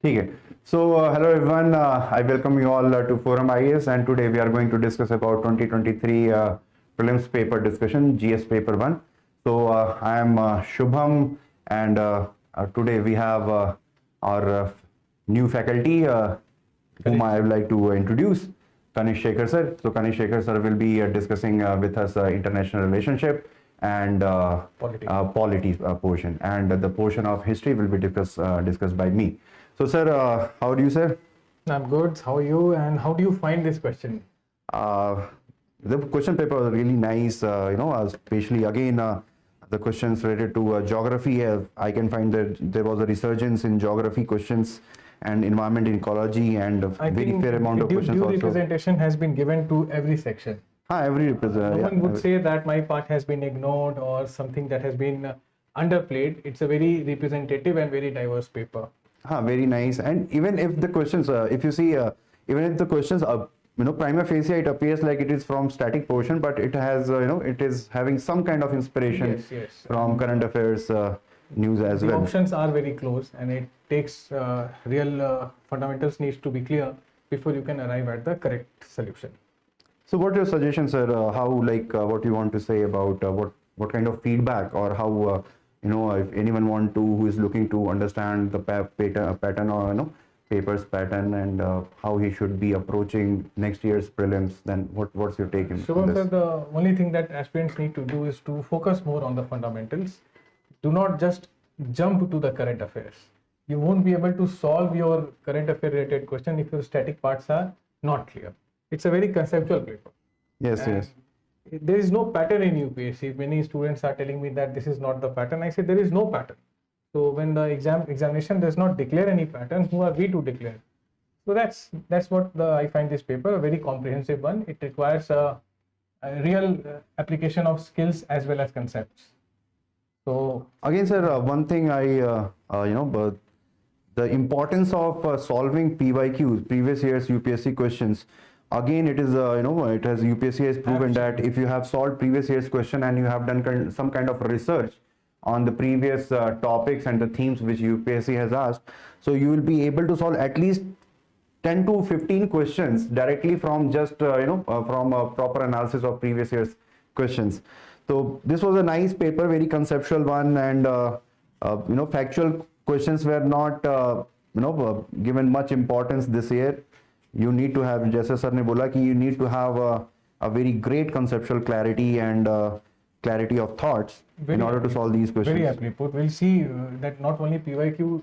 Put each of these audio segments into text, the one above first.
Okay. So hello everyone, I welcome you all to ForumIAS, and today we are going to discuss about 2023 prelims paper discussion, GS paper 1. So I am Shubham, and today we have our new faculty whom I would like to introduce, Kanish Shekhar sir. So Kanish Shekhar sir will be discussing with us international relationship and polity portion, and the portion of history will be discussed by me. So sir, how do you, sir? I'm good. How are you? And how do you find this question? The question paper was really nice, especially again the questions related to geography. I can find that there was a resurgence in geography questions and environment ecology, and a very fair amount of questions due also. representation has been given to every section. Every representation. No one would say that my part has been ignored or something that has been underplayed. It's a very representative and very diverse paper. Very nice. And even if the questions, if you see, even if the questions are, prima facie, it appears like it is from static portion, but it has, it is having some kind of inspiration from current affairs news as well. The options are very close, and it takes real fundamentals needs to be clear before you can arrive at the correct solution. So what are your suggestions, sir? How, what you want to say about what kind of feedback, or how, if anyone who is looking to understand the pattern or, papers pattern, and how he should be approaching next year's prelims, then what's your take in this? Shubham sir, the only thing that aspirants need to do is to focus more on the fundamentals. Do not just jump to the current affairs. You won't be able to solve your current affair related question if your static parts are not clear. It's a very conceptual paper. Yes, yes. There is no pattern in UPSC. Many students are telling me that this is not the pattern. I say there is no pattern. So when the examination does not declare any pattern, who are we to declare? So that's what I find this paper a very comprehensive one. It requires a real application of skills as well as concepts. So again, sir, one thing but the importance of solving PYQs, previous year's UPSC questions. Again, it is, UPSC has proven that if you have solved previous year's question and you have done some kind of research on the previous topics and the themes which UPSC has asked, so you will be able to solve at least 10 to 15 questions directly from just, from a proper analysis of previous year's questions. So this was a nice paper, very conceptual one, and, factual questions were not, given much importance this year. You need to have, जैसे sir ने बोला कि you need to have a very great conceptual clarity and clarity of thoughts in order to solve these questions. Very aptly put. We'll see that not only PYQ,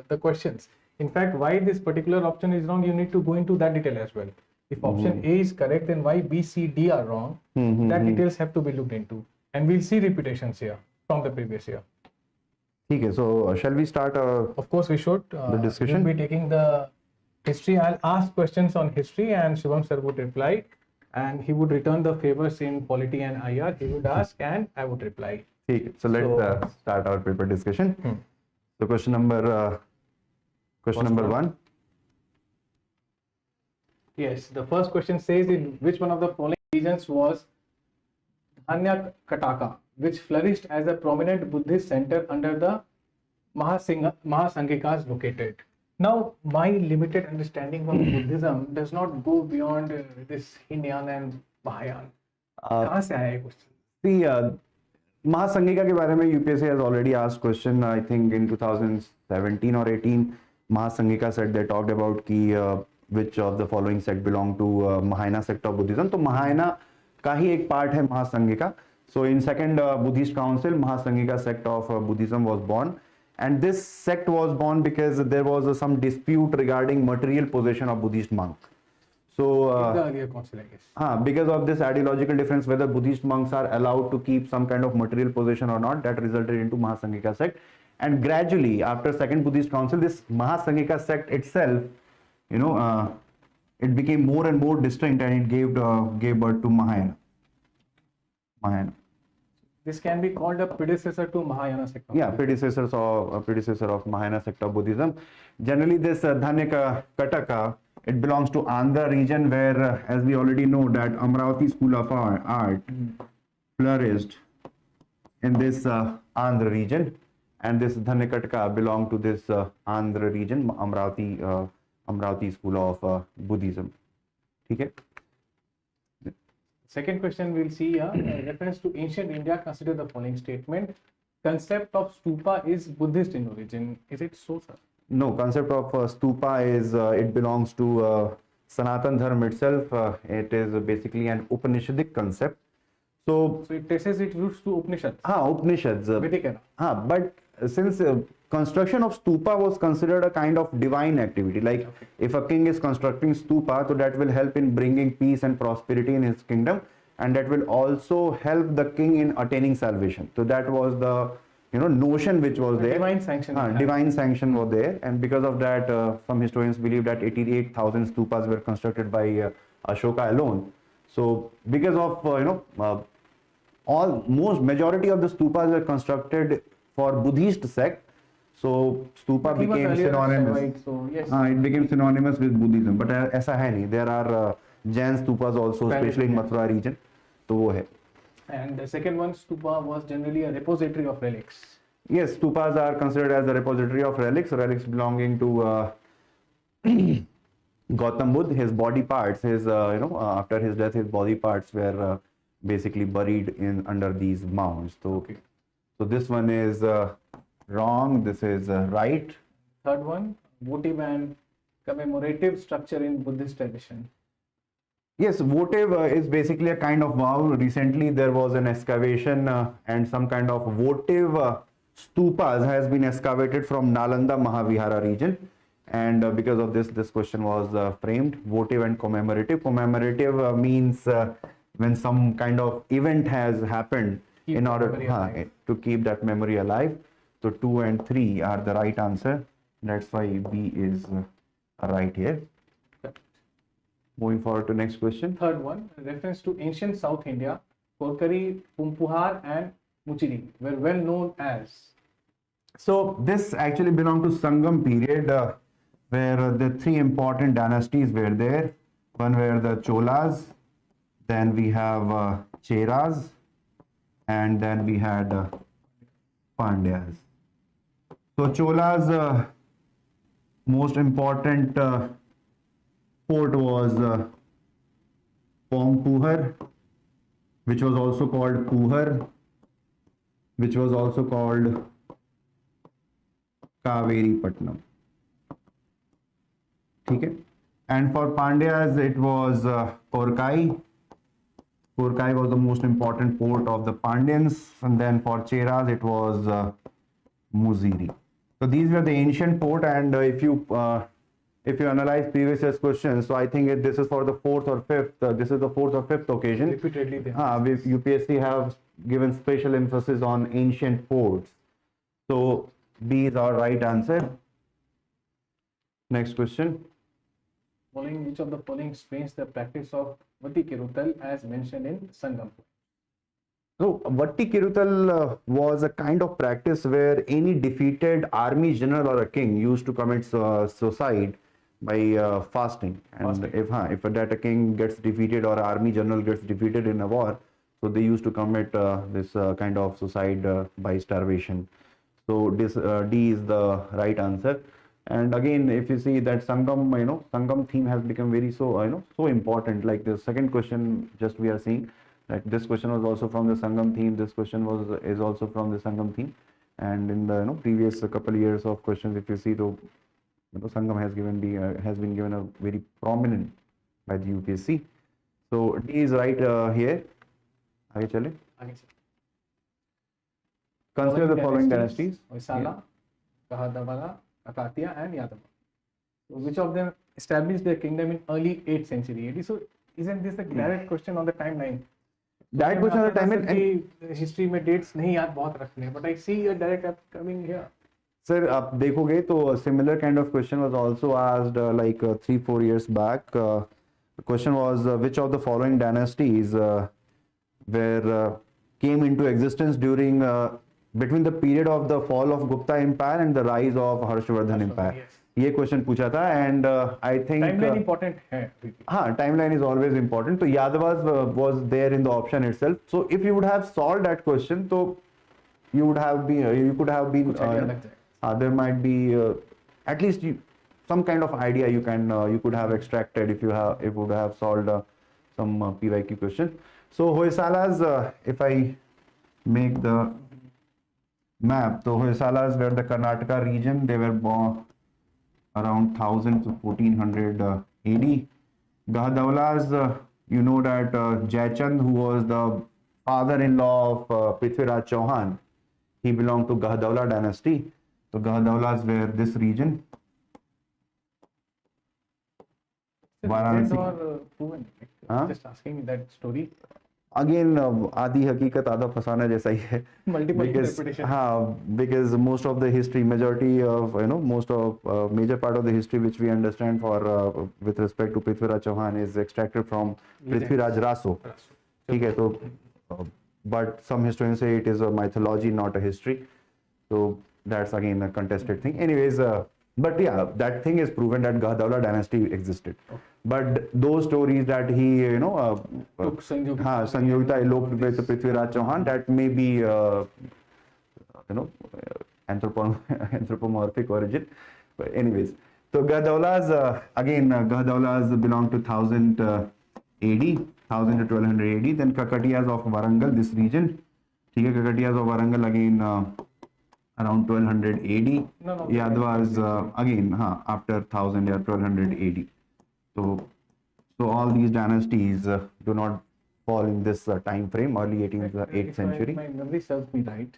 the questions. In fact, why this particular option is wrong, you need to go into that detail as well. If option A is correct, then why B, C, D are wrong? That details have to be looked into. And we'll see repetitions here from the previous year. Okay, so shall we start? Of course, we should. The discussion. We'll be taking the history. I'll ask questions on history, and Shubham sir would reply, and he would return the favors in polity and IR. He would ask, and I would reply. Okay, so let's start our paper discussion. So question number one. Yes, the first question says, in which one of the following regions was Dhanya Kataka, which flourished as a prominent Buddhist center under the Mahasanghikas located? Now, my limited understanding of Buddhism does not go beyond this Hinayana and Mahayana. कहाँ से आया ये question? See, Mahasangika के बारे में UPSC has already asked question. I think in 2017 or 18, Mahasangika said they talked about कि which of the following sect belong to Mahayana sect of Buddhism. तो Mahayana का ही एक part है Mahasangika. So in second Buddhist Council, Mahasangika sect of Buddhism was born. And this sect was born because there was some dispute regarding material possession of Buddhist monk. So, because of this ideological difference, whether Buddhist monks are allowed to keep some kind of material possession or not, that resulted into Mahasangika sect. And gradually, after Second Buddhist Council, this Mahasangika sect itself, it became more and more distinct, and it gave birth to Mahayana. This can be called a predecessor to Mahayana sect. Yeah, predecessor of Mahayana sect of Buddhism. Generally, this Dhanya Kataka, it belongs to Andhra region, where, as we already know, that Amravati School of Art flourished in this Andhra region. and this Dhanakatka belong to this Andhra region, Amravati school of Buddhism. Okay. Second question we'll see here, reference to ancient India, consider the following statement. Concept of stupa is Buddhist in origin. Is it so, sir? No, concept of stupa is it belongs to Sanatan Dharma itself. It is basically an Upanishadic concept. So it traces its roots to Upanishads. Upanishads. Vedic era. But since construction of stupa was considered a kind of divine activity, like if a king is constructing stupa, so that will help in bringing peace and prosperity in his kingdom, and that will also help the king in attaining salvation. So that was the notion which was there. Divine sanction. Divine sanction was there, and because of that, some historians believe that 88,000 stupas were constructed by Ashoka alone. So because of majority of the stupas were constructed for Buddhist sect, so stupa became synonymous. So yes, it became synonymous with Buddhism. But ऐसा है नहीं. There are Jain stupas also, especially in Mathura region. तो वो है. And the second one, stupa was generally a repository of relics. Yes, stupas are considered as a repository of relics. Relics belonging to Gautam Buddha. His body parts, after his death, his body parts were basically buried in under these mounds. So, so this one is wrong. This is right. Third one, votive and commemorative structure in Buddhist tradition. Yes, votive is basically a kind of vow. Recently, there was an excavation and some kind of votive stupas has been excavated from Nalanda Mahavihara region. And because of this, this question was framed. Votive and commemorative. Commemorative means when some kind of event has happened in order to keep that memory alive. So 2 and 3 are the right answer. That's why B is right here. Moving forward to next question. Third one, reference to ancient South India, Korkari, Pumpuhar and Muchiri were well known as. So this actually belonged to Sangam period where the 3 important dynasties were there. One were the Cholas, then we have Cheras, and then we had Pandyas. So Cholas most important port was Pompuhar, which was also called Puhar, which was also called Kaveri Patnam. Okay. And for Pandyas, it was Korkai. Korkai was the most important port of the Pandyans, and then for Cheras, it was Muziri. So these were the ancient port, and if you analyze previous year's questions, so I think this is for the 4th or 5th. This is the 4th or 5th occasion. Repeatedly, UPSC have given special emphasis on ancient ports. So B is our right answer. Next question. Following which of the following explains the practice of Vati Kirutal as mentioned in Sangam? So Vatti Kirutal was a kind of practice where any defeated army general or a king used to commit suicide by fasting. And if that a king gets defeated or army general gets defeated in a war, so they used to commit this kind of suicide by starvation. So this D is the right answer. And again, if you see that Sangam, Sangam theme has become very so important. Like the second question, just we are seeing. Like this question was also from the Sangam theme. This question is also from the Sangam theme. And in the previous couple of years of questions, if you see, though, Sangam has been given a very prominent by the UPSC. So D is right here. Aage chale. Consider the following dynasties. Hoysala, Kahadavara, Kakatiya and Yadava. So which of them established their kingdom in early 8th century AD? So isn't this a direct question on the timeline? Direct question on the timeline. History में dates नहीं याद बहुत रखने, but I see a direct coming here. Sir, आप देखोगे तो similar kind of question was also asked like 3-4 years back. The question was which of the following dynasties came into existence during between the period of the fall of Gupta Empire and the rise of Harshvardhan Empire. Yes. ये question पूछा था and I think timeline important है. हाँ, timeline is always important. तो Yadavas was there in the option itself. So if you would have solved that question, तो you would have been, you could have been, कुछ idea लग जाएगा. there might be at least some kind of idea you can you could have extracted if you have, if would have solved some PYQ question. So Hoysalas, if I make the map, so Hoysalas were the Karnataka region. They were born around 1000 to 1400 AD. Gahdaulas, you know that Jaichand, who was the father-in-law of Prithviraj Chauhan, he belonged to Gahdaula dynasty. So Gahdaulas were this region. Legend Varanasi. or proven? Huh? Just asking that story. Again, आधी हकीकत आधा फसाना जैसा ही है. Multiple Because interpretation. हाँ, because most of the history, majority of most of major part of the history which we understand for with respect to Prithviraj Chauhan is extracted from Prithviraj Raso. ठीक है, तो but some historians say it is a mythology, not a history. So that's again a contested thing. Anyways, but yeah, that thing is proven that Gahdaula dynasty existed. Okay. But those stories that he, Sanjogita eloped with Prithviraj Chauhan, that may be, anthropomorphic origin. But anyways, so Gahdaulas, again, Gahdaulas belong to 1000 AD, 1000 to 1200 AD. Then Kakatiyas of Warangal, this region. Kakatiyas of Warangal again around 1200 AD. Yadavas again after 1000 or 1200 AD. So all these dynasties do not fall in this time frame, early 8th century. If my memory serves me right,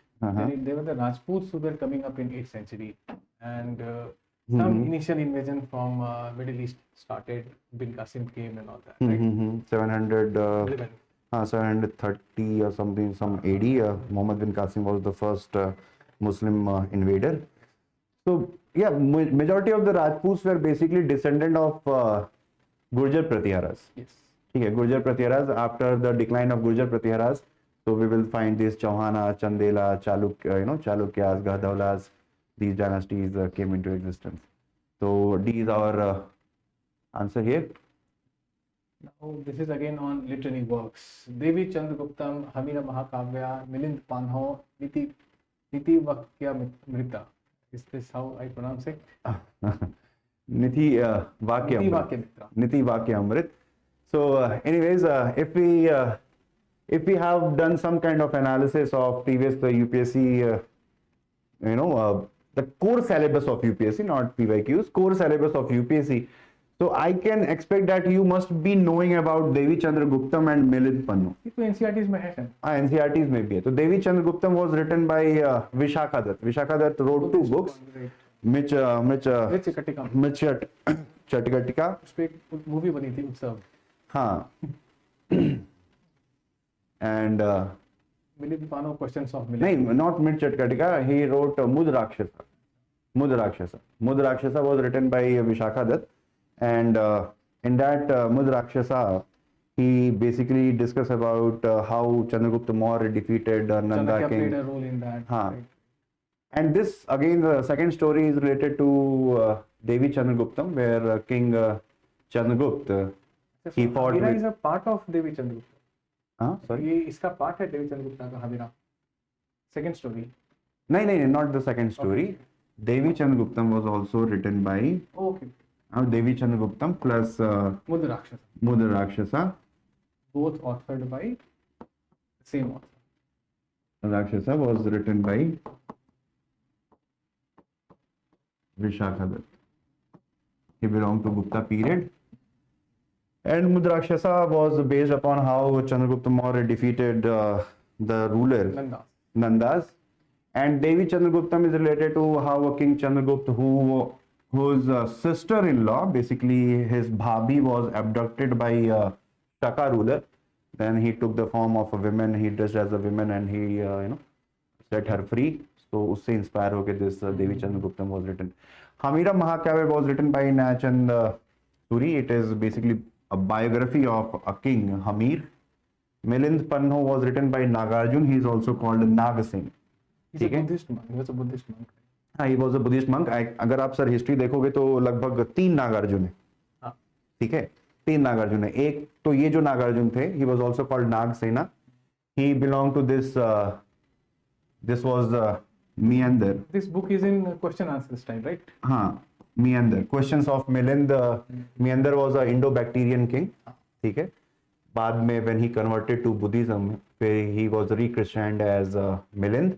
they were the Rajputs who were coming up in 8th century, and some initial invasion from Middle East started. Bin Qasim came and all that. Right? 730 or something, some AD. Muhammad bin Qasim was the first Muslim invader. So yeah, majority of the Rajputs were basically descendant of Gurjar Pratiharas. Yes. Okay, Gurjar Pratiharas. After the decline of Gurjar Pratiharas, so we will find these Chauhana, Chandela, Chalukyas, Gahdaulas. These dynasties came into existence. So these are answer here. Now this is again on literary works. Devi Chandraguptam, Hamira Mahakavya, Milind Panho, Niti Vakya Mrita. Is this how I pronounce it? Niti Vakya Amrit. So anyways, if we have done some kind of analysis of previous UPSC, the core syllabus of UPSC, not PYQs, core syllabus of UPSC. So I can expect that you must be knowing about Devi Chandraguptam and Milind Panho. It तो NCERTs में है. NCERTs में भी है. तो Devi Chandraguptam was written by Vishakha Dutt. Vishakha Dutt wrote two books. Mich Chatkatika. उस पे movie बनी थी उत्सव. हाँ. And Milind Panho, questions of Milind. नहीं, not Mich Chatkatika. He wrote Mudh Rakshasa. Mudh Rakshasa was written by Vishakha Dutt. And in that Mudh Rakshasa, he basically discussed about how Chandragupta Maurya defeated Nanda Chanakya king. played a role in that. Right. And this again, the second story is related to Devi Chandraguptam, where King Chandragupta he fought Hamira with. is a part of Devi Chandragupta. Sorry. ये इसका part है Devi Chandragupta का Hamira. Second story. No, not the second story. Okay. Devi Chandraguptam was also written by. Okay. Devi Chandraguptam plus Mudh Rakshasa. Both authored by same author. Rakshasa was written by Vishakha Dutt. He belonged to Gupta period. And Mudh Rakshasa was based upon how Chandragupta Maurya defeated the ruler Nandas. And Devi Chandraguptam is related to how King Chandragupta, whose sister-in-law, basically his bhabi, was abducted by Shaka ruler. Then he took the form of a woman, he dressed as a woman, and he set her free. So usse inspire hoke this Devi Chandraguptam was written. Hamira Mahakavya was written by Nachand Suri. It is basically a biography of a king, Hamir. Milind Panho was written by Nagarjun. He is also called Nagasingh. He's a Buddhist monk. He was a Buddhist monk. हाँ, he was a Buddhist monk. अगर आप sir history देखोगे तो लगभग 3 नागार्जुन है. ठीक है, 3 नागार्जुन है. एक तो ये जो नागार्जुन थे, he was also called Nagसेना. He belonged to this This was Meander. This book is in question answer style, right? हाँ, Meander. Questions of Milind. Meander was a Indo-Bactrian king. ठीक है. बाद में when he converted to Buddhism, he was re-christened as Milind,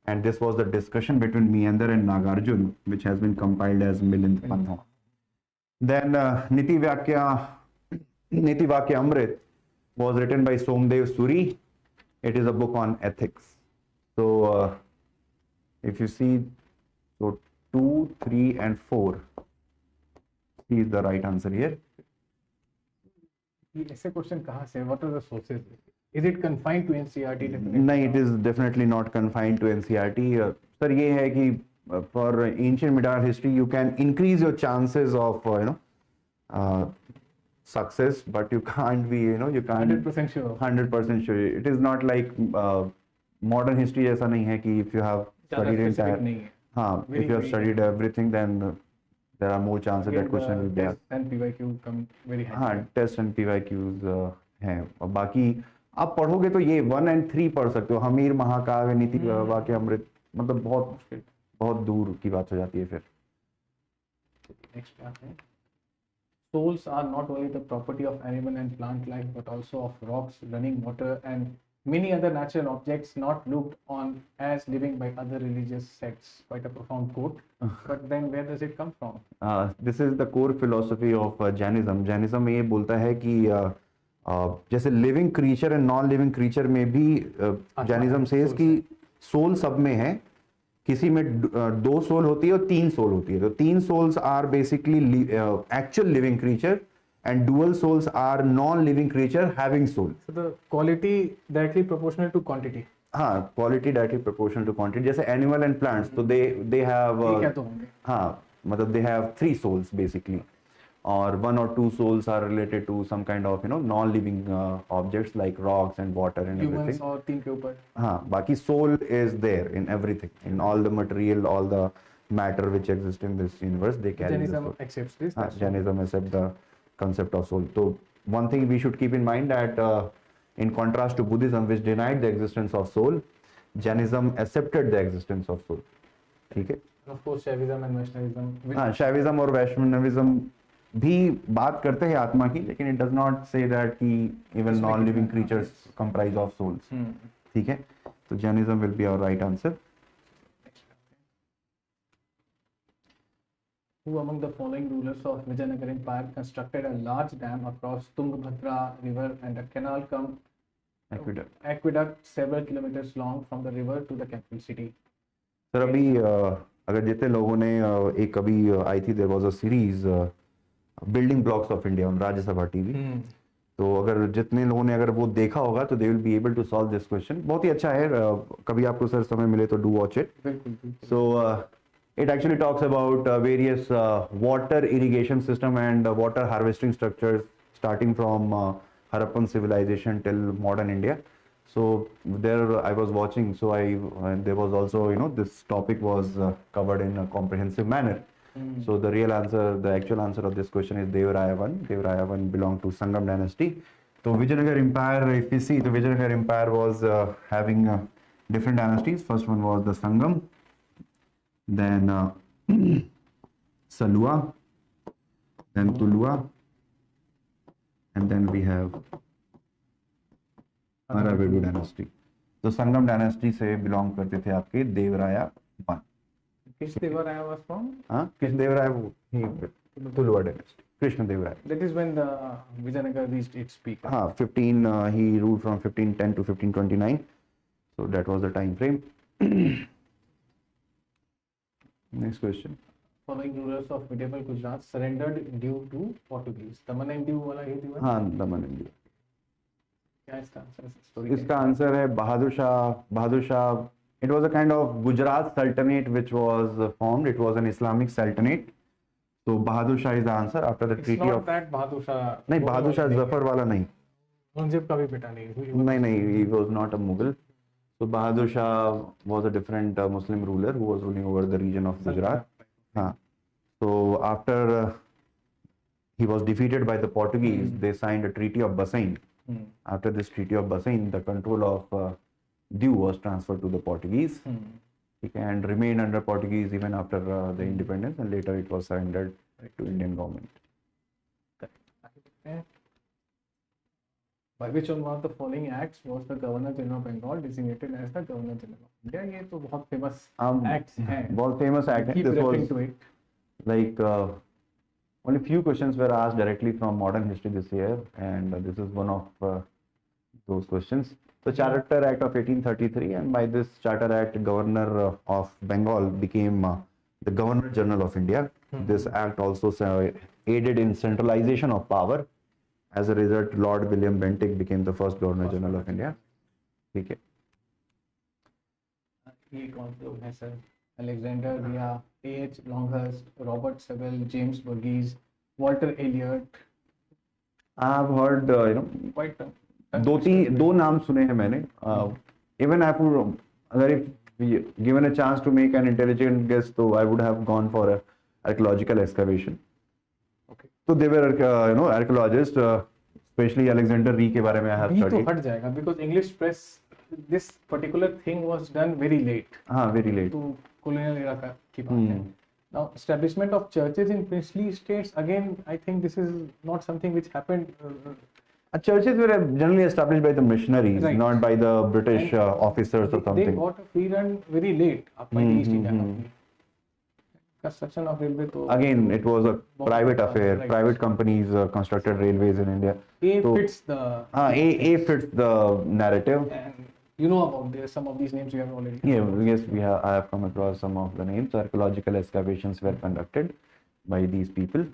and this was the discussion between Meander and Nagarjun, which has been compiled as Milind Pantha. Then Niti Vakya Amrit was written by Somdev Suri. It is a book on ethics. So if you see, so 2, 3 and 4 is the right answer here. ऐसे question कहाँ से? What are the sources? Is it confined to NCERT? नहीं, it is definitely not confined to NCERT. Sir, ये है कि for ancient medieval history you can increase your chances of success, but you can't be, you can't 100% sure. 100% sure. It is not like modern history ऐसा नहीं है कि if you have studied entire, हाँ, if you have studied everything, then there are more chances that question will be there. Test and PYQ come very high. हाँ, test and PYQs हैं, और बाकी आप पढ़ोगे तो ये 1 and 3 पढ़ सकते हो. हमीर महाकाव्य, नीति वाक्य अमृत, मतलब बहुत दूर की बात हो जाती है फिर. Next part है. Souls are not only the property of animal and plant life, but also of rocks, running water, and many other natural objects not looked on as living by other religious sects. Quite a profound quote. But then where does it come from? This is the core philosophy of Jainism. Jainism ये बोलता है कि जैसे living creature and non-living creature में भी Jainism says कि soul सब में है. किसी में 2 सोल होती है और 3 सोल होती है. तो 3 souls are basically actual living creature, and dual souls are non-living creature having soul. So the quality directly proportional to quantity. हाँ, quality directly proportional to quantity. जैसे animal and plants, तो they have क्या तो होंगे? हाँ, मतलब they have 3 souls basically, और 1 or 2 souls are related to some kind of non-living objects like rocks and water and Humans everything. और 3 के ऊपर. हाँ, बाकी soul is there in everything, in all the material, all the matter which exists in this universe. They carry the Jainism soul. accepts this. हाँ, Jainism accepts the concept of soul. So one thing we should keep in mind that in contrast to Buddhism, which denied the existence of soul, Jainism accepted the existence of soul. ठीक है? Of course, Shaivism and Vaishnavism. हाँ, Shaivism और Vaishnavism भी बात करते हैं आत्मा की, लेकिन it does not say that कि even non-living creatures comprise of souls. ठीक है? तो Jainism will be our right answer. Who among the following rulers of Vijayanagar Empire constructed a large dam across Tungabhadra river and a canal cum aqueduct several kilometers long from the river to the capital city? Sir अभी अगर जितने लोगों ने एक अभी आई थी, there was a series building blocks of India on Rajya Sabha TV. तो अगर जितने लोगों ने अगर वो देखा होगा तो they will be able to solve this question. बहुत ही अच्छा है, कभी आपको सर समय मिले तो do watch it. So it actually talks about various water irrigation system and water harvesting structures starting from Harappan civilization till modern India. So there I was watching, so there was also this topic was covered in a comprehensive manner. So the real answer, the actual answer of this question is Devaraya I. Devaraya I belonged to Sangam dynasty. So Vijayanagar Empire, if you see, the Vijayanagar Empire was having different dynasties. First one was the Sangam, then Salua, then Tulua, and then we have Aravidu dynasty. तो संगम dynasty से belong करते थे आपके देवराया I. Which Devaraya was from? हाँ, कृष्ण देवराय ही Tuluva dynasty, Krishna Devaraya. That is when the Vijayanagar reached its peak. हाँ, 15 he ruled from 1510 to 1529. So that was the time frame. Next question. Following rulers of medieval Gujarat surrendered due to Portuguese. Daman and Diu वाला ये दिया. हाँ, दमन and Diu. क्या इसका answer है? Story इसका answer है Bahadur Shah. Bahadur Shah, it was a kind of Gujarat sultanate which was formed. It was an Islamic sultanate. So Bahadur Shah is the answer after the It's treaty not of. that Bahadur Shah. नहीं, बहादुर शाह जफर वाला नहीं. औरंगजेब का भी बेटा नहीं. नहीं, he was not a Mughal. So Bahadur Shah was a different Muslim ruler who was ruling over the region of Gujarat. हाँ. So after he was defeated by the Portuguese, they signed a treaty of Bassein. After this treaty of Bassein, the control of Diu was transferred to the Portuguese, Hmm. okay, and remained under Portuguese even after the independence, and later it was surrendered to Indian government. Correct. By which one of the following acts was the Governor General of Bengal designated as the Governor General of India? ये तो बहुत famous acts हैं. बहुत famous act. Keep This referring was to it. like only few questions were asked directly from modern history this year, and this is one of those questions. The Charter Act of 1833, and by this Charter Act, Governor of Bengal became the Governor General of India. This act also aided in centralization of power. As a result, Lord William Bentinck became the first Governor General of India. ठीक है. ये कौन से लोग हैं sir? Alexander Via, A.H. Longhurst, Robert Seville, James Burgess, Walter Elliot. I have heard Quite दो नाम सुने हैं मैंने. Even I would, अगर if given a chance to make an intelligent guess, so I would have gone for a archaeological excavation. Okay. So they were archaeologists, especially Alexander Ree के बारे में I have B तो studied. हट जाएगा because English press this particular thing was done very late. हाँ, very late. तो colonial era की बात है. Now establishment of churches in princely states, again I think this is not something which happened. Churches were generally established by the missionaries, Right. not by the British officers or They something. got a free run very late by the East India Company. Construction of railway तो Again, it was a private affair. Right. Private companies constructed railways in India. A So- fits the A fits the narrative. and you know about this, some of these names you have already. Yeah, yes, I have come across some of the names. Archaeological excavations were conducted by these people.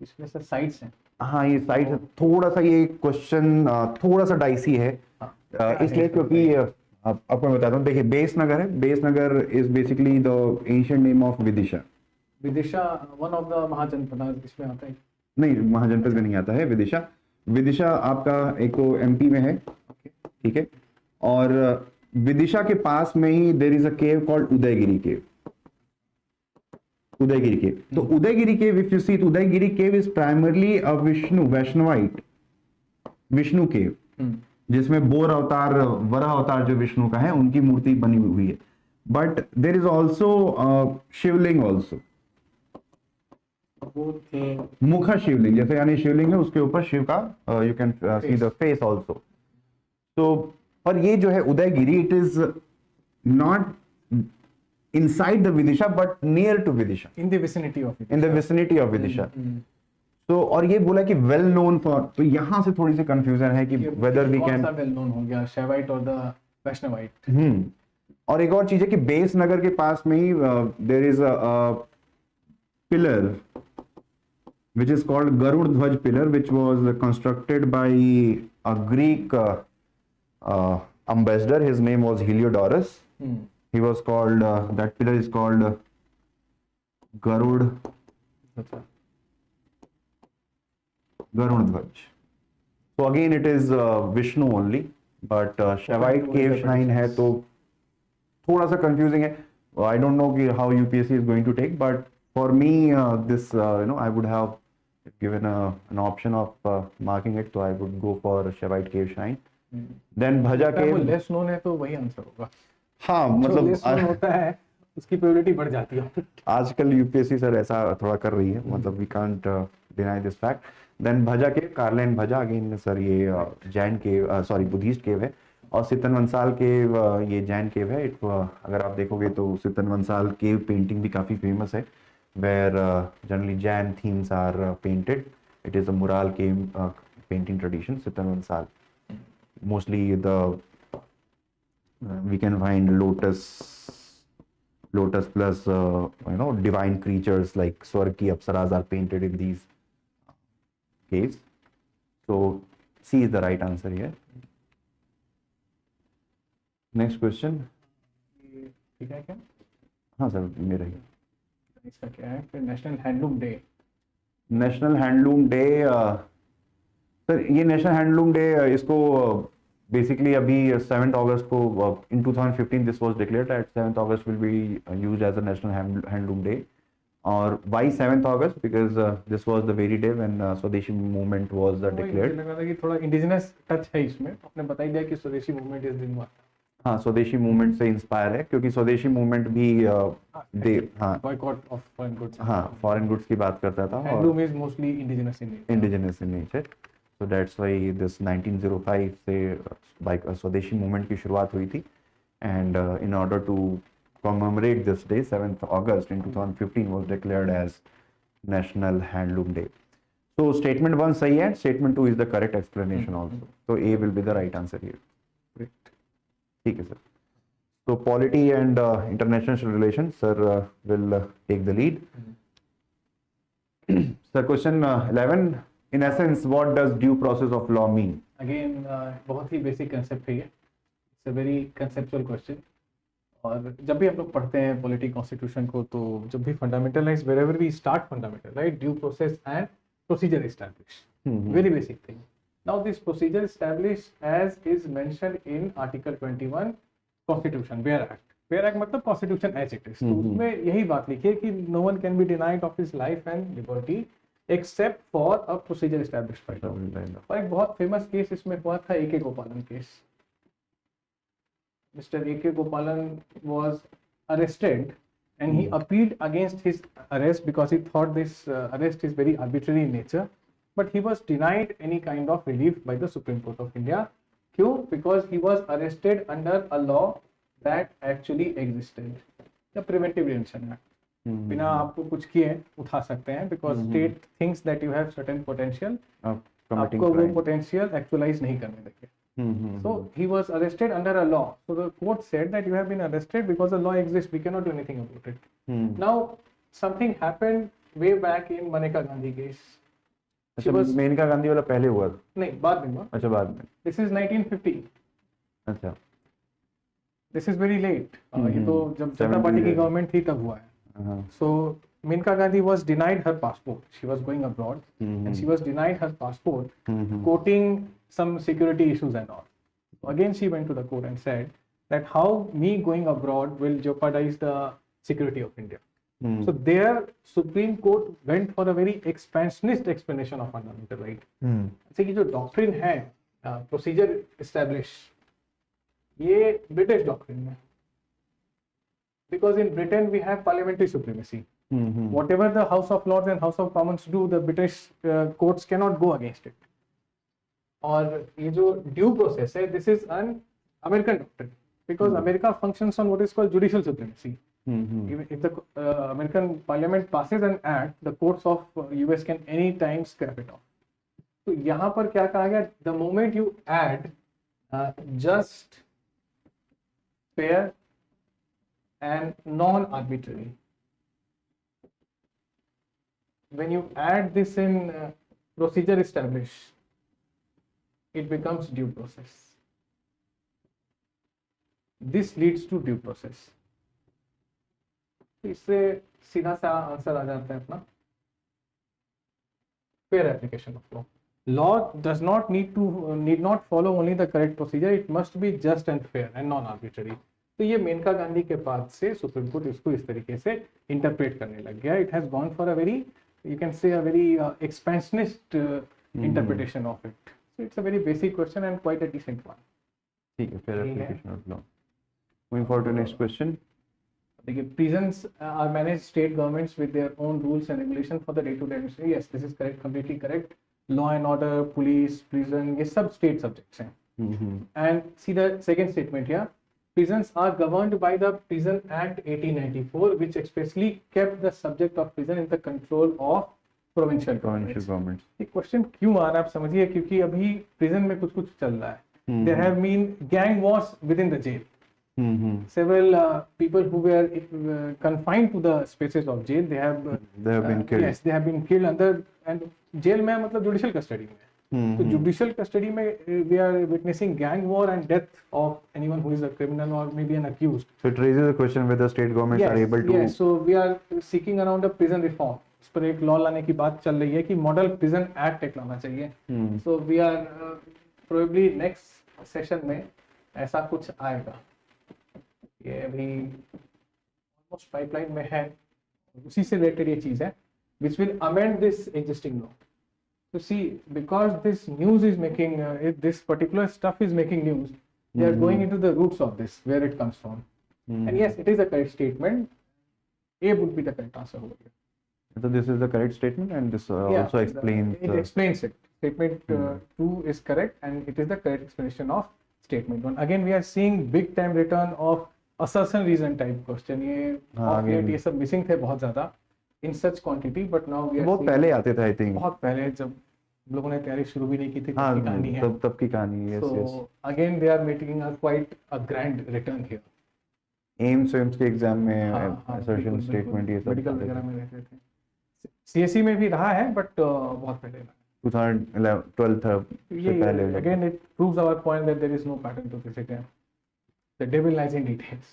इसमें sir sites हैं. हाँ, ये site थोड़ा सा ये question थोड़ा सा dicey है. इसलिए क्योंकि आपको मैं बताता हूँ. देखिए, बेस नगर है. Besnagar is basically the ancient name of Vidisha. Vidisha one of the mahajanapada इसमें आता है. नहीं, महाजनपद में नहीं आता है विदिशा. विदिशा आपका एक तो एमपी में है, ठीक है. और विदिशा के पास में ही there is a cave called Udayagiri cave. Udayagiri cave. तो Udayagiri cave, if you see, Udayagiri cave is primarily a Vaishnavite Vishnu cave, जिसमें बोर अवतार, वराह अवतार जो विष्णु का है, उनकी मूर्ति बनी हुई है. But there is also Shivling also. वो थे मुखा शिवलिंग, जैसे यानी शिवलिंग है, उसके ऊपर शिव का you can see the face also. तो पर ये जो है Udayagiri, it is not inside the Vidisha but near to Vidisha, in the vicinity of it. in the vicinity of Vidisha. तो और ये बोला कि well known for, तो यहाँ से थोड़ी सी confusion है कि whether we can, कौन सा well known हो गया, Shaivite और the Vaishnavite. और एक और चीज है कि बेस नगर के पास में ही there is a pillar which is called Garud Dhwaj pillar, which was constructed by a Greek ambassador. His name was Heliodorus. He was called, that pillar is called Garud Dhwaj. So again it is Vishnu only, but Shaivite cave shrine है, तो थोड़ा सा confusing है. I don't know कि how UPSC is going to take, but for me this I would have given an option of marking it, so I would go for Shaivite cave shrine. Then Bhaja वो cave. less known है तो वही answer होगा. हाँ, जो मतलब less known होता है उसकी प्योरिटी बढ़ जाती है. आजकल यूपीएससी सर ऐसा थोड़ा कर रही है, मतलब we can't deny this fact. Then Bhaja cave, कारलैंड भजा, अगेन सर ये Jain cave, sorry Buddhist cave है. और सितन वंसाल केव, ये जैन केव है. अगर आप देखोगे तो सितन वंसाल केव पेंटिंग भी काफ़ी फेमस है, where generally Jain themes are painted. It is a mural cave painting tradition, Sittanavasal. Mostly the we can find lotus plus divine creatures like Swarg ki apsaras are painted in these caves. So C is the right answer here. Next question. ठीक है क्या? हाँ sir, मेरा ही. इसका क्या है? National handloom day. National handloom day, sir ये national handloom day, इसको basically अभी 7th August को in 2015 this was declared that 7th August will be used as a national handloom day. और why 7th August? Because this was the very day when Swadeshi movement was मुझे declared. लग रहा था कि थोड़ा indigenous touch है इसमें, आपने बता ही दिया कि स्वदेशी मूवमेंट इस दिन हुआ था। हाँ, स्वदेशी मूवमेंट से इंस्पायर है, क्योंकि स्वदेशी मूवमेंट भी हाँ बॉयकॉट ऑफ फॉरेन गुड्स, हाँ फॉरेन गुड्स की बात करता था, और handloom is mostly indigenous in indigenous in nature, so that's why this 1905 से स्वदेशी मूवमेंट की शुरुआत हुई थी, and in order to commemorate this day, 7th August in 2015 was declared as National Handloom Day. So statement 1 सही है, statement 2 is the correct explanation also. So A will be the right answer here. Great. ठीक है sir. So polity and international relations, sir will take the lead. Sir, question 11. In essence, what does due process of law mean? Again, बहुत ही basic concept है ये. It's a very conceptual question. और जब भी हम लोग पढ़ते हैं पॉलिटी कॉन्स्टिट्यूशन को, तो जब भी fundamentalise wherever we start fundamental, right, due process and procedure establish, very basic thing. Now this procedure establish as is mentioned in article 21 constitution, where act मतलब कॉन्स्टिट्यूशन एज इट इज. तो उसमें यही बात लिखी है कि no one can be denied of his life and liberty except for a procedure established by law. और एक बहुत फेमस केस इसमें हुआ था ए.के. गोपालन case. Mr. A.K. Gopalan was arrested and he appealed against his arrest because he thought this arrest is very arbitrary in nature, but he was denied any kind of relief by the Supreme Court of India. Kyun? Because he was arrested under a law that actually existed, the Preventive Detention Act. बिना आपको कुछ किए उठा सकते हैं, because state thinks that you have certain potential, आपको वो potential actualize नहीं करने देंगे. So he was arrested under a law. So the court said that you have been arrested because the law exists. We cannot do anything about it. Now something happened way back in Maneka Gandhi case. अच्छा, मेनका गांधी वाला पहले हुआ था? नहीं, बाद में हुआ. अच्छा, बाद में. This is 1950. अच्छा. This is very late. ये तो जब जनता पार्टी की गवर्नमेंट थी तब हुआ है. So Maneka Gandhi was denied her passport. She was going abroad and she was denied her passport, quoting some security issues and all. So again she went to the court and said that how me going abroad will jeopardize the security of India. So there Supreme Court went for a very expansionist explanation of fundamental right. जैसे कि जो doctrine है procedure establish, ये British doctrine है, because in Britain we have parliamentary supremacy. Whatever the House of Lords and House of Commons do, the British courts cannot go against it. और ये जो due process है, this is an American doctrine, because America functions on what is called judicial supremacy. If the American Parliament passes an act, the courts of US can any time scrap it off. तो यहाँ पर क्या कहा गया? The moment you add just, fair and non-arbitrary, when you add this in procedure established, it becomes due process. This leads to due process. इससे सीधा सा answer आ जाता है अपना, fair application of law. Law does not need not follow only the correct procedure. It must be just and fair and non-arbitrary. तो ये मेनका गांधी के बाद से सुप्रीम कोर्ट इसको इस तरीके से इंटरप्रेट करने लग गया. It has gone for a very, you can say, a very expansionist interpretation of it. So it's a very basic question and quite a decent one. ठीक है, fair application of law. Moving forward to next question. देखिए, prisons are managed state governments with their own rules and regulations for the day-to-day administration. Yes, this is correct, completely correct. Law and order, police, prison, ये सब state subjects हैं. And see the second statement here. Prisons are governed by the Prison Act 1894, which expressly kept the subject of prison in the control of provincial governments. ये question क्यों आ रहा है आप समझिए, क्योंकि अभी प्रिजन में कुछ चल रहा है. There have been gang wars within the jail. Several people who were confined to the spaces of jail, they have been killed. Yes, they have been killed under, and jail में मतलब judicial custody में. So judicial custody में we are witnessing gang war and death of anyone who is a criminal or maybe an accused. So it raises the question whether state governments are able to. Yes, so we are seeking around a prison reform. इस पर एक law लाने की बात चल रही है कि मॉडल प्रिजन एक्ट एक लाना चाहिए. So we are probably next session में ऐसा कुछ आएगा. ये अभी ऑलमोस्ट पाइपलाइन में है उसी से रिलेटेड ये चीज है, which will amend this existing law. So see, because this news is making, this particular stuff is making news, they are going into the roots of this, where it comes from. And yes, it is a correct statement. A would be the correct answer over here. So this is the correct statement, and this also explains. It explains it. Statement 2 is correct, and it is the correct explanation of statement 1. Again, we are seeing big time return of assertion reason type question. ये सब missing थे बहुत ज़्यादा in such quantity, but now we are बहुत पहले आते थे, I think. बहुत पहले जब लोगों ने तैयारी शुरू भी नहीं की थी, तब की कहानी है. तब की कहानी है. So again, they are making a quite a grand return here. AIIMS के एग्जाम में assertion statement ये सब मेडिकल वगैरह में रहते थे. CSE में भी रहा है, but बहुत पहले. 2012 से पहले. Again, it proves our point that there is no pattern to this exam. The devil lies in details.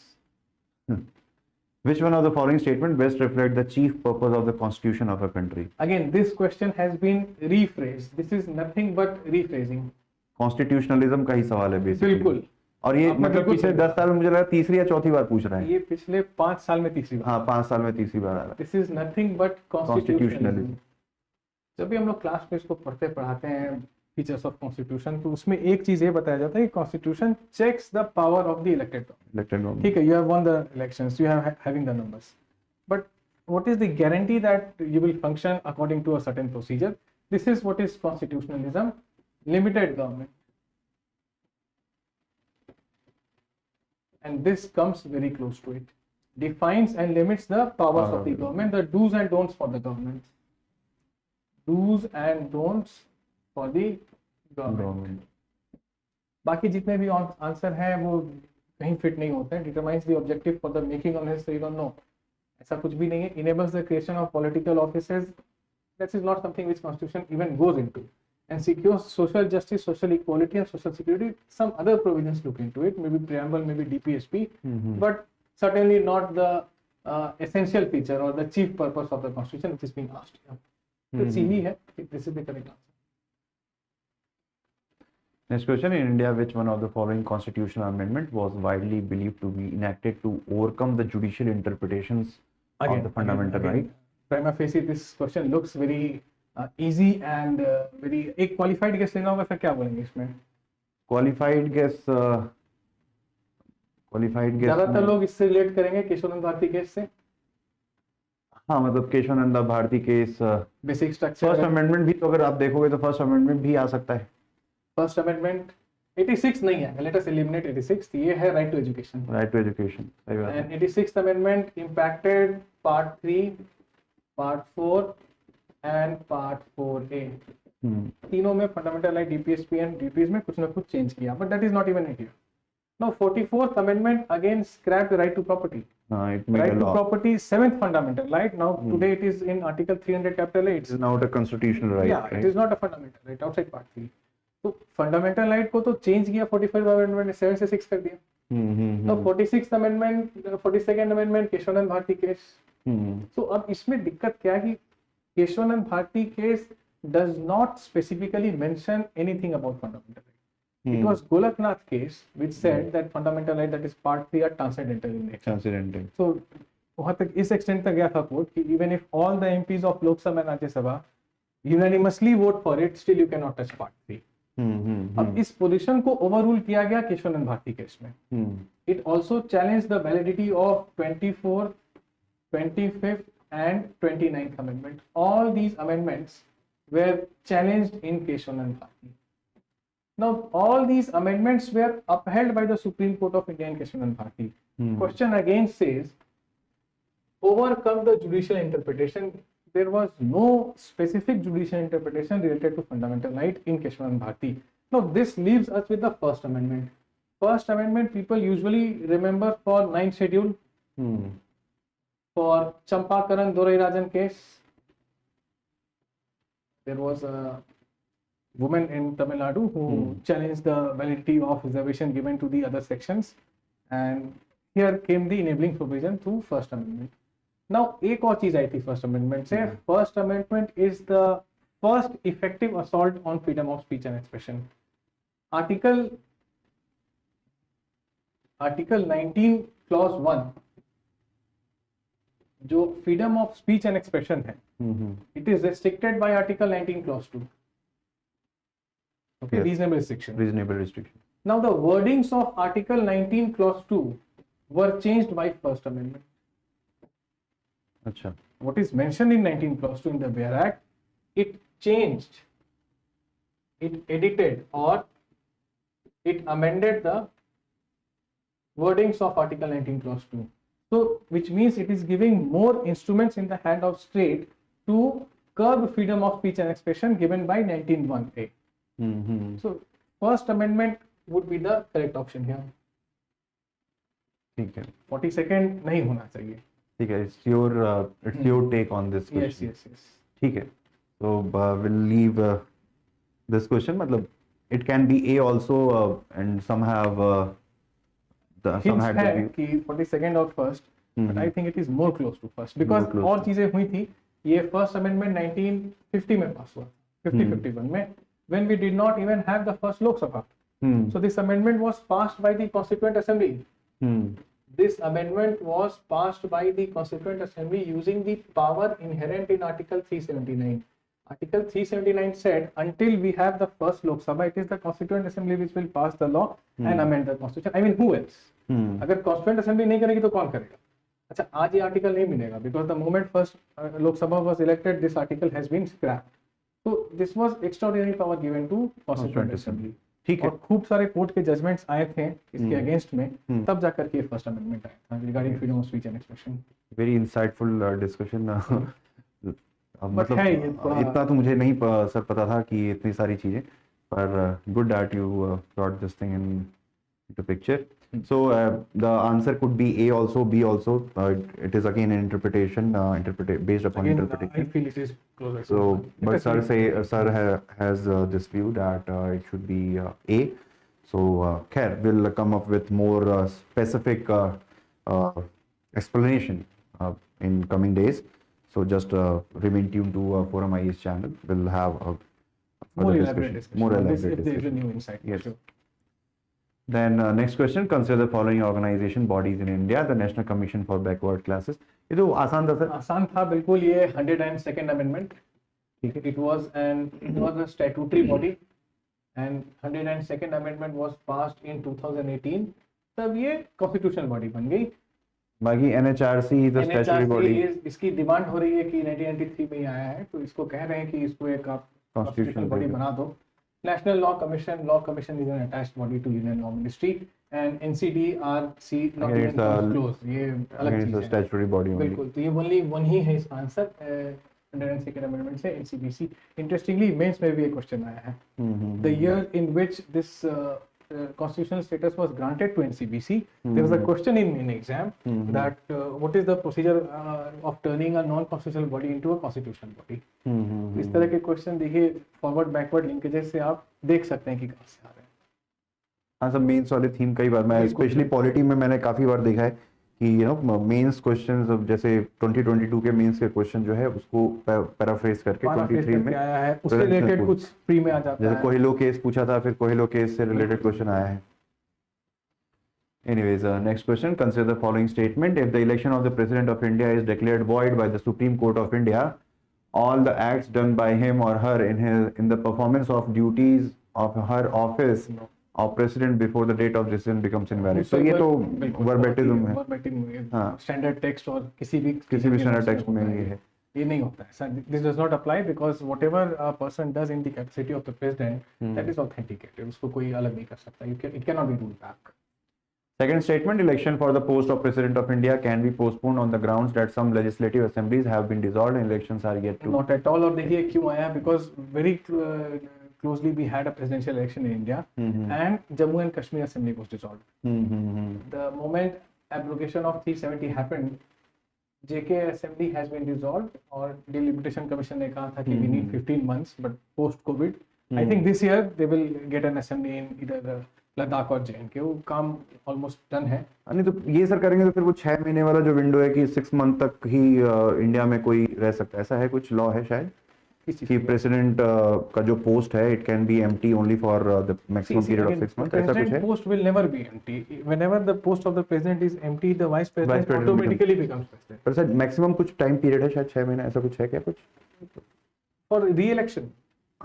Which one of the following statement best reflect the chief purpose of the constitution of a country? Again, this question has been rephrased. This is nothing but rephrasing. Constitutionalism का ही सवाल है basically. बिल्कुल. और ये मतलब पिछले 10 साल में मुझे लगा तीसरी या चौथी बार पूछ रहे हैं. ये पिछले 5 साल में तीसरी बार. हाँ, 5 साल में तीसरी बार आ रहा है. This is nothing but constitutionalism. जब भी हम लोग क्लास में इसको पढ़ाते हैं फीचर्स ऑफ कॉन्स्टिट्यूशन, तो उसमें एक चीज ये बताया जाता है कि constitution checks the power of the elected government. ठीक है, you have won the elections, you have having the numbers, but what is the guarantee that you will function according to a certain procedure? This is what is constitutionalism. Limited government, and this comes very close to it. Defines and limits the powers of the government, the do's and don'ts for the government. Do's and don'ts for the government. बाकी जितने भी answer हैं वो कहीं fit नहीं होते हैं. Determines the objective for the making of necessary or no. ऐसा कुछ भी नहीं है. Enables the creation of political offices. That is not something which Constitution even goes into. And secures social justice, social equality, and social security. Some other provisions look into it, maybe preamble, maybe DPSP, but certainly not the essential feature or the chief purpose of the Constitution which is being asked here. So CV hai, this is the correct answer. Next question: in India, which one of the following constitutional amendment was widely believed to be enacted to overcome the judicial interpretations of the fundamental right? Prima facie, this question looks very easy and very. एक qualified guess लेना होगा, फिर क्या बोलेंगे इसमें? Qualified guess ज़्यादातर लोग इससे रिलेट करेंगे केशवानंद भारती केस से. हाँ, मतलब Kesavananda Bharati case. Basic structure. First amendment भी तो अगर आप देखोगे तो फर्स्ट अमेंडमेंट भी आ सकता है. फर्स्ट अमेंडमेंट 86 नहीं है. Let us eliminate 86. ये है right to education. Right to education, सही बात है. And 86th amendment impacted part 3, part 4 and part 4A. तीनों में fundamental right, DPSP and duties में कुछ ना कुछ चेंज किया, but that is not even here. Now 44th amendment again scrap the right to property. Right to property, 7th fundamental right. Now today it is in Article 300 capital A. It is not a constitutional right. Yeah, right? It is not a fundamental right outside Part 3. तो fundamental right को तो change किया 45th amendment ने 7 से 6 कर दिया. तो 46th amendment, 42nd amendment Kesavananda Bharati case. So अब इसमें दिक्कत क्या है कि Kesavananda Bharati case does not specifically mention anything about fundamental right. It was Golaknath case which said that fundamental right, that is part 3, are transcendental in nature. Transcendental. So वहाँ तक इस extent तक गया था कोर्ट कि even if all the MPs of Lok Sabha and Rajya Sabha unanimously vote for it, still you cannot touch part 3. अब इस position को ओवररूल किया गया केशवानंद भारती केस में. It also challenged the validity of 24th, 25th and 29th amendment. All these amendments were challenged in Keshwanand Bharti. Now, all these amendments were upheld by the Supreme Court of India in Keshwanand Bharti. Question again says, overcome the judicial interpretation. There was no specific judicial interpretation related to fundamental right in Keshwanand Bharti. Now, this leaves us with the First Amendment. First Amendment people usually remember for 9th schedule, for Champakaran Dorairajan case. There was a woman in Tamil Nadu who challenged the validity of reservation given to the other sections, and here came the enabling provision through First Amendment. Now, एक और चीज आई थी First Amendment से. First Amendment is the first effective assault on freedom of speech and expression. Article 19 clause 1 जो freedom of speech and expression है, it is restricted by Article 19 Clause 2. Okay, Yes. reasonable restriction. Reasonable restriction. Now the wordings of Article 19 Clause 2 were changed by First Amendment. अच्छा. What is mentioned in 19 Clause 2 in the Bear Act, it changed, it edited or it amended the wordings of Article 19 Clause 2. So, which means it is giving more instruments in the hand of state to curb freedom of speech and expression given by 19(1)(a). So, First Amendment would be the correct option here. ठीक है. 42nd नहीं होना चाहिए. ठीक है. It's your take on this question. Yes. ठीक है. So we'll leave this question. मतलब it can be A also, and some have some Hints had है the कि 42nd और first, but I think it is more close to first because More close और to- चीजें हुई थी. ये first amendment 1950 में पास हुआ, 50-51 में, when we did not even have the first Lok Sabha. So this amendment was passed by the Constituent Assembly. This amendment was passed by the Constituent Assembly using the power inherent in Article 379. Article 379 said, until we have the first Lok Sabha, it is the Constituent Assembly which will pass the law and amend the Constitution. I mean, who else? अगर Constituent Assembly नहीं करेगी तो कौन करेगा? अच्छा, आज ये article नहीं मिलेगा because the moment first Lok Sabha was elected, this article has been scrapped. So this was extraordinary power given to Constituent Assembly. ठीक है. और खूब सारे कोर्ट के जजमेंट्स आए थे इसके अगेंस्ट में, तब जाकर के फर्स्ट अमेंडमेंट आया था regarding freedom of speech and expression. Very insightful discussion. मतलब है ये थोड़ा- इतना तो मुझे नहीं सर पता था कि इतनी सारी चीजें, पर good that you brought this thing into picture. So the answer could be A also, B also. It is again an interpretation, based upon Again, I interpretation. feel it is closer. So, Let but us sir see. has this view that it should be A. So, Khair will come up with more specific explanation in coming days. So, just remain tuned to ForumIAS channel. We'll have a More further elaborate discussion. More on this elaborate if there is a discussion. new insight. Yes. Sure. Then next question, consider the following organization bodies in India, the National Commission for Backward Classes. ये तो आसान था sir. आसान था बिल्कुल. ये 102nd amendment. It was a statutory body and 102nd amendment was passed in 2018. तब ये constitutional body बन गई. बाकी NHRC is the statutory body. इसकी डिमांड हो रही है कि 1993 में ही आया है, तो इसको कह रहे हैं कि इसको एक आप constitutional body बना दो. National Law Commission is an attached body to Union Law Ministry and NCDRC not Again, even it's a- comes close. ये अलग Again, चीज it's a है. statutory body only. बिल्कुल. तो ये only one ही है इसका आंसर 102nd amendment से NCBC. Interestingly, मेंस में भी एक क्वेश्चन आया है. The year in which this constitutional status was granted to NCBC, there was a question in exam that what is the procedure of turning a non-constitutional body into a constitutional body. इस तरह के question देखिए forward backward linkages से आप देख सकते हैं कि कहाँ से आ रहे हैं. हाँ सब मेंस वाले थीम कई बार मैं बिल्कुल। स्पेशली पॉलिटी में मैंने काफी बार देखा है कि मेंस क्वेश्चंस जैसे 2022 के मेंस के क्वेश्चन जो है उसको पैराफ्रेज करके Paraphrase 23 में करके आया है, उससे present में रिलेटेड पूछ- कुछ प्री में आ जाता जैसे है. कोहिलो केस पूछा था, फिर कोहिलो केस से रिलेटेड क्वेश्चन आया है. Anyways, next question. Consider the following statement. If the election of the President of India is declared void by the Supreme Court of India, all the acts done by him or her in the performance of duties of her office of President before the date of decision becomes invalid. So ये तो verbatim है. हाँ. Standard text और किसी भी standard text में ये है. ये नहीं होता है. This does not apply because what ever a person does in the capacity of the president that is authenticated. उसको कोई अलग नहीं कर सकता. It can not be ruled back. Second statement, election for the post of President of India can be postponed on the grounds that some legislative assemblies have been dissolved and elections are yet to. Not at all. और देखिए क्यों आया, because very closely we had a presidential election in India and Jammu and Kashmir Assembly was dissolved. The moment abrogation of 370 happened, JK Assembly has been dissolved और Delimitation Commission ने कहा था कि we need 15 months, but post COVID, I think this year they will get an assembly in either Ladakh और JNK. वो काम almost done है. नहीं तो ये सर करेंगे तो फिर वो 6 महीने वाला जो विंडो है कि 6 मंथ तक ही इंडिया में कोई रह सकता है, ऐसा है कुछ लॉ है शायद. कि प्रेसिडेंट का जो पोस्ट है it can be empty only for the maximum period of 6 months, ऐसा कुछ है? Post will never be empty, whenever the post of the president is empty the vice president automatically becomes president. पर sir maximum कुछ time period है, शायद 6 महीने, ऐसा कुछ है क्या कुछ फॉर री इलेक्शन?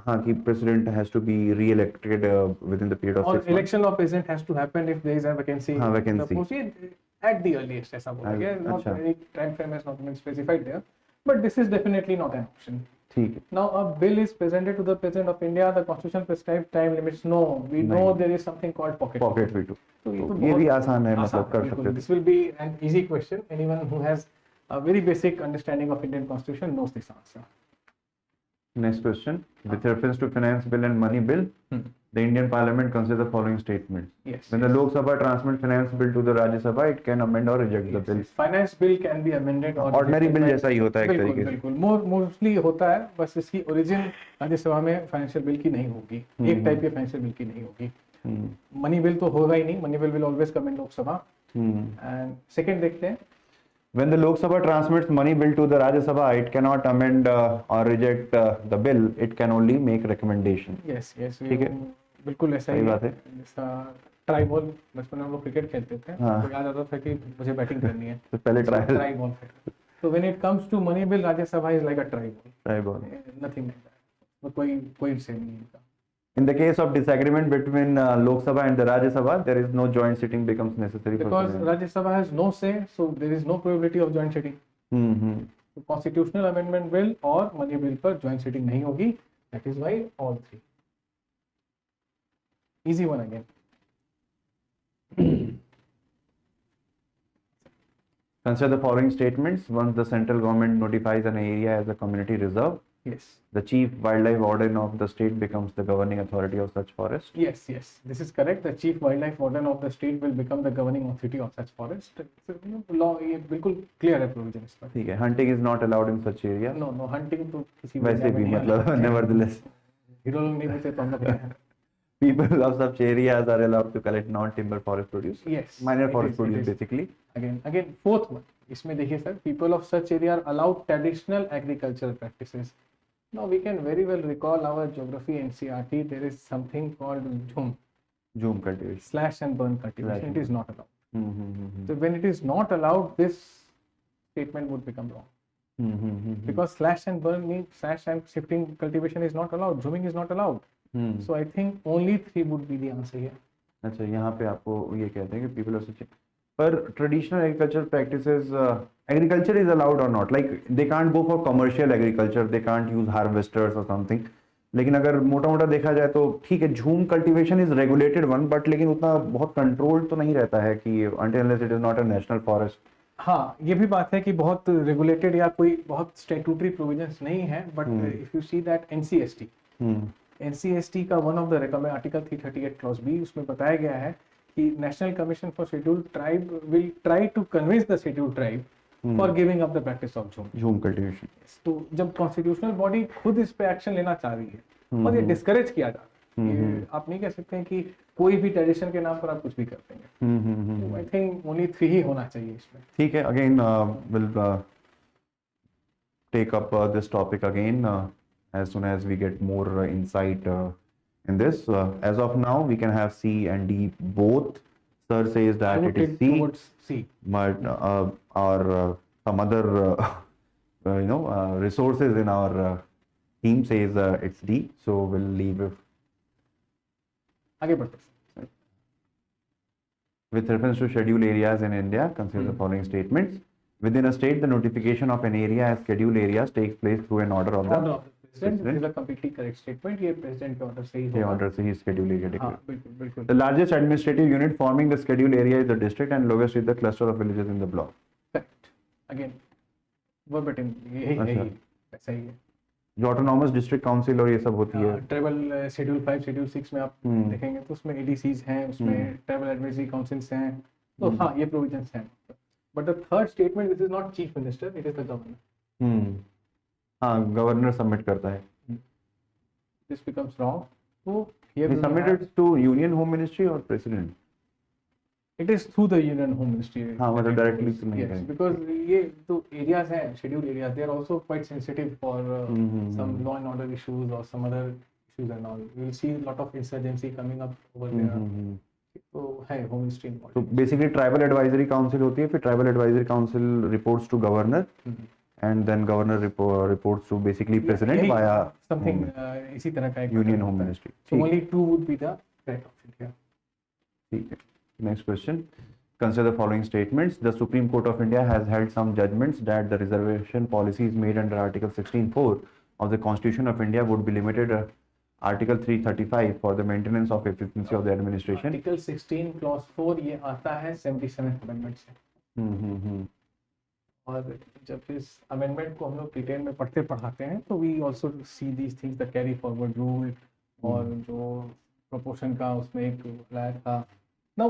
हाँ, कि president has to be re-elected within the period of 6 और months. Election of president has to happen if there is a vacancy. हाँ, वैकेंसी at the earliest, ऐसा बोला गया, not अच्छा। any time frame has not been specified there, but this is definitely not an option. ठीक है। Now a bill is presented to the president of India, the constitution prescribed time limits, no, we know there is something called pocket veto। तो ये भी आसान है, मतलब कर सकते हैं। This will be an easy question, anyone who has a very basic understanding of Indian constitution knows this answer. Next question, with reference to finance bill and money bill, the Indian Parliament considers the following statements. Yes. When the Lok Sabha transmits finance bill to the Rajya Sabha, it can amend or reject the bill. Finance bill can be amended or Ordinary bill जैसा ही होता है एक तरीके से। बिल्कुल mostly होता है, बस इसकी ओरिजिन राज्यसभा में फाइनेंशियल बिल की नहीं होगी, एक टाइप के फाइनेंशियल बिल की नहीं होगी। मनी बिल तो होगा ही नहीं, money bill will always come in Lok Sabha. And second देखते हैं, When the Lok Sabha transmits money bill to the Rajya Sabha, it cannot amend or reject the bill. It can only make recommendation. Yes, ठीक है, बिल्कुल ऐसा ही सही बात है। जैसा ट्राई बॉल, बचपन में हम लोग क्रिकेट खेलते थे, तो याद आता था कि मुझे बैटिंग करनी है तो पहले ट्राई बॉल। तो when it comes to money bill, Rajya Sabha is like a try ball, nothing like that, कोई से नहीं है। In the case of disagreement between Lok Sabha and the Rajya Sabha, there is no joint sitting becomes necessary. Because Rajya Sabha has no say, so there is no probability of joint sitting. So constitutional amendment bill और money bill पर joint sitting नहीं होगी. That is why all three. Easy one again. Consider the following statements. Once the central government notifies an area as a community reserve, yes, the chief wildlife warden of the state becomes the governing authority of such forest. Yes, this is correct. The chief wildlife warden of the state will become the governing authority of such forest. Law ये बिल्कुल clear है provision इस पर। ठीक है। Hunting is not allowed in such area. No, hunting तो किसी वैसे भी मतलब nevertheless. हीरो लोग नहीं बोलते तो हम लोग क्या है? People of such areas are allowed to collect non-timber forest produce. Yes. Minor forest produce basically. Again, fourth one. इसमें देखिए sir, people of such area are allowed traditional agricultural practices. Now we can very well recall our geography NCERT. There is something called Zoom cultivation. Slash and burn cultivation. It is not allowed. So when it is not allowed, this statement would become wrong. Because slash and burn means slash and shifting cultivation is not allowed. Zooming is not allowed. So I think only three would be the answer here. अच्छा, यहाँ पे आपको ये कहते हैं कि people of such, पर traditional agricultural practices, agriculture is allowed or not? Like they can't go for commercial agriculture, they can't use harvesters or something. लेकिन अगर मोटा मोटा देखा जाए तो ठीक है, झूम cultivation is regulated one, but लेकिन उतना बहुत कंट्रोल तो नहीं रहता है कि until unless it is not a national forest. हाँ, ये भी बात है कि बहुत रेगुलेटेड या कोई बहुत स्टैट्यूटरी प्रोविजंस नहीं है, but if you see that NCST का one of the recommend article 338 clause B, उसमें बताया गया है कि national commission for scheduled tribe will try to convince the scheduled tribe for giving up the practice of jhum cultivation. तो जब constitutional body खुद इस पे एक्शन लेना चाह रही है और ये डिस्करेज किया जा रहा है, आप नहीं कह सकते हैं कि कोई भी ट्रेडिशन के नाम पर आप कुछ भी कर देंगे। आई थिंक ओनली 3 ही होना चाहिए इसमें। ठीक है, again will take up this topic again as soon as we get more insight in this. As of now, we can have C and D both. Sir says that it is C. But our some other resources in our team says it's D. So we'll leave it. आगे बढ़ते हैं। With reference to scheduled areas in India, consider the following statements. Within a state, the notification of an area as scheduled areas takes place through an order of the President. This is a completely correct statement. ये president के order से ही होगा। ये order से ही scheduled area declared. हाँ, बिल्कुल। The largest administrative unit forming the scheduled area is the district, and lowest is the cluster of villages in the block. Correct. Again, verbatim यही है, ऐसा ही है। जो autonomous district council और ये सब होती है। ट्राइबल शेड्यूल 5, शेड्यूल 6 में आप देखेंगे तो उसमें ADCs हैं, उसमें ट्राइबल एडवाइजरी काउंसिल्स हैं, तो हाँ ये प्रोविजंस हैं। But the third statement, this is not chief minister, it is the governor. हाँ, गवर्नर सबमिट करता है। This becomes wrong. So here he submitted to Union Home Ministry or President? It is through the Union Home Ministry. हाँ मतलब directly Yes, तो नहीं है because ये तो areas हैं, scheduled areas, they are also quite sensitive for some law and order issues or some other issues and all. You will see a lot of insurgency coming up over there. तो है Home Ministry तो important. Basically tribal advisory council होती है, फिर tribal advisory council reports to governor and then governor reports to basically president via Something इसी तरह का एक यूनियन pattern होम होता है. Ministry. So only two would be the correct option here. ठीक है, next question, consider the following statements. The Supreme Court of India has held some judgments that the reservation policies made under Article 16(4) of the Constitution of India would be limited Article 335 for the maintenance of efficiency of the administration. Article 16 clause 4 ये आता है 77th amendment से। और जब इस amendment को हम लोग डिटेल में पढ़ते पढ़ाते हैं तो we also see these things that carry forward rule और जो proportion का उसमें एक लाया था। Now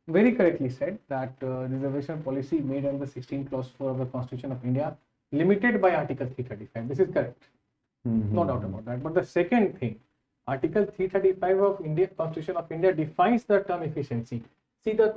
very correctly said that reservation policy made under 16 clause 4 of the Constitution of India limited by Article 335. This is correct. No doubt about that. But the second thing, Article 335 of India Constitution of India defines the term efficiency. See, the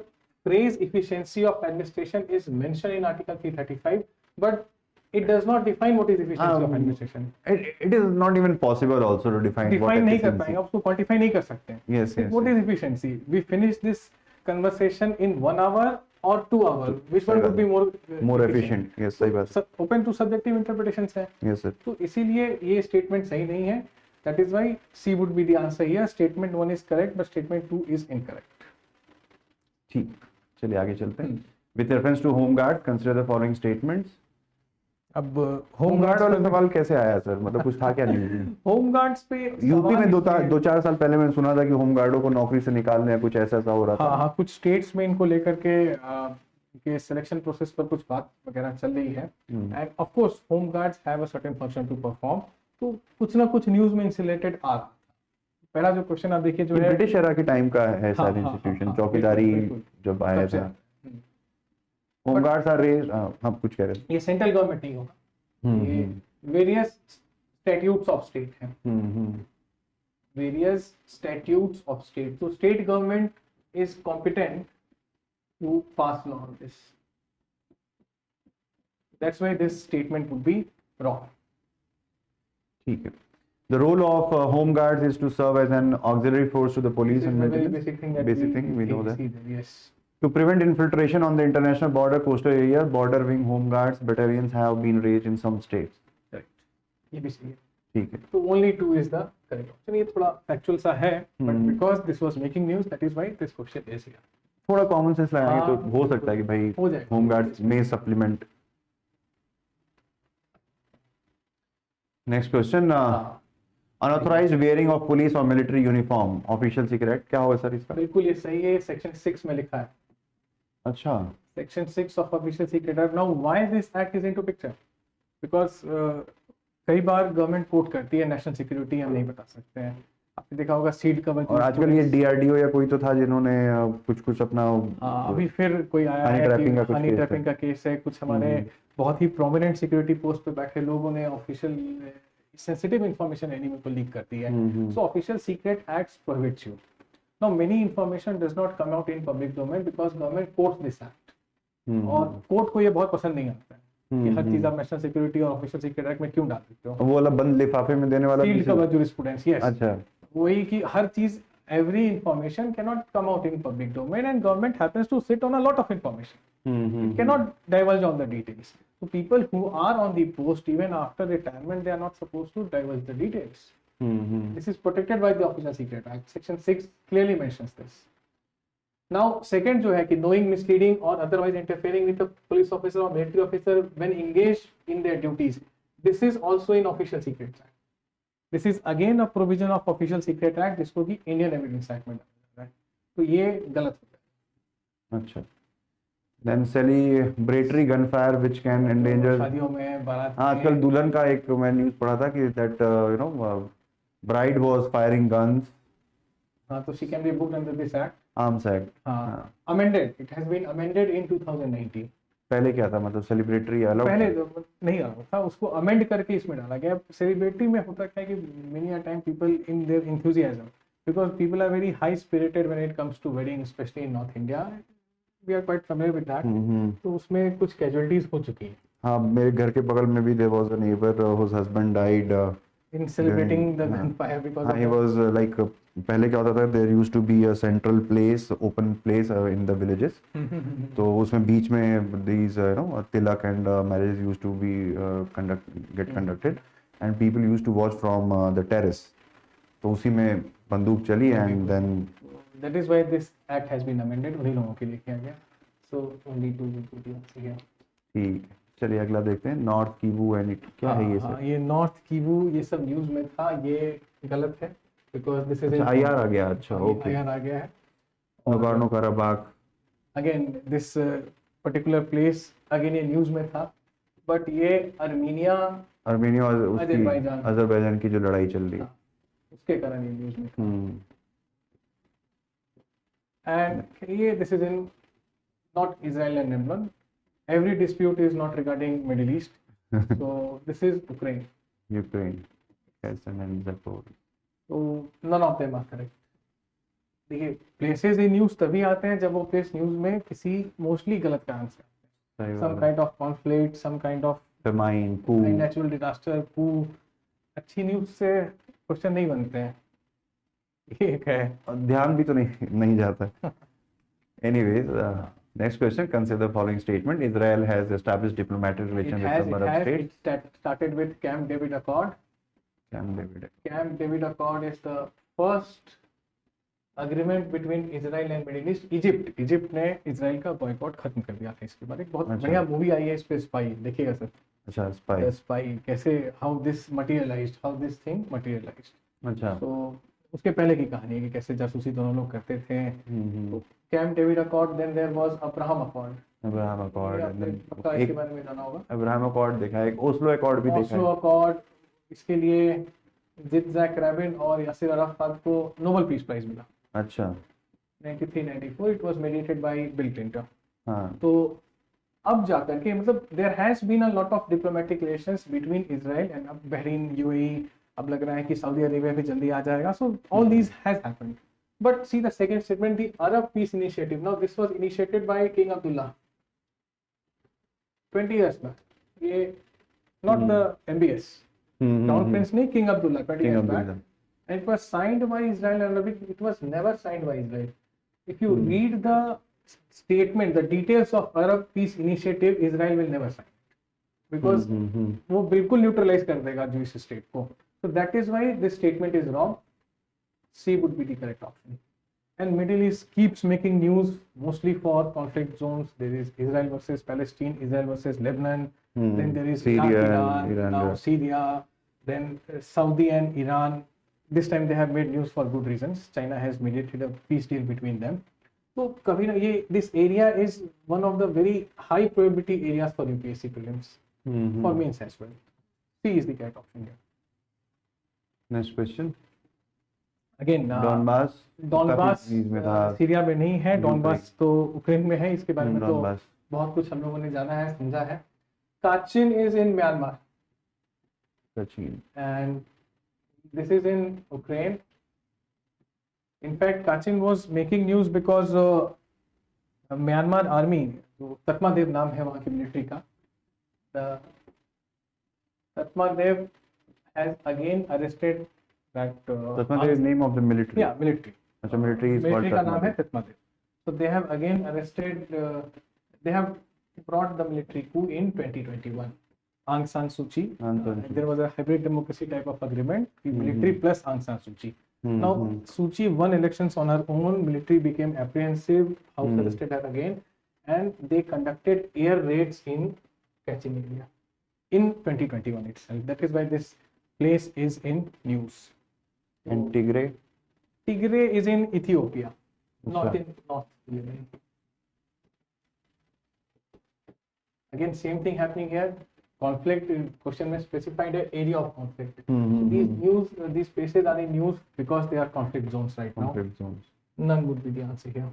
phrase efficiency of administration is mentioned in Article 335, but it does not define what is efficiency of administration. It is not even possible also to define what Define नहीं कर efficiency. पाएंगे, आप उसको quantify नहीं कर सकते हैं. Yes, yes. What is efficiency? We finish this conversation in 1 hour or 2 hours. Which one would be more efficient? Yes, सही बात है. Open to subjective interpretations है. Yes, sir. तो इसीलिए ये statement सही नहीं है. That is why C would be the answer here. Statement 1 is correct, but statement 2 is incorrect. ठीक, चलिए आगे चलते हैं. With reference to home guard, consider the following statements. अब होम गार्ड वाला सवाल कैसे आया सर, मतलब कुछ था क्या न्यूज़ में? होम गार्ड्स पे यूपी में 2-4 साल पहले मैंने सुना था कि होम गार्डों को नौकरी से निकालने या कुछ ऐसा हो रहा था. हाँ, कुछ स्टेट्स में इनको लेकर के सिलेक्शन प्रोसेस पर कुछ बात वगैरह चल रही है. And of course home guards have a certain function to perform. तो कुछ ना कुछ न्यूज में इनसे रिलेटेड आ रहा था. पहला जो क्वेश्चन आप देखिए जो है ब्रिटिश एरा के टाइम का है सारे इंस्टीट्यूशन, चौकीदारी जब आया था. होम गार्ड्स आर रेज, हम कुछ कह रहे थे. ये सेंट्रल गवर्नमेंट नहीं होगा, ये वेरियस स्टैट्यूट्स ऑफ स्टेट हैं. Various statutes of state. तो state government is competent to pass law on this. That's why this statement would be wrong. ठीक है. The role of home guards is to serve as an auxiliary force to the police and maintenance. Basic thing, we know that. Yes. To prevent infiltration on the international border, coastal area, border wing home guards battalions have been raised in some states. Correct. ये भी सही है. ठीक है. तो only 2 is the correct option. ये थोड़ा factual सा है, but because this was making news, that is why this question is here. थोड़ा कॉमन सेंस लगाएंगे तो हो सकता है कि भाई हो जाएगा. होम गार्ड्स में supplement. Next question, unauthorised wearing of police और मिलिट्री यूनिफॉर्म ऑफिशियल सीक्रेट, क्या होगा सर इसका? बिल्कुल ये सही है. सेक्शन 6 में लिखा है. अच्छा. Section 6 of Official Secret Act. Now, why this act is into picture? Because कई बार गवर्नमेंट कोट करती है नेशनल सिक्योरिटी हम नहीं बता सकते हैं. आपने देखा होगा सीड कवर. और आजकल ये डीआरडीओ या कोई तो था जिन्होंने कुछ अपना अभी फिर कोई आया है कि हनी ट्रैपिंग का केस है. कुछ हमारे बहुत ही प्रोमिनेंट सिक्योरिटी पोस्ट पे बैठे लोगों ने ऑफिशियल सेंसिटिव इंफॉर्मेशन एनिमी को लीक कर दी है. सो official secret acts prohibits you. Now many information does not come out in public domain because government quotes this act. और कोर्ट को ये बहुत पसंद नहीं आता है कि हर चीज आप नेशनल सिक्योरिटी और ऑफिशियल सीक्रेट एक्ट में क्यों डाल देते हो. वो वाला बंद लिफाफे में देने वाला सील्ड कवर ज्यूरिस्प्रूडेंस. यस. अच्छा. वही कि हर चीज every information cannot come out in public domain and government happens to sit on a lot of information. It cannot divulge all the details. So people who are on the post even after retirement, they are not supposed to divulge the details. This is protected by the Official Secret Act. Section 6 clearly mentions this. Now, second जो है कि knowing, misleading or otherwise interfering with the police officer or military officer when engaged in their duties. This is also in Official Secret Act. This is again a provision of Official Secret Act जिसको कि Indian Evidence Act में डाला है. तो ये गलत होता है. अच्छा. Then celebratory gunfire which can endanger. शादियों में बारात. आजकल दुल्हन का एक मैं न्यूज़ पढ़ा था कि that bride was firing guns. हाँ, तो she can be booked under this act. Arms Act. हाँ. Amended. It has been amended in 2019. पहले क्या था, मतलब सेलिब्रेटरी अलाउड? पहले तो नहीं अलाउड था, उसको अमेंड करके इसमें डाला गया. सेलिब्रेटरी में होता क्या है कि many a time people in their enthusiasm, because people are very high spirited when it comes to wedding, specially in north India. We are quite familiar with that. तो उसमें कुछ कैजुअलिटीज हो चुकी हैं। हाँ, मेरे घर के बगल में भी there was a neighbour whose husband died in celebrating the हाँ, गन फायर बिकॉज हाँ, ऑफ he was like पहले क्या होता था, there used to be a central place, open place in the villages, तो उसमें बीच में these tilak and marriage used to be get conducted and people used to watch from the terrace, तो उसी में बंदूक चली and then that is why this act has been amended, उन्हीं लोगों के लिए किया गया। So only two here. ठीक है, चलिए अगला देखते हैं। नॉर्थ कीवू एंड क्या है ये हाँ, सर? ये नॉर्थ कीवू ये सब न्यूज में था, ये गलत है बिकॉज दिस इज अच्छा, आईआर आ गया, अच्छा ओके। आईआर आ गया है। Nagorno Karabakh, again this particular place, again ये न्यूज में था, बट ये अर्मीनिया आर्मेनिया और उसकी अजरबैजान अजरबैजान की जो लड़ाई चल रही है। उसके कारण ये न्यूज में था। हम्म, एंड ये this is in not Israel and Lebanon, every dispute is not regarding Middle East, so this is Ukraine, Ukraine, Kherson and Zaporizhzhia. so none of them are correct। देखिए प्लेसेस इन न्यूज तभी आते हैं जब वो place news में किसी mostly गलत कारण से आते हैं, some kind of conflict, some kind of famine, पू, natural disaster, coup। अच्छी न्यूज से क्वेश्चन नहीं बनते हैं, ये एक है। ध्यान भी तो नहीं जाता। Anyways, next question. Consider the following statement. Israel has established diplomatic relations with some Arab states. It started with Camp David Accord. Camp David. Camp David Accord is the first agreement between Israel and Middle East. Egypt ने Israel का boycott खत्म कर दिया था। इसके बाद एक बहुत अच्छा। बढ़िया मूवी आई है इस पे, स्पाई, देखिएगा सर। अच्छा, स्पाई। स्पाई कैसे, how this materialised, how this thing materialised. अच्छा। तो उसके पहले की कहानी है कि कैसे जासूसी दोनों लोग करते थे। Hmm, Camp David accord, then there was Abraham accord. Abraham accord, पक्का इसके बारे में जाना होगा। अब्राहम अकॉर्ड देखा है, एक ओस्लो अकॉर्ड भी देखा ओस्लो है। अकॉर्ड, इसके लिए जित्ज़ाक रैबिन और यासिर अराफात को नोबेल पीस प्राइज मिला। अच्छा। 93-94 it was mediated by Bill Clinton. हाँ। तो अब जाकर के मतलब there has been a lot of diplomatic relations between Israel and अब बहरीन, यूएई, अब लग रहा है कि सऊदी अरेबिया भी जल्दी आ जाएगा। So all these has happened, but see the second statement, the Arab piece initiative. Now this was initiated by king Abdullah 20 years back। ये not the MBS crown Prince नहीं, king Abdullah 20 years back, and it was signed by Israel and it was never signed by Israel. If you read the statement, the details of Arab Peace Initiative, Israel will never sign it because वो बिल्कुल neutralise कर देगा Jewish state को। So that is why this statement is wrong. C would be the correct option. And Middle East keeps making news mostly for conflict zones. There is Israel versus Palestine, Israel versus Lebanon, then there is Syria, Iran, now Syria, then Saudi and Iran. This time they have made news for good reasons. China has mediated a peace deal between them. So कभी ना ये this area is one of the very high probability areas for UPSC prelims, for mains as well. C is the correct option here. Next question. Again, Donbas में था, Syria में नहीं है, Donbas तो Ukraine में है। इसके बारे में तो बहुत कुछ हम लोगों ने जाना है, समझा है। काचिन is in Myanmar and this is in Ukraine. In fact, Kachin was making news because Myanmar army, जो तत्मादेव नाम है वहाँ की मिलिट्री का, तत्मादेव has again arrested that तत्मादेव name of the military. Yeah, military. अच्छा, military is called का नाम है तत्मादेव। So they have again arrested, they have brought the military coup in 2021. Aung San Suu Kyi. There was a hybrid democracy type of agreement, military plus Aung San Suu Kyi. Now Suu Kyi won elections on her own. Military became apprehensive. House arrested her again, and they conducted air raids in Kachin area in 2021 itself. That is why this place is in news. And Tigray? Tigray is in Ethiopia, not in North Yemen. Again, same thing happening here. Conflict question में specified है area of conflict. These places are in news because they are conflict zones right now. Conflict zones. None would be the answer here.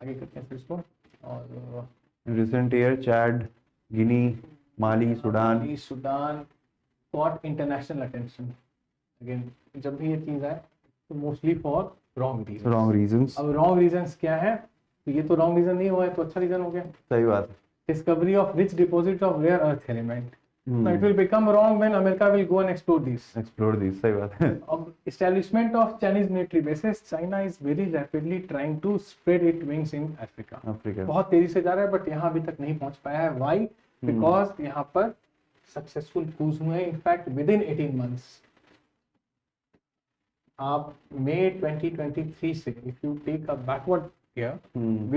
आगे करते हैं फिर इसको। और In recent year, Chad, Guinea, Mali, Sudan caught international attention. Again, जब भी ये चीज है mostly for wrong reason. Wrong reasons. अब रॉन्ग रीजंस क्या है? तो ये तो रॉन्ग रीजन नहीं हुआ है तो अच्छा रीजन हो गया. सही बात है. Discovery of rich deposits of rare earth element. Hmm. Now it will become wrong when America will go and explore these. Explore these. सही बात है. Of establishment of Chinese military bases, China is very rapidly trying to spread its wings in Africa. Africa. बहुत तेजी से जा रहा है, but यहाँ अभी तक नहीं पहुंच पाया है. Why? Because यहाँ पर सक्सेसफुल क्रूज हुए हैं. In fact with in 18 months. आप मई 2023 से, if you take a backward year,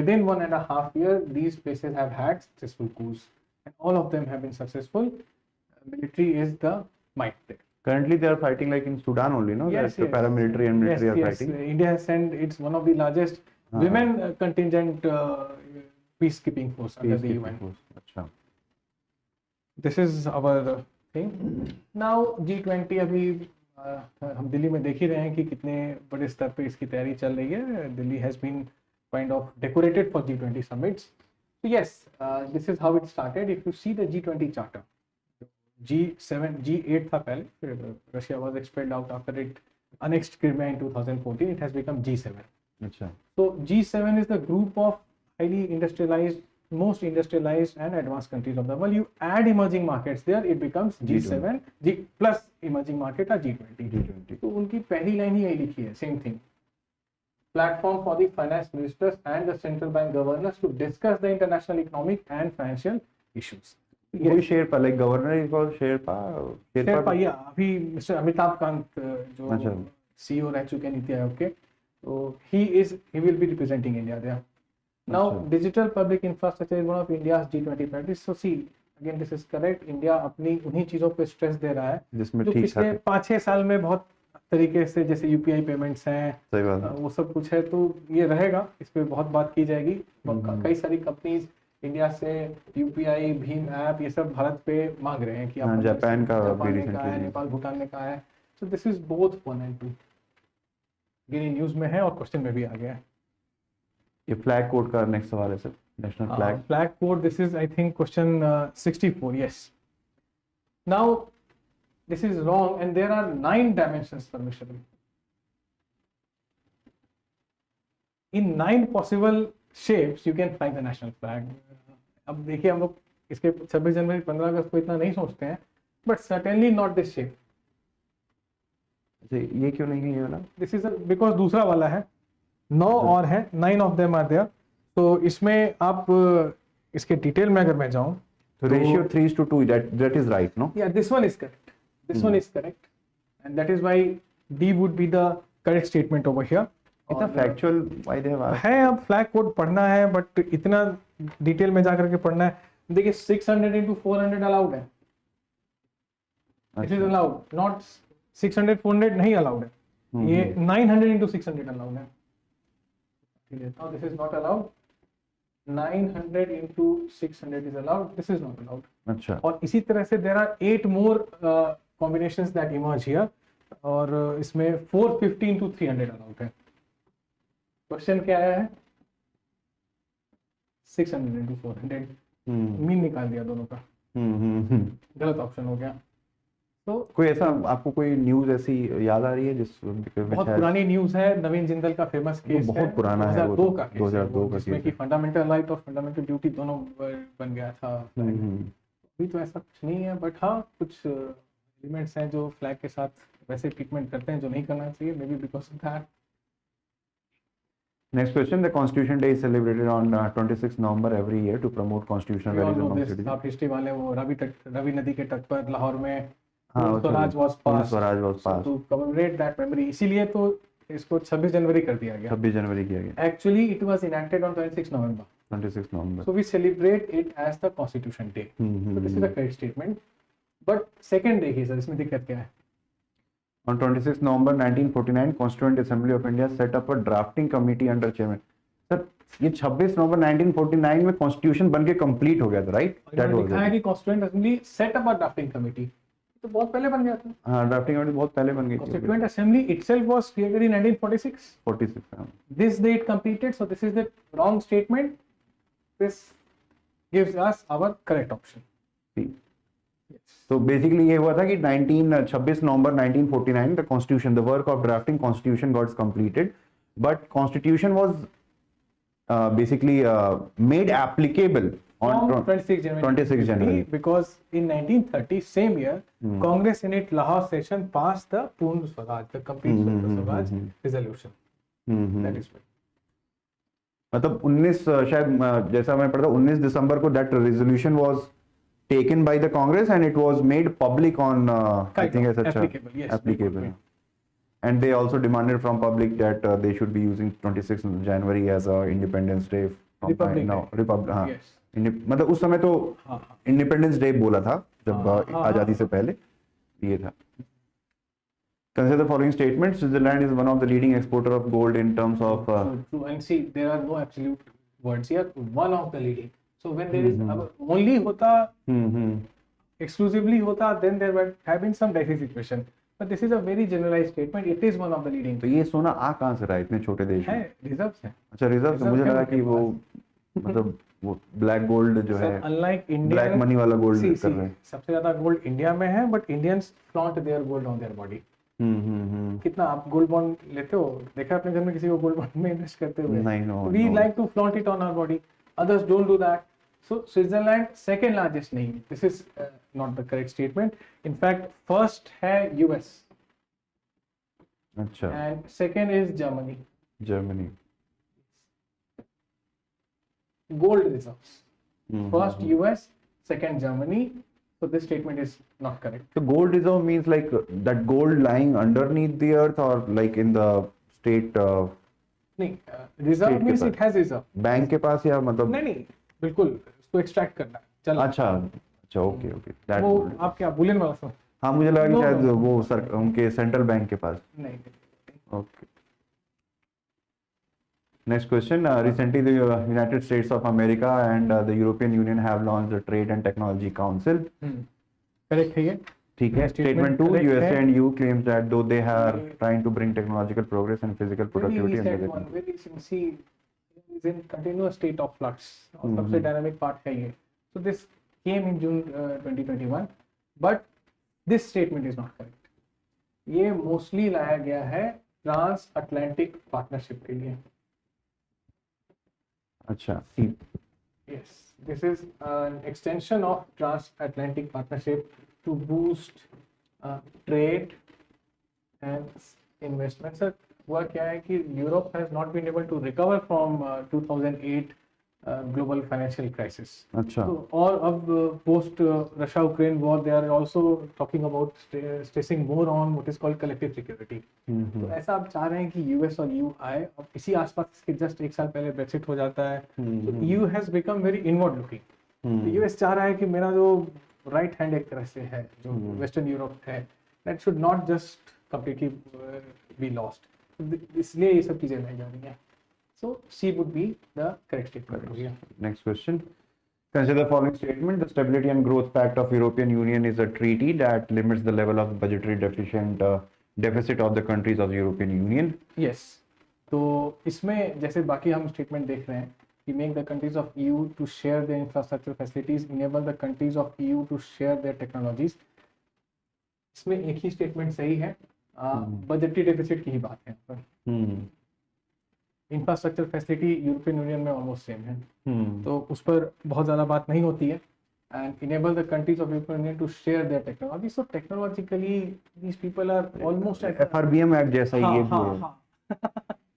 within 1.5 years, these places have had successful coups, and all of them have been successful. Military is the might there. Currently, they are fighting like in Sudan only, no? Yes, The yes. paramilitary and military Yes, are yes. fighting. India has sent, it's one of the largest women contingent peacekeeping force under the UN. अच्छा. This is our thing. Now G20 अभी हम दिल्ली में देख ही रहे हैं कि कितने बड़े स्तर पे इसकी तैयारी चल रही है. Delhi has been kind of decorated for G20 summits. So yes, this is how it started. If you see the G20 charter, G7, G8 था पहले, फिर Russia was expelled out after it annexed Crimea in 2014. It has become G7. अच्छा. So G7 is the group of highly industrialized, most industrialized and advanced countries of the world. You add emerging markets there, it becomes G7, G plus emerging market are G20. G20. तो उनकी पहली line ही यही लिखी है, same thing. Platform for the finance ministers and the central bank governors to discuss the international economic and financial issues. कोई Sherpa, like governor is called Sherpa. Sherpa, या अभी mister Amitabh Kant जो अच्छा. CEO रह चुके हैं नीति आयोग के, तो he will be representing India there. Now, अच्छा. digital public infrastructure is one of India's G20 priorities. So see, again this is correct. India अपनी उन्हीं चीजों पे स्ट्रेस दे रहा है जिसमें जो ठीक पिछले 5-6 साल में बहुत तरीके से, जैसे UPI पेमेंट्स हैं, सही बात है. वो सब कुछ है, तो ये रहेगा, इस पे बहुत बात की जाएगी. कई सारी कंपनीज इंडिया से UPI, भीम ऐप, ये सब भारत पे मांग रहे हैं कि आप जापान का भी है, रिसेंटली, नेपाल, भूटान ने कहा है. So this is both 1 and 2. ये न्यूज में है और क्वेश्चन में भी आ गया है. ये फ्लैग कोड का नेक्स्ट सवाल है sir. National flag. Flag code, this is I think question 64. Yes. Now this is wrong, and there are 9 dimensions permissible. In 9 possible shapes you can fly the national flag. अब देखिए, हम लोग इसके 26 जनवरी 15 अगस्त को इतना नहीं सोचते हैं, but certainly not this shape. ये क्यों नहीं है ये वाला? This is because दूसरा वाला है, 9 और है, 9 of them are there. तो इसमें आप इसके डिटेल में अगर मैं जाऊं तो ratio 3:2, that is right, no? Yeah, this one is correct. This one is correct, and that is why D would be the correct statement over here. इतना factual why they have asked? है, अब flag code पढ़ना है, but इतना detail में जाकर के पढ़ना है. देखिए 600 into 400 अलाउड है. It is allowed, not 600 400 नहीं अलाउड है. ये 900 into 600 अलाउड है. Now this is not allowed. 900 into 600 is allowed. This is not allowed. अच्छा. और इसी तरह से there are 8 more combinations that emerge here. और इसमें 450 into 300 allowed है. क्वेश्चन क्या आया है? 600 into 400. मीन निकाल दिया दोनों का. गलत ऑप्शन हो गया. तो कोई ऐसा आपको कोई न्यूज ऐसी याद आ रही है जिस बहुत पुरानी न्यूज है. नवीन जिंदल का फेमस केस बहुत पुराना है, 2002 का केस है, 2002 का जिसमें कि फंडामेंटल राइट और फंडामेंटल ड्यूटी दोनों बन गया था. अभी तो ऐसा कुछ नहीं है, बट हाँ कुछ एलिमेंट्स हैं जो फ्लैग के साथ वैसे ट्रीटमेंट करते हैं जो नहीं करना चाहिए, may be because of that. Next question, the Constitution Day is celebrated on 26 November every year to promote constitutional values among citizens. आप हिस्ट्री वाले, वो रावी नदी के तट पर लाहौर में Swaraj was passed. to commemorate that memory. इसीलिए तो इसको 26 जनवरी कर दिया गया. 26 जनवरी किया गया. Actually it was enacted on 26 November. 26 November. So we celebrate it as the Constitution Day. So this is a correct statement. But second देखिए सर, इसमें दिक्कत क्या है? On 26 November 1949, Constituent Assembly of India set up a drafting committee under chairman. Sir ये 26 नवंबर 1949 में constitution बन के complete हो गया था, राइट? दैट वाज लिखा है कि Constituent Assembly set up a drafting committee. तो बहुत पहले बन गया था. हाँ, ड्राफ्टिंग कमेटी बहुत पहले बन गई थी. Constituent Assembly itself was created in 1946. 46. हाँ. This date completed, so this is the wrong statement. This gives us our correct option. C. तो बेसिकली ये हुआ था कि 26 नवंबर 1949 the constitution, the work of drafting constitution gots completed, but constitution was basically made applicable on From 26 January, because in 1930, same year, Congress in its Lahore session passed the Purna Swaraj, the complete Swaraj resolution. That is why. मतलब 19 शायद जैसा मैं पढ़ा 19 दिसंबर को that resolution was taken by the Congress and it was made public on I think as applicable, yes, applicable. And they also demanded from public that they should be using 26th January as a Independence Day. Republic no, Day. Republic, हाँ. Yes. मतलब उस समय तो Independence Day बोला था जब आजादी से पहले ये था. Consider the following statements. Switzerland is one of the leading exporter of gold in terms of. True. And see, there are no absolute words here. One of the leading. So when there is only hota, exclusively hota, then there would have been some dicey situation. But this is a very generalized statement. It is one of the leading. तो ये सोना आ कहाँ से रहा है इतने छोटे देश में? रिजर्व्स है. अच्छा रिजर्व से मुझे लगा कि वो मतलब वो ब्लैक गोल्ड जो है अनलाइक इंडियन ब्लैक मनी वाला गोल्ड कर रहे हैं. सबसे ज्यादा गोल्ड इंडिया में है, but Indians flaunt their gold on their body. कितना आप गोल्ड बॉन्ड लेते हो? देखा अपने घर में किसी को गोल्ड बॉन्ड में इन्वेस्ट करते हुए? नहीं. No we like to flaunt it on our body. Others don't do that. So Switzerland second largest name. This is not the correct statement. In fact, first है US. अच्छा. And second is Germany. Germany. Gold reserves. First US, second Germany. So this statement is not correct. So gold reserve means like that gold lying underneath the earth or like in the state. नहीं, reserve means it has reserve. Bank के पास या मतलब? नहीं, बिल्कुल उसको extract करना है. चल. अच्छा ओके. वो आप क्या बुलियन वाला समझ? हाँ मुझे लगा कि शायद वो उनके सेंट्रल बैंक के पास. नहीं. Okay. Next question. Recently, the United States of America and the European Union have launched the Trade and Technology Council. Correct है ये. ठीक है. Statement 2. USA and EU claims that though they are trying to bring technological progress and physical productivity under the very see is in continuous state of flux. और सबसे dynamic part है ये. So this came in June 2021, but this statement is not correct. ये mostly लाया गया है trans Atlantic partnership के लिए. अच्छा. Yes, this is an extension of transatlantic partnership to boost trade and investment. Sir, हुआ क्या है कि Europe has not been able to recover from 2008 global financial crisis. अच्छा. So, और अब post Russia Ukraine war they are also talking about stressing more on what is called collective security. तो ऐसा आप चाह रहे हैं कि US और EU आए. अब इसी आसपास इसके जस्ट एक साल पहले ब्रेक्सिट हो जाता है. तो EU has become very inward looking. तो US चाह रहा है कि मेरा जो राइट हैंड एक तरह से है जो वेस्टर्न यूरोप है, that should not just completely be lost. इसलिए ये सब चीजें लाई जा रही हैं. So C would be the correct statement. Next question. Consider the following statement. The Stability and Growth Pact of European Union is a treaty that limits the level of budgetary deficit of the countries of the European Union. Yes. तो इसमें जैसे बाकी हम statement देख रहे हैं कि make the countries of EU to share their infrastructure facilities, enable the countries of EU to share their technologies. इसमें एक ही स्टेटमेंट सही है. बजटरी डेफिसिट की ही बात है. इंफ्रास्ट्रक्चर फैसिलिटी यूरोपियन यूनियन में ऑलमोस्ट सेम है. तो उस पर बहुत ज़्यादा बात नहीं होती है. And enable the countries of European Union to share their technology. So technologically these people are almost FRBM act जैसा ही है.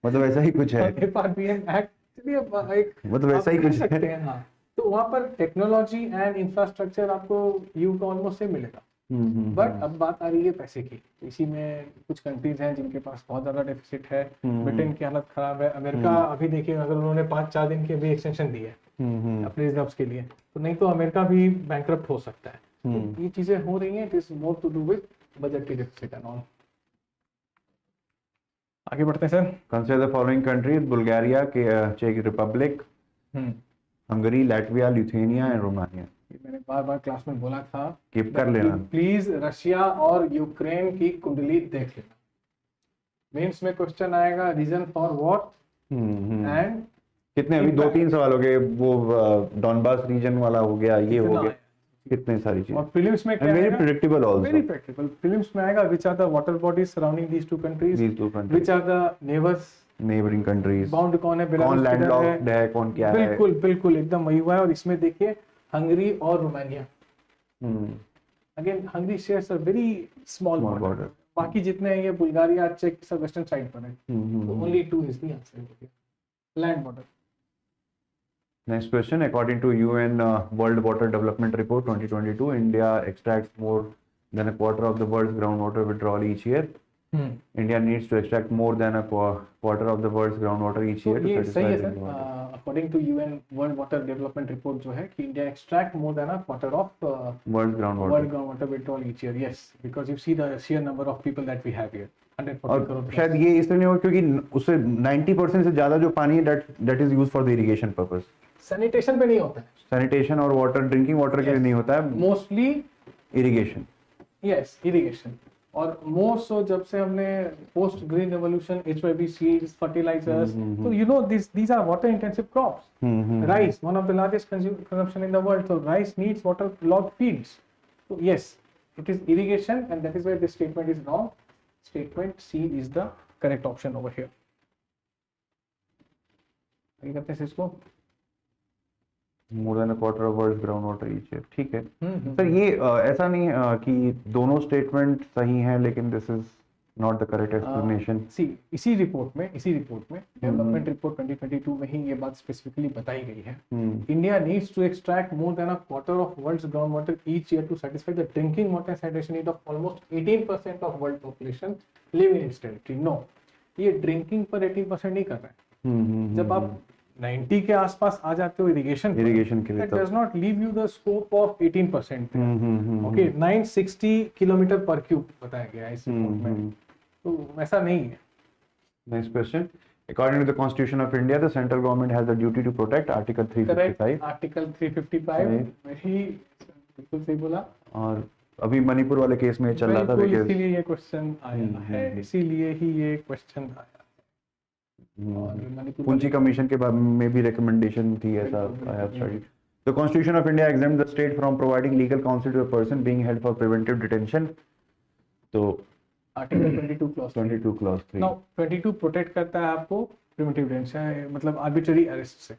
मतलब ऐसा ही कुछ है. FRBM एक्ट चलिए एक मतलब ऐसा ही कुछ है. हाँ, तो वहाँ पर टेक्नोलॉजी एंड इंफ्रास्ट्रक्चर आपको EU का ऑलमोस्ट सेम मिलेगा. बट अब बात आ रही है पैसे की. इसी में कुछ कंट्रीज हैं जिनके पास बहुत ज्यादा डेफिसिट है. ब्रिटेन की हालत खराब है. अमेरिका अभी देखिए अगर उन्होंने 5-4 दिन की अभी एक्सटेंशन दी है अपने रिजर्व्स के लिए, तो नहीं तो अमेरिका भी बैंकरप्ट हो सकता है. तो ये चीजें हो रही हैं. It is more to do with budgetary deficit and all. आगे बढ़ते हैं sir. Consider the following countries. Bulgaria, चेक Republic, Hungary, Latvia, Lithuania and Romania. मैंने बार-बार क्लास में बोला था कि कर लेना, प्लीज रशिया और यूक्रेन की कुंडली देख लेना. मेंस में क्वेश्चन आएगा रीजन फॉर व्हाट एंड कितने. अभी 2-3 सवाल हो गए. वो डॉनबास रीजन वाला हो गया, ये हो गया. कितने सारी चीजें, और प्रीलिम्स में क्या and very आएगा? predictable also. Very predictable. Prelims में आएगा which are the water bodies surrounding these two countries, These two countries. which are the neighbors, Neighboring countries, bound कौन है, कौन बेलारूस किधर लैंडलॉक्ड है, कौन क्या है. बिल्कुल बिल्कुल एकदम वही हुआ है। और इसमें देखिए हंगरी और Romania, again Hungary shares a very small border, बाकी जितने हैं ये बुल्गारिया, चेक सब वेस्टर्न साइड पर है, तो only 2 is the answer, land border. Next question. According to UN World Water Development Report 2022, India extracts more than a quarter of the world's groundwater withdrawal each year. India needs to extract more than a quarter of the world's groundwater each year to ये satisfy सही है drinking sir, water. According to UN world water development report जो है कि India extract more than a quarter of World's groundwater. World ground water withdrawal each year, yes, because you see the sheer number of people that we have here, 140 crore और शायद ये इसलिए नहीं हो क्योंकि उससे 90% से ज्यादा जो पानी है that is used for the irrigation purpose. Sanitation पे नहीं होता है, सैनिटेशन और वाटर, ड्रिंकिंग वाटर के लिए नहीं होता है, मोस्टली इरिगेशन. Yes irrigation. और मोर सो जब से हमने post green revolution, HYB seeds, fertilisers, तो you know these are water intensive crops. Rice, one of the largest consumption in the world, so rice needs water logged fields. So yes, it is irrigation, and that is why this statement is wrong. Statement C is the correct option over here. आगे करते हैं इसको। मोर than a quarter of world ground water each year, ठीक है sir. ये ऐसा नहीं कि दोनों स्टेटमेंट सही हैं, लेकिन this is not the correct explanation. See इसी रिपोर्ट में डेवलपमेंट रिपोर्ट 2022 में ही ये बात स्पेसिफिकली बताई गई है। India needs to extract more than a quarter of world's ground water each year to satisfy the drinking water sanitation need of almost 18% of world population living in its territory. No, ये drinking पर 18% नहीं कर रहा है। जब आप 90 के आसपास आ जाते हो इरिगेशन के लिए, that does not leave you the scope of 18%. Okay, 960 kilometre पर क्यूब बताया गया है इस रिपोर्ट में, तो वैसा नहीं है। Next question. According to the Constitution of India, the central government has the duty to protect Article 355. Article 355 वही बिल्कुल सही बोला। और अभी मणिपुर वाले केस में चल रहा था, इसीलिए ये क्वेश्चन आया है, इसीलिए ही ये क्वेश्चन आया। पुंची कमीशन के बाद में भी रिकमेंडेशन थी ऐसा। I have studied the constitution of India exempt the state from providing legal counsel to a person being held for preventive detention. तो आर्टिकल 22 क्लॉज 3 नाउ 22 प्रोटेक्ट करता है आपको प्रिवेंटिव डिटेंशन, मतलब आर्बिट्ररी अरेस्ट से।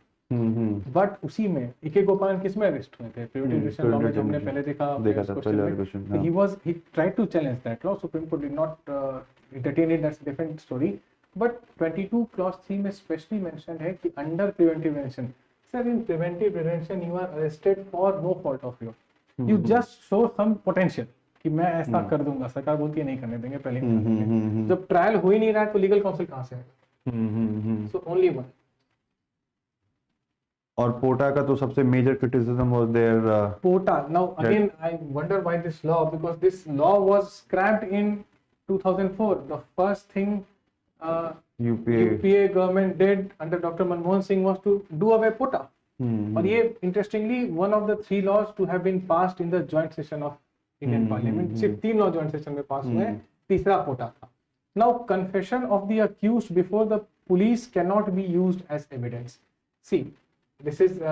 But उसी में इके गोपालन किस में अरेस्ट हुए थे? प्रिवेंटिव डिटेंशन लॉ में, जो हमने पहले देखा था पहले question. He tried to challenge that law, supreme court did not entertain it, that's a different story. But 22 clause 3 में स्पेशली मेंशन है कि under preventive detention, sir in preventive detention you are arrested for no fault of your, you just show some potential कि मैं ऐसा कर दूंगा, सरकार बोलती है नहीं करने देंगे पहले नहीं देंगे। जब ट्रायल हो ही नहीं रहा है तो लीगल काउंसिल कहां से आएगा? So only one. और पोटा का तो सबसे major criticism was there POTA. Now again I wonder why this law, because this law was scrapped in 2004। The first thing UPA government did under Dr. Manmohan Singh was to do away POTA. और ये interestingly one of the 3 laws to have been passed in the joint session of Indian Parliament. सिर्फ 3 law joint session में पास हुए, तीसरा पोटा था। Now confession of the accused before the police cannot be used as evidence. See, this is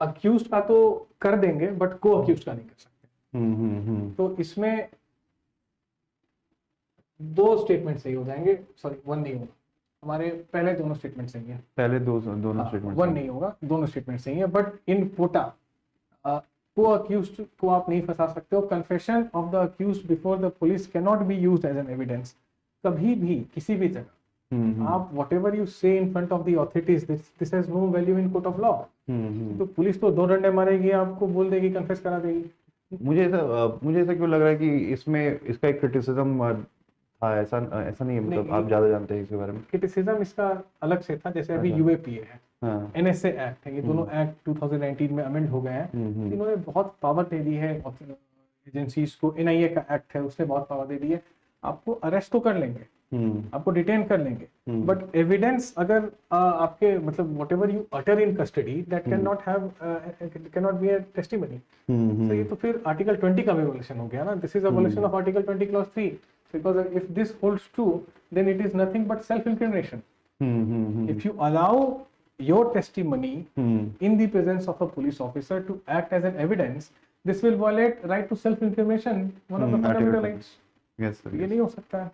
accused का तो कर देंगे but co-accused का नहीं कर सकते। तो इसमें 2 स्टेटमेंट सही हो जाएंगे, सॉरी 1 नहीं होगा, हमारे पहले दोनों स्टेटमेंट सही है। पहले दोनों स्टेटमेंट 1 नहीं होगा, दोनों स्टेटमेंट सही है। बट इन पोटा को अक्यूज्ड को आप नहीं फंसा सकते हो। Confession of the accused before the police can not be used as an evidence. कभी भी किसी भी जगह आप whatever you say in front of the authorities, this has no value in court of law. तो पुलिस तो 2 डंडे मारेगी, आपको बोल देगी, कन्फेस करा देगी। मुझे ऐसा क्यों लग रहा है कि इसमें इसका एक क्रिटिसिज्म ऐसा नहीं है, मतलब आप ज्यादा जानते हैं इसके बारे में। क्रिटिसिज्म इसका अलग से था, जैसे अभी UAPA है, NSA एक्ट है, ये दोनों एक्ट 2019 में अमेंड हो गए हैं। इन्होंने बहुत पावर दे दी है एजेंसीज को। NIA का एक्ट है, उसने बहुत पावर दे दी है। आपको अरेस्ट तो कर लेंगे, आपको डिटेन कर लेंगे, बट एविडेंस अगर आपके मतलब whatever you utter in custody that can not be a testimony. तो ये तो फिर आर्टिकल 20 का वियोलेशन हो गया ना। This is a violation of article 20 clause 3, because if this holds true then it is nothing but self incrimination. If you allow your testimony Hmm. in the presence of a police officer to act as an evidence, this will violate right to self-information, one of the fundamental rights. Yes, sir. ये नहीं हो सकता है.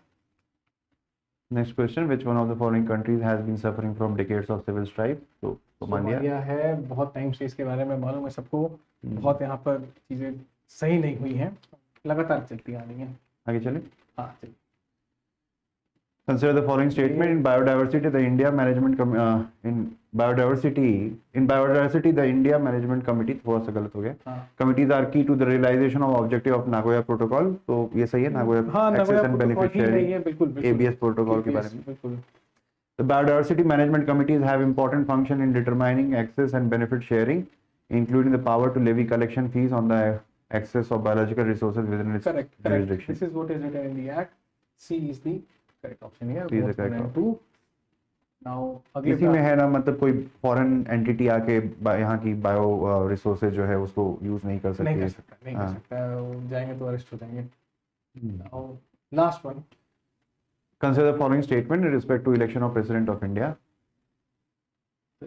Next question, which one of the following countries has been suffering from decades of civil strife? So, Somalia. Somalia है, बहुत time से इसके बारे में मालूम है सबको, बहुत यहाँ पर चीजें सही नहीं हुई हैं, लगातार चलती आ रही हैं. आगे चले. हाँ चलिए. Consider the following statement in biodiversity. The India Management in biodiversity the India Management Committee थोड़ा सा गलत हो गया. Committees are key to the realization of objective of Nagoya Protocol. तो ये सही है Nagoya Access and Benefit Sharing ABS Protocol के बारे में. The biodiversity management committees have important function in determining access and benefit sharing, including the power to levy collection fees on the access of biological resources within its jurisdiction. This is what is written in the act. C is the correct option here. C is the correct option. Now इसी में है ना, मतलब कोई foreign entity आके यहाँ की bio resources जो है उसको यूज नहीं कर सकती. नहीं कर सकता, नहीं कर सकता, जाएंगे तो अरेस्ट हो जाएंगे. Now last one. Consider the following statement in respect to election of President of India.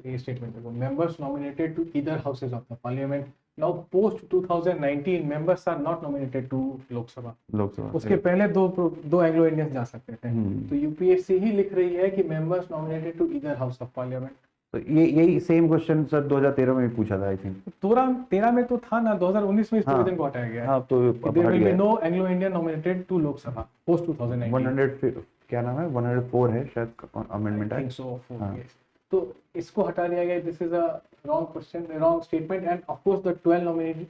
ये statement देखो, members nominated to either houses of the parliament. Now post 2019 members are not nominated to Lok Sabha. उसके पहले दो Anglo Indians जा सकते थे. तो UPSC ही लिख रही है कि members nominated to either house of parliament. तो ये यही सेम क्वेश्चन सर 2013 में भी पूछा था आई थिंक. 13 में तो था ना, 2019 में इस प्रोविजन को हटाया गया है. हाँ तो there will be no Anglo Indian nominated to Lok Sabha post 2019. 100 क्या नाम है 104 है शायद अमेंडमेंट है. तो इसको हटा दिया गया. This is a wrong question, wrong statement. And of course the 12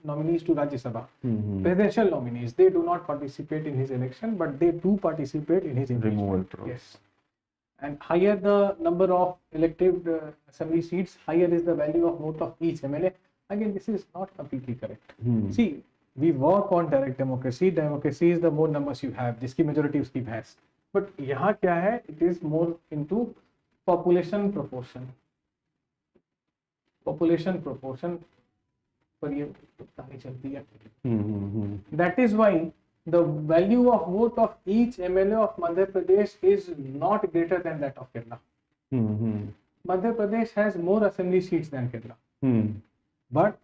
nominees to Rajya Sabha, presidential nominees, they do not participate in his election, but they do participate in his removal. Yes. And higher the number of elected assembly seats, higher is the value of vote of each MLA. Again, this is not completely correct. See, we work on direct democracy. Democracy is the more numbers you have, जिसकी majority उसकी भैंस. But यहाँ क्या है? It is more into population proportion. Population proportion पर ये ताली चलती है. That is why the value of vote of each MLA of Madhya Pradesh is not greater than that of Kerala. Madhya Pradesh has more assembly seats than Kerala. But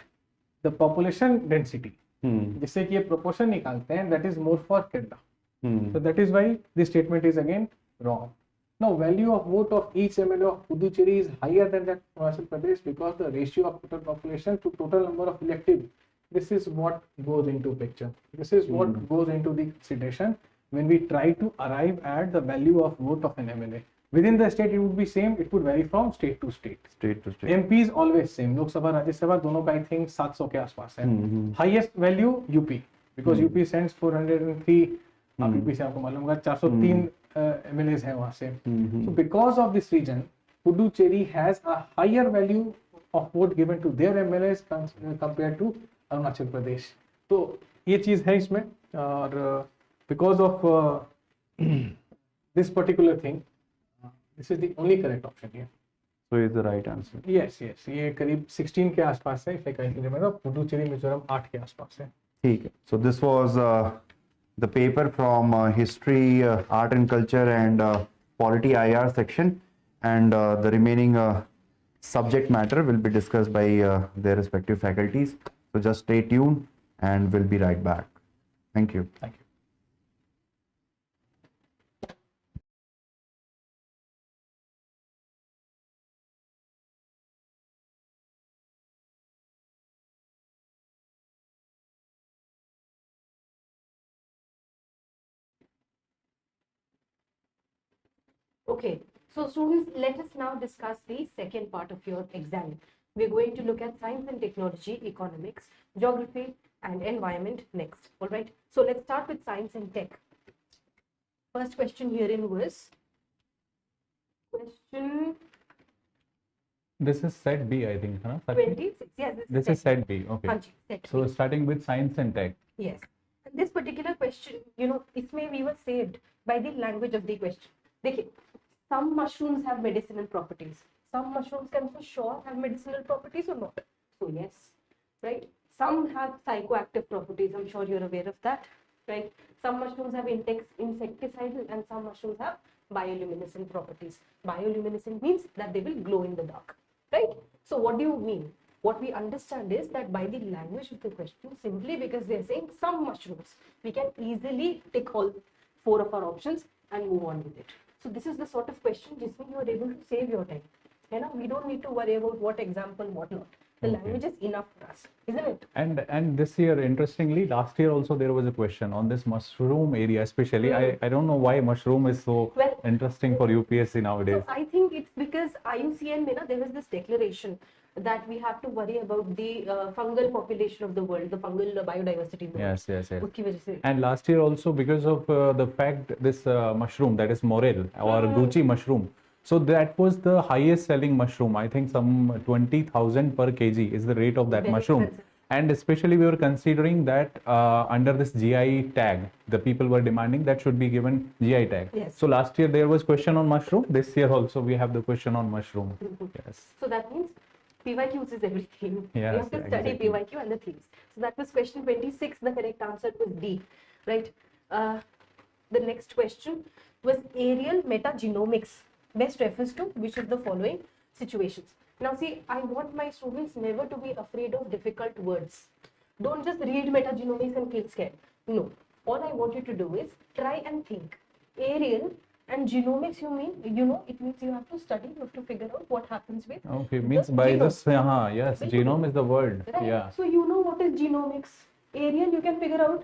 the population density, जिससे कि ये proportion निकालते हैं, that is more for Kerala. So that is why this statement is again wrong. Now value of vote of each MLA of Puducherry is higher than that of Himachal Pradesh because the ratio of total population to total number of elective. This is what goes into picture. This is what goes into the consideration when we try to arrive at the value of vote of an MLA. Within the state it would be same, it would vary from state to state. MP is always same. Lok Sabha, Rajya Sabha दोनों का I think 700 के आसपास है. Highest value UP because UP sends 403. आप UP से आपको मालूम होगा 403 MLAs हैं वहाँ से. So because of this reason, Puducherry has a higher value of vote given to their MLAs compared to Arunachal Pradesh. तो ये चीज है इसमें और because of this particular thing, this is the only correct option here. So is the right answer. Yes, yes. ये करीब 16 के आसपास है. If I calculate मतलब पुडुचेरी मिजोरम 8 के आसपास है. ठीक है. So this was the paper from history, art and culture and polity IR section, and the remaining subject matter will be discussed by their respective faculties. So just stay tuned and we'll be right back. Thank you. Thank you. Okay, so students, let us now discuss the second part of your exam. We're going to look at science and technology, economics, geography, and environment next. All right, so let's start with science and tech. First question herein was question. This is set B, I think, huh? 26. Yes, this is set B. Okay. Hanji, set So B. starting with science and tech. Yes, and this particular question, you know, इसमें we were saved by the language of the question. देखिए, some mushrooms have medicinal properties. Some mushrooms can for sure have medicinal properties or not. So yes, right? Some have psychoactive properties. I'm sure you're aware of that, right? Some mushrooms have insecticidal and some mushrooms have bioluminescent properties. Bioluminescent means that they will glow in the dark. right? So what do you mean? What we understand is that by the language of the question, simply because they're saying some mushrooms, we can easily tick all 4 of our options and move on with it. So this is the sort of question जिसमें you are able to save your time. You know, we don't need to worry about what example, what not. The language is enough for us, isn't it? And this year, interestingly, last year also there was a question on this mushroom area, especially. I don't know why mushroom is so Well, interesting for UPSC nowadays. So I think it's because IUCN में ना there was this declaration that we have to worry about the fungal population of the world, the fungal biodiversity in the world. Yes. उसकी वजह से And last year also, because of the fact this mushroom, that is morel or Gucci mushroom, so that was the highest selling mushroom. I think some 20,000 per kg is the rate of that Very mushroom. expensive. And especially we were considering that under this GI tag, the people were demanding that should be given GI tag. Yes. So last year there was question on mushroom. This year also we have the question on mushroom. Yes. So that means PYQs is everything. Yes, We have to study exactly. PYQ and the themes. So that was question 26. The correct answer was D, right? The next question was aerial metagenomics best refers to which of the following situations. Now see, I want my students never to be afraid of difficult words. Don't just read metagenomics and feel scared. No. All I want you to do is try and think. Aerial and genomics, you mean, it means you have to study, you have to figure out what happens with Okay, the means by genome. this, yes, Right? genome is the word. Right? Yeah. So you know what is genomics. Aerial you can figure out,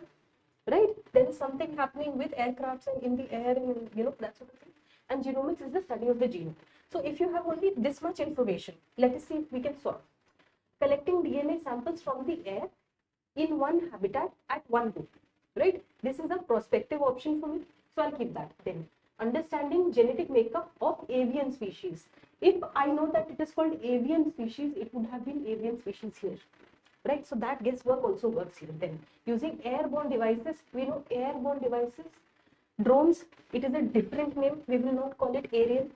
right? There is something happening with aircrafts and in the air and that sort of thing. And genomics is the study of the genome. So if you have only this much information, let us see if we can solve. Collecting DNA samples from the air in one habitat at one go, right? This is a prospective option for me, so I'll keep that. Then understanding genetic makeup of avian species. If I know that it is called avian species, it would have been avian species here, right? So that guesswork also works here. Then using airborne devices, we know airborne devices. Drones, it is a different name, we will not call it aerial,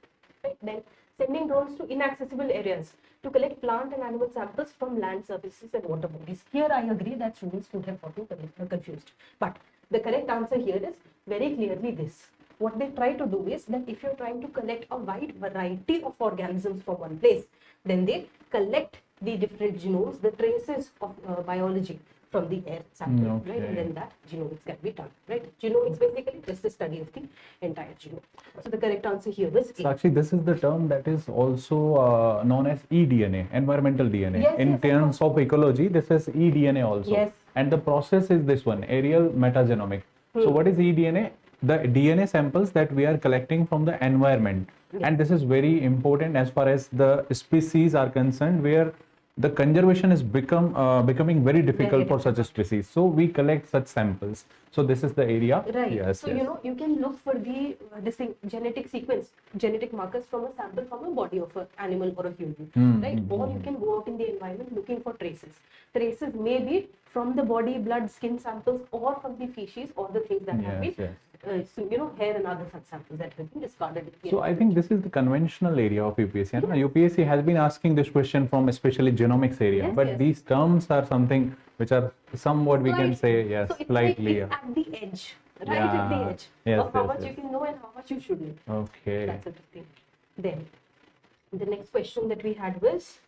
right? Then sending drones to inaccessible areas to collect plant and animal samples from land surfaces and water bodies. Here I agree that students could have gotten confused, but the correct answer here is very clearly this. What they try to do is that if you're trying to collect a wide variety of organisms from one place, then they collect the different genomes, the traces of biology from the air sample, right? And then that genomics can be done, right? Genomics basically just the study of the entire genome. So the correct answer here was A. Sakshi, this is the term that is also known as eDNA, environmental DNA. Yes, In yes, of terms of ecology, this is eDNA also. Yes. And the process is this one, aerial metagenomic. So what is eDNA? The DNA samples that we are collecting from the environment. Yes. And this is very important as far as the species are concerned, where the conservation is becoming very difficult for such a species. So we collect such samples. So this is the area. Right. Yes, So yes. you can look for the genetic sequence, genetic markers from a sample from a body of an animal or a human, right? Or you can go out in the environment looking for traces. Traces may be from the body, blood, skin samples, or from the feces or the things that have Yes, been, yes. hair and other such samples that have been discarded. So I think this is the conventional area of UPSC. And UPSC has been asking this question from especially genomics area, Yes, but yes. these terms are something which are somewhat we can say, yes, So it's slightly. like it's at the edge, right at the Yeah. edge Yes, of how yes, much yes. you can know and how much you should know. Okay. That sort of thing. Then the next question that we had was,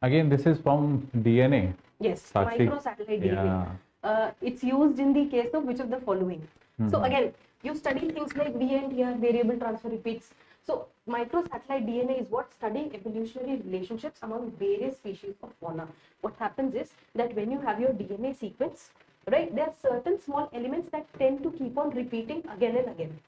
Again, this is from DNA. yes, Sakshi. microsatellite DNA. Yeah. It's used in the case of which of the following? So again, you study things like V and TR, variable transfer repeats. So microsatellite DNA is what studying evolutionary relationships among various species of fauna. What happens is that when you have your DNA sequence, right, there are certain small elements that tend to keep on repeating again and again,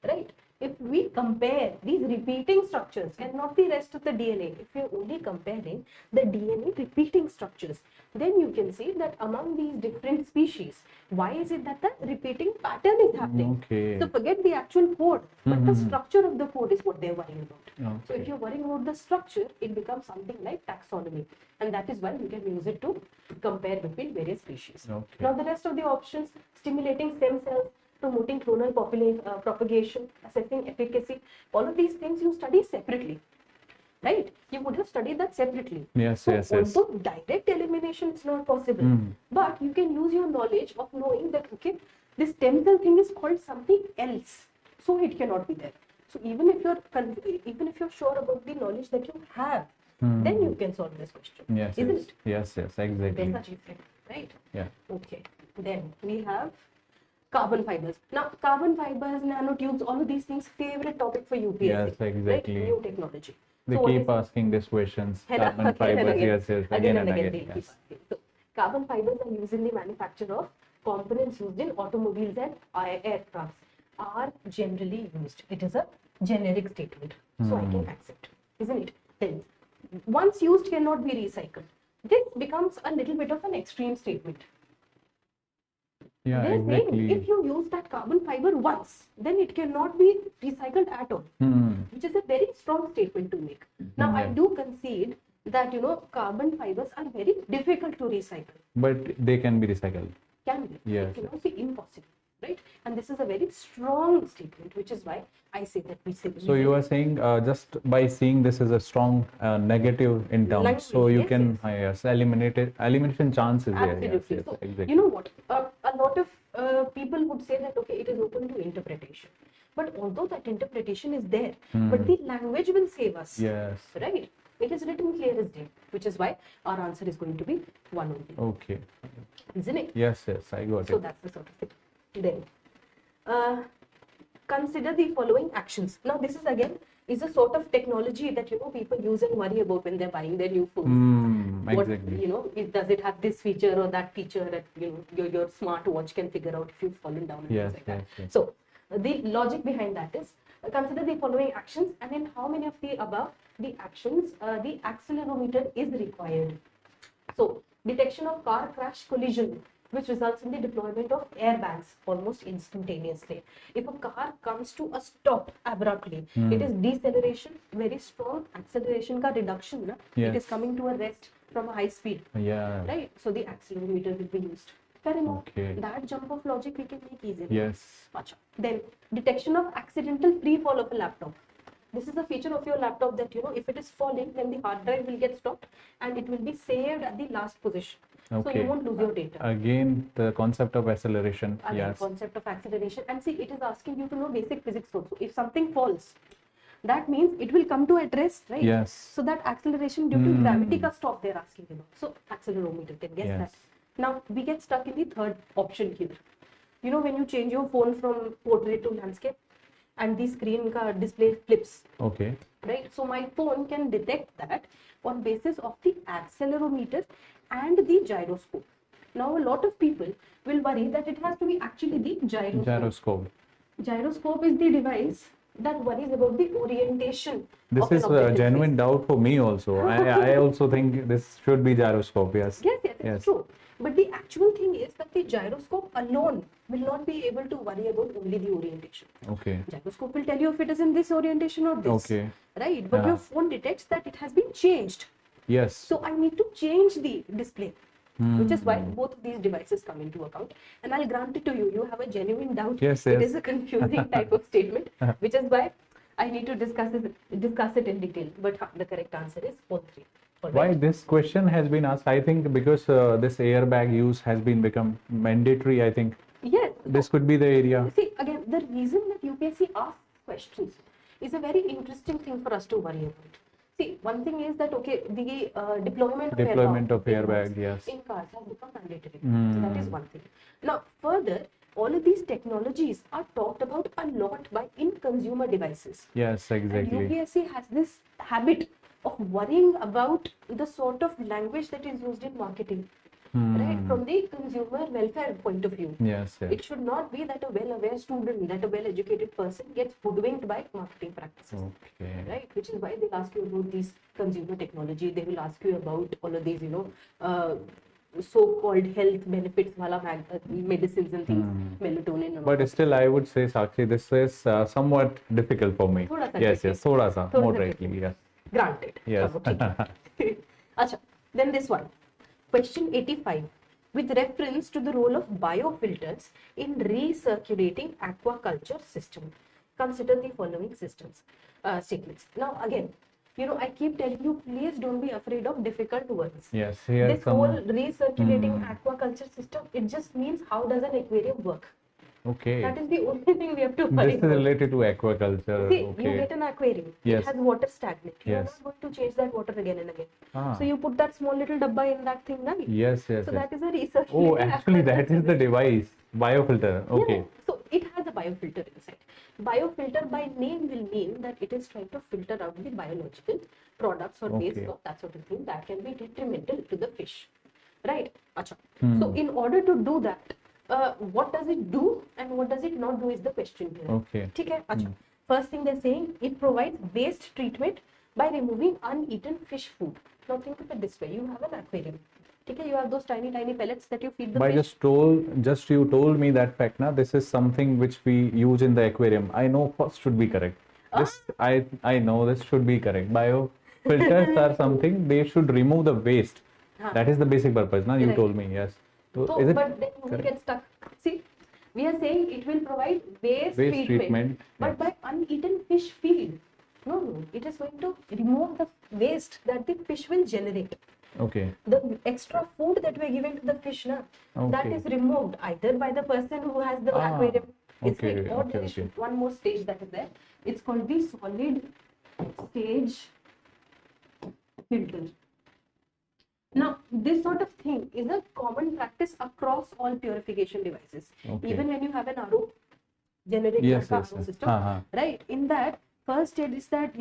right? If we compare these repeating structures and not the rest of the DNA, if you're only comparing the DNA repeating structures, then you can see that among these different species, why is it that the repeating pattern is happening? Okay. So forget the actual code, but the structure of the code is what they're worrying about. So Okay. if you're worrying about the structure, it becomes something like taxonomy, and that is why you can use it to compare between various species. Okay. Now the rest of the options, stimulating stem cells, promoting clonal propagation, assessing efficacy, all of these things you study separately, right? You would have studied that separately. Yes, So yes, yes. although direct elimination is not possible, but you can use your knowledge of knowing that, okay, this stem cell thing is called something else, so it cannot be there. So even if you're sure about the knowledge that you have, then you can solve this question. Yes, Isn't yes, it? yes, yes, exactly. That's achievement, right? Yeah. Okay. Then we have carbon fibers. Now, carbon fibers, nanotubes, all of these things, favorite topic for UPSC. Yes, Right? exactly. New technology. They So what keep is- asking these questions. Again Carbon and fibers, again. yes, yes, again and again. they'll keep Yes. asking. So, carbon fibers are used in the manufacture of components used in automobiles and aircrafts are generally used. It is a generic statement, so I can accept, isn't it? Then, once used cannot be recycled. This becomes a little bit of an extreme statement. Yeah, They're saying exactly. if you use that carbon fiber once, then it cannot be recycled at all, which is a very strong statement to make. Now, I Yes. do concede that carbon fibers are very difficult to recycle. But they can be recycled. Can be. Yes, It cannot be impossible, right? And this is a very strong statement, which is why I say that we say. So you are saying just by seeing this as a strong negative in terms, Language, so you yes, can yes, eliminate it. Elimination chance is there. Yes, Absolutely. yes, So, exactly. you know what? A lot of people would say that, okay, it is open to interpretation. But although that interpretation is there, but the language will save us. Yes. Right? It is written clear as day, which is why our answer is going to be one only. Okay. Isn't it? Yes, yes, I got So it. that's the sort of thing. Then, consider the following actions. Now, this is a sort of technology that people use and worry about when they're buying their new phones. What, Exactly. does it have this feature or that feature that your smartwatch can figure out if you've fallen down and Yes, things like that. yes, yes. So, the logic behind that is consider the following actions, and in how many of the above the actions the accelerometer is required. So, detection of car crash collision, which results in the deployment of airbags almost instantaneously. If a car comes to a stop abruptly, it is deceleration, very strong acceleration ka reduction. Na? It is Yes. coming to a rest from a high speed, Yeah. right? So the accelerometer will be used. Fair enough. Okay. That jump of logic we can make easily. Yes. Acha. Then detection of accidental free fall of a laptop. This is a feature of your laptop that if it is falling, then the hard drive will get stopped and it will be saved at the last position. So Okay. you won't lose your data. Again, the concept of acceleration. Again, Yes. concept of acceleration, and see, it is asking you to know basic physics also. If something falls, that means it will come to at rest, right? Yes. So that acceleration due to gravity ka stop they're asking about. So accelerometer can guess Yes. that. Now we get stuck in the third option here. When you change your phone from portrait to landscape and the screen ka display flips, Okay. right? So my phone can detect that on basis of the accelerometer and the gyroscope. Now a lot of people will worry that it has to be actually the gyroscope. Gyroscope. Gyroscope is the device that worries about the orientation. This of an is a object in genuine space. doubt for me also. I also think this should be gyroscope. Yes. Yes, it's Yes. true. But the actual thing is that the gyroscope alone will not be able to worry about only the orientation. Okay. Gyroscope will tell you if it is in this orientation or this. Okay. Right? But Yeah. your phone detects that it has been changed. Yes. So I need to change the display. Which is why both of these devices come into account. And I'll grant it to you. You have a genuine doubt. Yes, It yes. is a confusing type of statement, which is why I need to discuss it in detail. But the correct answer is all three. All Why right? this question has been asked? I think because this airbag use has been become mandatory. I think Yes. this could be the area. See, again, the reason that UPSC asks questions is a very interesting thing for us to worry about. See, one thing is that, okay, the deployment of Deployment of in airbag, cars- yes. in cars has become mandatory. So that is one thing. Now, further, all of these technologies are talked about a lot by in consumer devices. Yes, And exactly. UPSC has this habit of worrying about the sort of language that is used in marketing, right? From the consumer welfare point of view. Yes, It yes. should not be that a well-aware student, that a well-educated person gets hoodwinked by marketing practices, Okay. right? Which is why they'll ask you about these consumer technology. They will ask you about all of these, so-called health benefits, wala medicines and things, melatonin and all. But still, I would say, Sakshi, this is somewhat difficult for me. Thoda sa Yes, yes, thoda sa, Thoda sa moderately, yes. Granted. Yes. Chalo, theek hai. Acha, then this one. Question 85. With reference to the role of biofilters in recirculating aquaculture system, consider the following statements. Now, again, I keep telling you, please don't be afraid of difficult words. Yes, here This whole recirculating aquaculture system, it just means how does an aquarium work? Okay. That is the only thing we have to worry This is about. related to aquaculture. See, you Okay. get an aquarium. Yes. It has water stagnant. You Yes. are not going to change that water again and again. Ah. So you put that small little dabba in that thing, right? Yes, yes, So yes. that is a research. Oh, little actually, that aquaculture is the device, biofilter. Okay. Yeah. So it has a biofilter inside. Biofilter by name will mean that it is trying to filter out the biological products or waste Okay. or that sort of thing that can be detrimental to the fish. Right? Acha. Hmm. So in order to do that, what does it do and what does it not do is the question here. Okay. ठीक है? अच्छा. First thing they're saying, it provides waste treatment by removing uneaten fish food. Now think of it this way: you have an aquarium. Okay, you have those tiny pellets that you feed the But fish. just you told me that fact. Now, this is something which we use in the aquarium. I know first should be correct. This I know this should be correct. Biofilters are something they should remove the waste. Huh. That is the basic purpose. Now you Right. told me yes. So, is it but then you will get stuck. See, we are saying it will provide waste treatment, but yes. by uneaten fish feed. No, it is going to remove the waste that the fish will generate. Okay. The extra food that we are giving to the fish, that Okay. is removed either by the person who has the Ah, aquarium. It's okay, like, or okay, there is okay. one more stage that is there. It's called the solid stage filter. Now, this sort of thing is a common practice across all purification devices. Okay. Even when you have an RO, generic Yes, RO yes, yes. system, right? In that, first stage is that,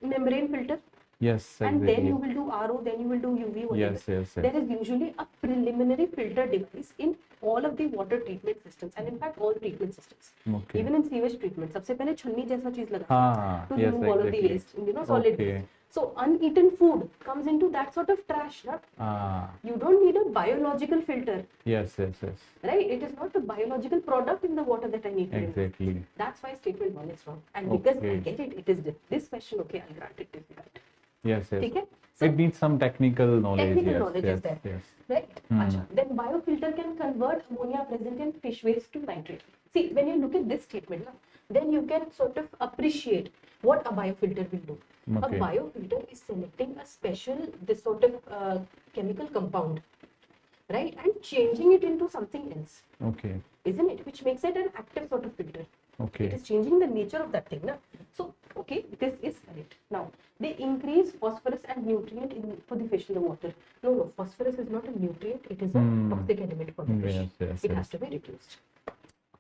membrane filter. Yes, And exactly. then you will do RO, then you will do UV, whatever. Yes, yes, yes. There is usually a preliminary filter device in all of the water treatment systems, and in fact all treatment systems. Okay. Even in sewage treatment, सबसे पहले छन्नी जैसा चीज लगाते Ah, हैं to yes, remove all of the exactly. waste, solid Okay. waste. So uneaten food comes into that sort of trash. Na? Ah, You don't need a biological filter, yes, yes, yes. right? It is not a biological product in the water that I need to remove. Exactly. That's why statement 1 is wrong. And because I Okay. get it, it is this question, okay, I'll grant it difficult. Yes, yes. ठीक है? So, It needs some technical knowledge. technical yes, knowledge yes, is there. Yes. Right? Acha. Then biofilter can convert ammonia present in fish waste to nitrate. See, when you look at this statement, then you can sort of appreciate what a biofilter will do. Okay. A biofilter is selecting a special, this sort of chemical compound, right? And changing it into something else, Okay. isn't it? Which makes it an active sort of filter. Okay. It is changing the nature of that thing. Na? So, okay, this is correct. Now, they increase phosphorus and nutrient for the fish in the water. No, phosphorus is not a nutrient. It is a toxic element for the fish. Yes, yes, It yes. has to be reduced.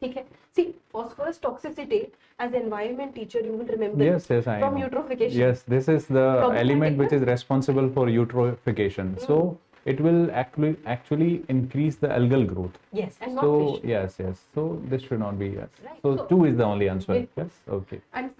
Okay. See, phosphorus toxicity, as environment teacher, you will remember Yes, yes, I from know. eutrophication. Yes, this is the Problematic, element which na? is responsible for eutrophication. So it will actually increase the algal growth. Yes, and not So fish. yes, yes. So this should not be yes. Right. So So- 2 is the only answer. Will- Yes. Okay. And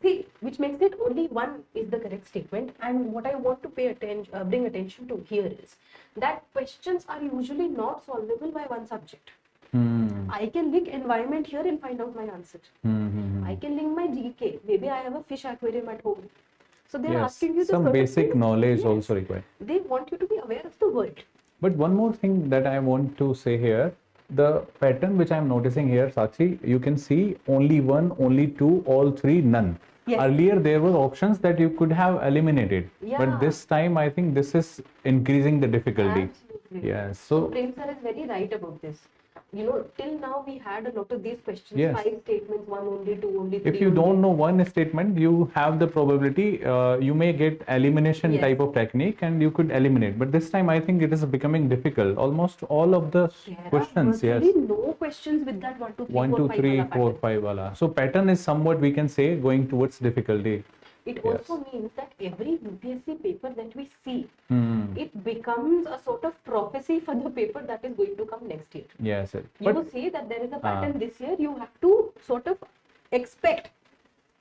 see, which makes it only 1 is the correct statement. And what I want to bring attention to here is that questions are usually not solvable by one subject. Hmm. I can link environment here and find out my answer. I can link my GK. Maybe I have a fish aquarium at home. So they're Yes. asking you the Some sort of basic things- knowledge Yes. also required. They want you to be aware of the world. But one more thing that I want to say here, the pattern which I am noticing here, Sakshi, you can see only 1, only 2, all 3, none. Yes. Earlier there were options that you could have eliminated, Yeah. but this time I think this is increasing the difficulty. Absolutely. Yes. So So Prem sir is very right about this. Till now we had a lot of these questions, Yes. 5 statements, 1 only, 2 only, 3 if you only. don't know one statement, you have the probability you may get elimination Yes. type of technique and you could eliminate. But this time I think it is becoming difficult. Almost all of the There questions, are yes. virtually no questions with that 1, 2, 3, 1, 4, 2, 5 3, wala 4, pattern. 5 wala. So pattern is somewhat we can say going towards difficulty. It Yes. also means that every UPSC paper that we see, Hmm. it becomes a sort of prophecy for the paper that is going to come next year. Yes, sir. You But see that there is a pattern this year, you have to sort of expect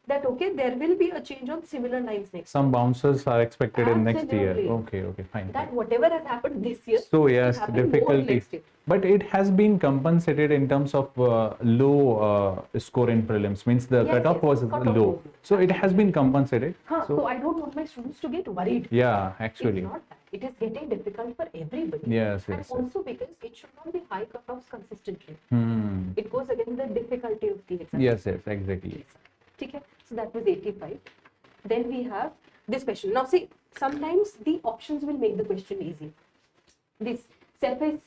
that, okay, there will be a change on similar lines next some bouncers are expected in next year. Absolutely. Okay, okay, fine. that whatever has happened this year, So will yes, happen more difficulty. next year. But it has been compensated in terms of low score in prelims. Means the Yes, cutoff yes, was cutoff low. was low. So it has been compensated. So I don't want my students to get worried. Yeah, actually. It's not that. It is getting difficult for everybody. Yes, And yes, yes. also because it should not be high cutoffs consistently. Hmm. It goes against the difficulty of the exam. Yes, yes, exactly. Okay, so that was 85. Then we have this question. Now see, sometimes the options will make the question easy. This Cepheids,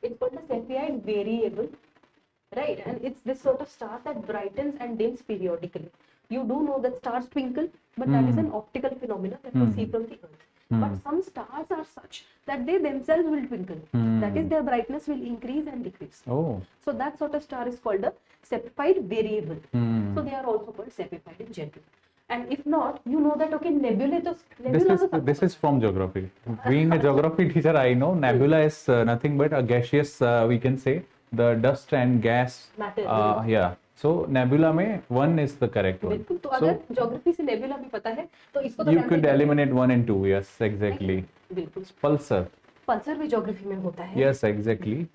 it's called the Cepheid variable. right? And it's this sort of star that brightens and dims periodically. You do know that stars twinkle, but that is an optical phenomenon that we see from the earth. But some stars are such that they themselves will twinkle. That is, their brightness will increase and decrease. Oh. So that sort of star is called a Cepheid variable. So they are also called Cepheid in general. And if not, you know that okay, nebula. This is from geography. Being a geography teacher, I know nebula is nothing but a gaseous, we can say, the dust and gas. Matter. Yeah. So nebula में one is the correct one. बिल्कुल. तो अगर geography से nebula भी पता है, तो इसको तो You cancel could कर eliminate 1 and 2. Yes, exactly. बिल्कुल. Pulsar. Pulsar भी geography में होता है. Yes, exactly.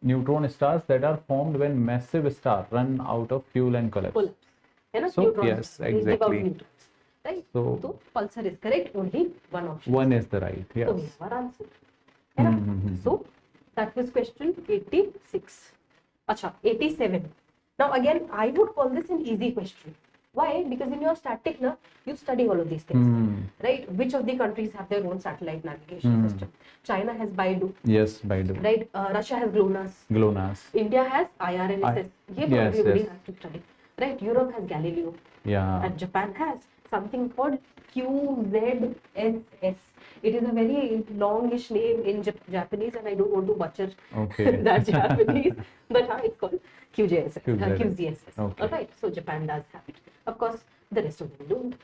Neutron stars that are formed when massive stars run out of fuel and collapse. Collapse. है ना? So, Neutrons, yes, they give out exactly. neutrons. Right? So, तो pulsar is correct. Only one option. 1 is the right. Yes. So we have our answer. है ना? So that was question 86. अच्छा, 87. Now again, I would call this an easy question. Why? Because in your static, na, you study all of these things, right? Which of the countries have their own satellite navigation system? China has Baidu, Yes, Baidu. right? Russia has GLONASS. GLONASS. India has IRNSS. ये तो yes, everybody yes. has to study, right? Europe has Galileo, Yeah. and Japan has something called QZSS. It is a very longish name in Japanese, and I don't want to butcher Okay. that Japanese, but it's called QJSS, QZSS. Okay. All right, so Japan does have it. Of course, the rest of them don't.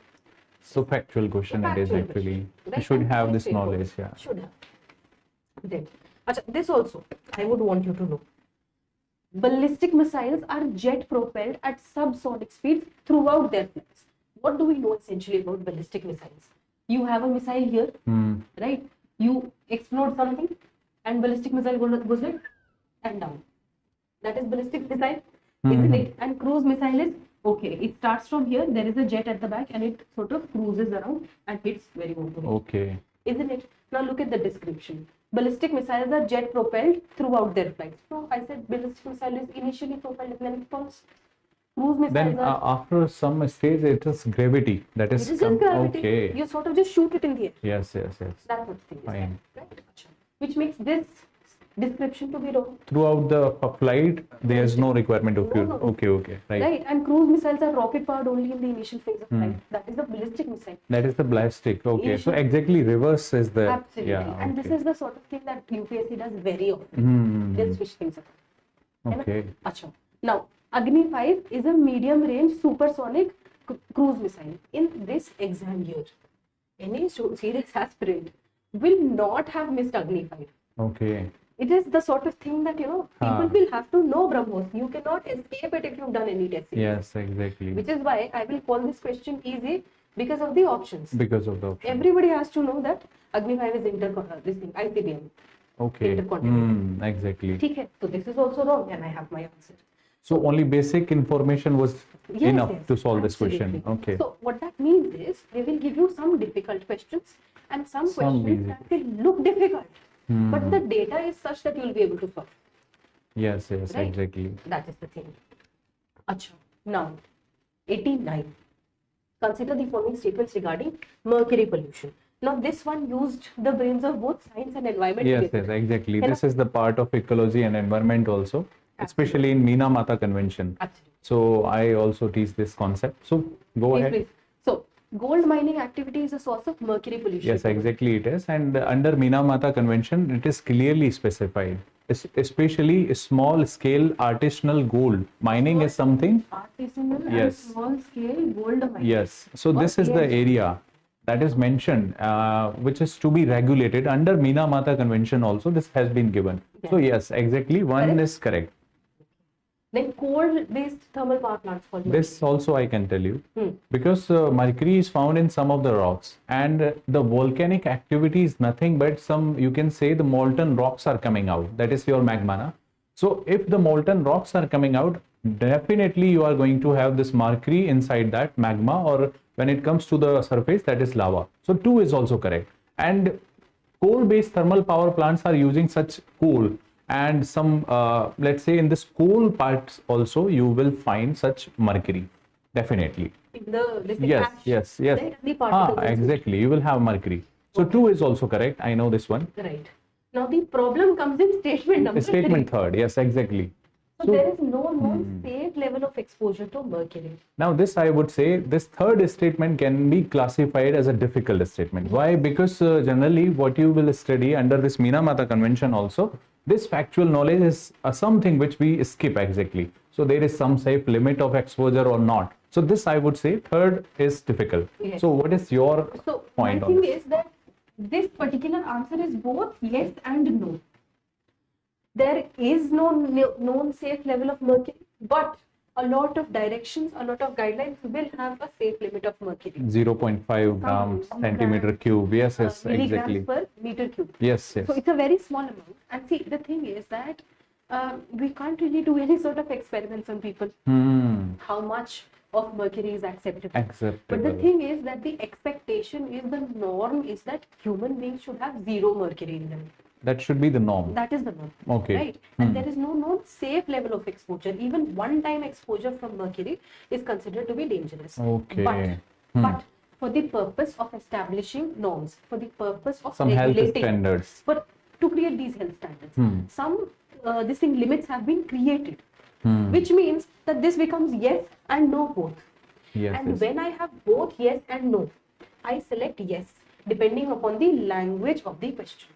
So factual question it is Factual actually. question, You right? should And have very this straightforward. knowledge. Yeah. Should have. Then, this also I would want you to know. Ballistic missiles are jet propelled at subsonic speeds throughout their flights. What do we know essentially about ballistic missiles? You have a missile here, right? You explode something, and ballistic missile goes like and down. That is ballistic missile, isn't it? And cruise missile is okay. It starts from here. There is a jet at the back, and it sort of cruises around and hits where you want to hit. Okay. Isn't it? Now look at the description. Ballistic missiles are jet propelled throughout their flights. So I said ballistic missile is initially propelled and then it falls. Cruise missiles Then are. after some stage, it is gravity. That It is is just gravity. okay. You sort of just shoot it in the air. Yes, yes, yes. That's what the thing is. Fine. Right? Which makes this description to be wrong. Throughout the flight, there is no requirement of No, fuel. no. Okay, okay, right. Right? And cruise missiles are rocket powered only in the initial phase of flight. That is the ballistic missile. That is the ballistic. Okay, so Initial- exactly reverse is the Absolutely. yeah. And this Okay. is the sort of thing that UPSC does very often. They'll switch things up. है ना? Okay. अच्छा. Now, Agni 5 is a medium-range supersonic cruise missile. In this exam year, any serious aspirant will not have missed Agni 5. Okay. It is the sort of thing that, people will have to know, Brahmos. You cannot escape it if you've done any test series. Yes, exactly. Which is why I will call this question easy because of the options. Because of the option. Everybody has to know that Agni 5 is this thing, ICBM. Okay. Intercontinental. Exactly. ठीक है, so this is also wrong and I have my answer. So only basic information was Yes, enough yes, to solve this absolutely. question. Okay. So what that means is they will give you some difficult questions and some questions easy. that will look difficult, but the data is such that you will be able to solve. Yes, yes, Right? exactly. That is the thing. Acha. Now, 89. Consider the following statements regarding mercury pollution. Now, this one used the brains of both science and environment. Yes, together. yes, exactly. है ना? This is the part of ecology and environment also, especially in Meena Mata Convention. Absolutely. So I also teach this concept. So go Please, ahead. please. So, gold mining activity is a source of mercury pollution. Yes, exactly it is. And under Meena Mata Convention, it is clearly specified. Especially small scale artisanal gold mining is something. Artisanal Yes. and small scale gold mining. Yes. So this is the Okay. area that is mentioned, which is to be regulated under Meena Mata Convention. Also, this has been given. So yes, exactly one Correct. is correct. Then coal-based thermal power plants called This also I can tell you, Hmm. because mercury is found in some of the rocks, and the volcanic activity is nothing but some, you can say, the molten rocks are coming out. That is your magma. Na? So if the molten rocks are coming out, definitely you are going to have this mercury inside that magma, or when it comes to the surface, that is lava. So 2 is also correct. And coal-based thermal power plants are using such coal, and some let's say in this coal parts also you will find such mercury, definitely. in this Yes, ash, yes, yes. right? And the particles also. Exactly, you will have mercury. So 2 is also correct. I know this one. Right. Now the problem comes in statement number Statement 3. third. Yes, exactly. So there is no known safe level of exposure to mercury. Now this I would say, this third statement can be classified as a difficult statement. Why? Because generally what you will study under this Minamata Convention also, this factual knowledge is something which we skip exactly. So there is some safe limit of exposure or not. So this I would say third is difficult. Yes. So what is your So point my on thing this? is that this particular answer is both yes and no. There is no known safe level of mercury, but a lot of directions, a lot of guidelines will have a safe limit of mercury. 0.5 grams Some centimeter grams, cube. Yes, yes, milligrams exactly. per meter cube. Yes, yes. So it's a very small amount. And see, the thing is that we can't really do any sort of experiments on people. How much of mercury is acceptable. But the thing is that the expectation is, the norm is that human beings should have 0 mercury in them. That should be the norm. That is the norm. Okay. Right? And there is no known safe level of exposure. Even one-time exposure from mercury is considered to be dangerous. Okay. But for the purpose of establishing norms, for the purpose of Some health regulating, standards. to create these health standards, some limits have been created, which means that this becomes yes and no both. Yes, And yes. when I have both yes and no, I select yes depending upon the language of the question.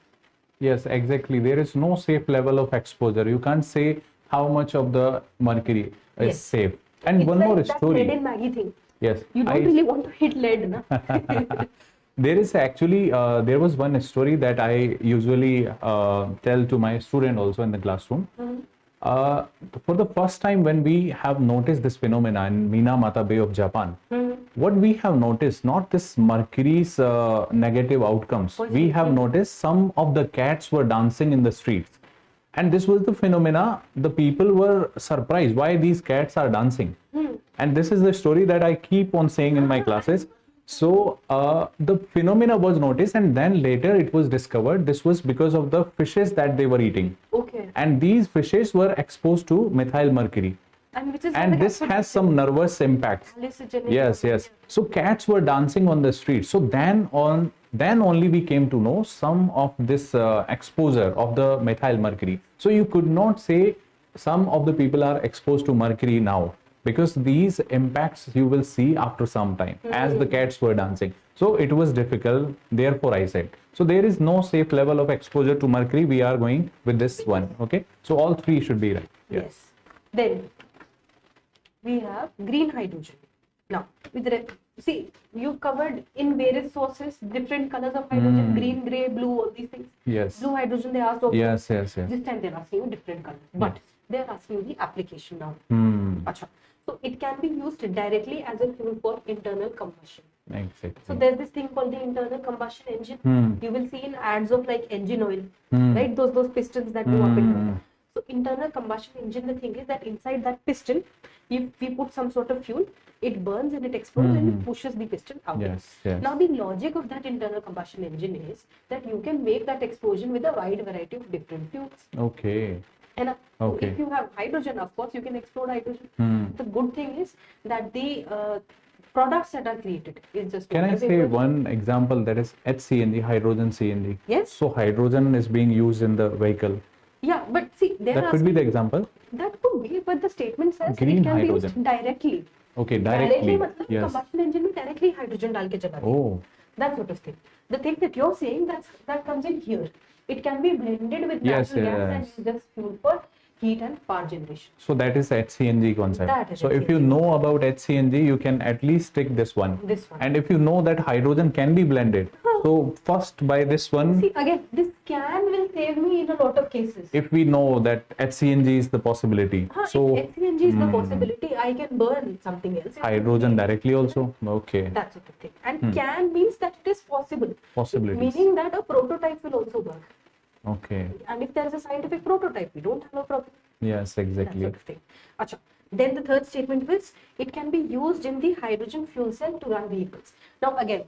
Yes, exactly. There is no safe level of exposure. You can't say how much of the mercury is Yes. safe. And It's one like more that story. lead in Maggie thing. Yes. You don't really want to hit lead, na? There is actually, there was one story that I usually tell to my student also in the classroom. For the first time when we have noticed this phenomena in Minamata Bay of Japan, what we have noticed, not this mercury's negative outcomes, we have noticed some of the cats were dancing in the streets. And this was the phenomena, the people were surprised why these cats are dancing. And this is the story that I keep on saying in my classes. So the phenomena was noticed, and then later it was discovered this was because of the fishes that they were eating. Okay. And these fishes were exposed to methyl mercury. And which is And this has some nervous impacts. hallucinogenic. Yes, yes. So cats were dancing on the street. So then only we came to know some of this exposure of the methyl mercury. So you could not say some of the people are exposed to mercury now, because these impacts you will see after some time as the cats were dancing. So it was difficult. Therefore I said, so there is no safe level of exposure to mercury. We are going with this one. Okay. So all three should be right. Yes. Then we have green hydrogen. Now, see, you've covered in various sources different colors of hydrogen: green, gray, blue, all these things. Yes. Blue hydrogen they asked also. Yes, yes, yes. This time they're asking you different colors, but they're asking you the application now. Acha. So it can be used directly as a fuel for internal combustion. Exactly. So there's this thing called the internal combustion engine. You will see in ads of like engine oil, right? Those pistons that go up and down. So internal combustion engine, the thing is that inside that piston, if we put some sort of fuel, it burns and it explodes and it pushes the piston out. Yes, yes. Now the logic of that internal combustion engine is that you can make that explosion with a wide variety of different fuels. Okay. And Okay. if you have hydrogen, of course, you can explode hydrogen. The good thing is that the products that are created is just. Can I say one example, that is HCNG, hydrogen CNG? Yes. So hydrogen is being used in the vehicle. Yeah, but see, there That are could be the example. that could be, but the statement says Green it can be hydrogen. used directly. Okay, directly. मतलब Yes. combustion engine में directly hydrogen डाल के चला दिया. Oh, That sort of thing. The thing that you're saying, that comes in here. It can be blended with Yes, natural gas and yes. used as fuel for heat and power generation. so that is HCNG concept. That is So if you HCNG. know about HCNG, you can at least take this one. This one. And if you know that hydrogen can be blended, so first by this one, See, again, this can will save me in a lot of cases. if we know that HCNG is the possibility, so if HCNG is the possibility, I can burn something else. hydrogen directly also. Okay, That sort of thing. And can means that it is possible. possibilities. Meaning that a prototype will also work. Okay, And if there is a scientific prototype, we don't have a problem. yes, That exactly. sort of thing. Acha. Then the third statement was it can be used in the hydrogen fuel cell to run vehicles. Now again,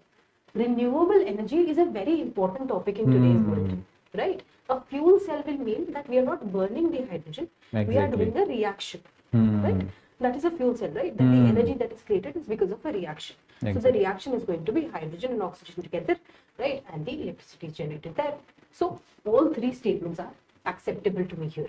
renewable energy is a very important topic in today's world, right? A fuel cell will mean that we are not burning the hydrogen, we are Exactly. doing a reaction, right? That is a fuel cell, right? That the energy that is created is because of a reaction. So the Exactly. reaction is going to be hydrogen and oxygen together, right? And the electricity is generated there. So all three statements are acceptable to me here.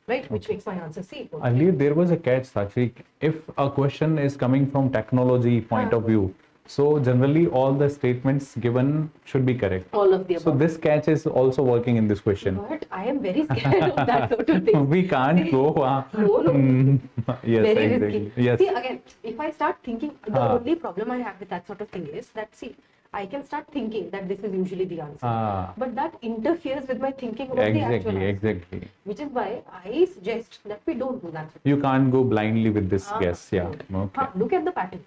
right? Which makes my answer C. Earlier there was a catch, Sakshi. If a question is coming from technology point of view, so generally all the statements given should be correct. All of the above. So this catch is also working in this question. But I am very scared of that sort of thing. We can't go. No. Yes, Very exactly. risky. Yes. See, again, if I start thinking, the only problem I have with that sort of thing is that, see, I can start thinking that this is usually the answer. But that interferes with my thinking about the actual answer. Exactly. Which is why I suggest that we don't do that. You can't go blindly with this guess. Yeah. Okay. Look at the pattern.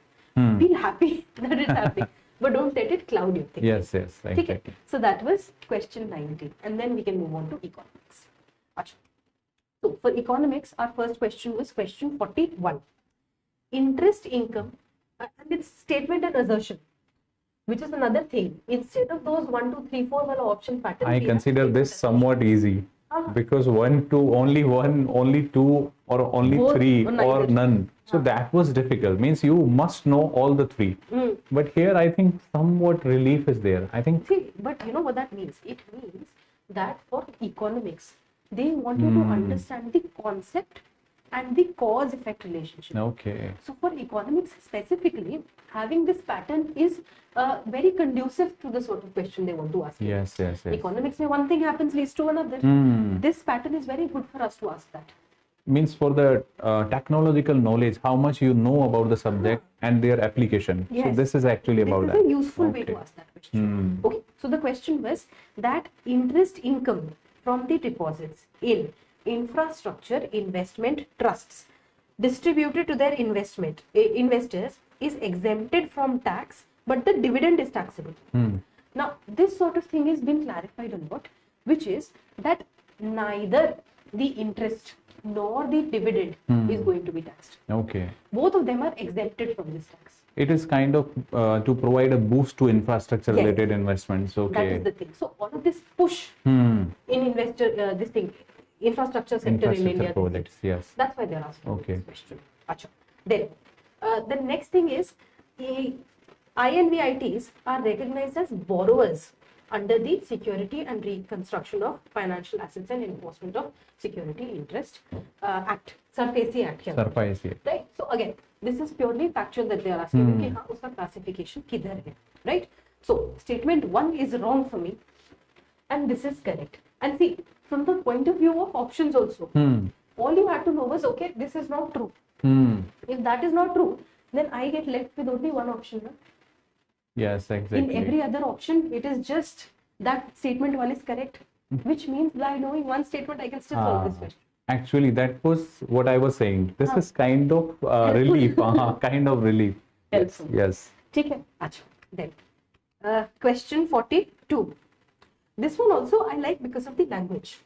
Feel happy that it's happening. But don't let it cloud your thinking. Yes, exactly. Okay. So that was question 19. And then we can move on to economics. Achha. So for economics, our first question was question 41. Interest income, and it's statement and assertion, which is another thing. Instead of those 1, 2, 3, 4 wala option pattern, I consider this somewhat easy because 1, 2, only 1, only 2, or only Both 3, or or neither. none. So that was difficult. Means you must know all the 3. But here I think somewhat relief is there. I think. See, but you know what that means? It means that for economics, they want you to understand the concept and the cause-effect relationship. Okay. So for economics specifically, having this pattern is very conducive to the sort of question they want to ask you. Yes. Economics, where one thing happens leads to another. This pattern is very good for us to ask that. Means for the technological knowledge, how much you know about the subject and their application. So Yes. this is actually about This that. is a useful way to ask that question. Okay, so the question was that interest income from the deposits in infrastructure investment trusts distributed to their investors is exempted from tax, but the dividend is taxable. Now, this sort of thing has been clarified a lot, which is that neither the interest nor the dividend is going to be taxed. Okay. Both of them are exempted from this tax. It is kind of to provide a boost to infrastructure related investments. Okay. That is the thing. So all of this push in infrastructure sector in Infrastructure India. projects, yes. That's why they're asking Okay. this question. Achha. Then the next thing is INVITs are recognized as borrowers under the Security and Reconstruction of Financial Assets and Enforcement of Security Interest Act, SURFACE Act here. Surprise, yeah. Right? So again, this is purely factual that they are asking कि हाँ उसका classification किधर है, right? So statement 1 is wrong for me, and this is correct. And see, from the point of view of options also, all you had to know was okay, this is not true. If that is not true, then I get left with only one option. No? Yes, exactly. In every other option, it is just that statement 1 is correct, which means by knowing one statement, I can still solve this question. Actually, that was what I was saying. This is kind of relief. Kind of relief. Helpful. Yes. ठीक है. अच्छा. Then question 42. This one also I like because of the language.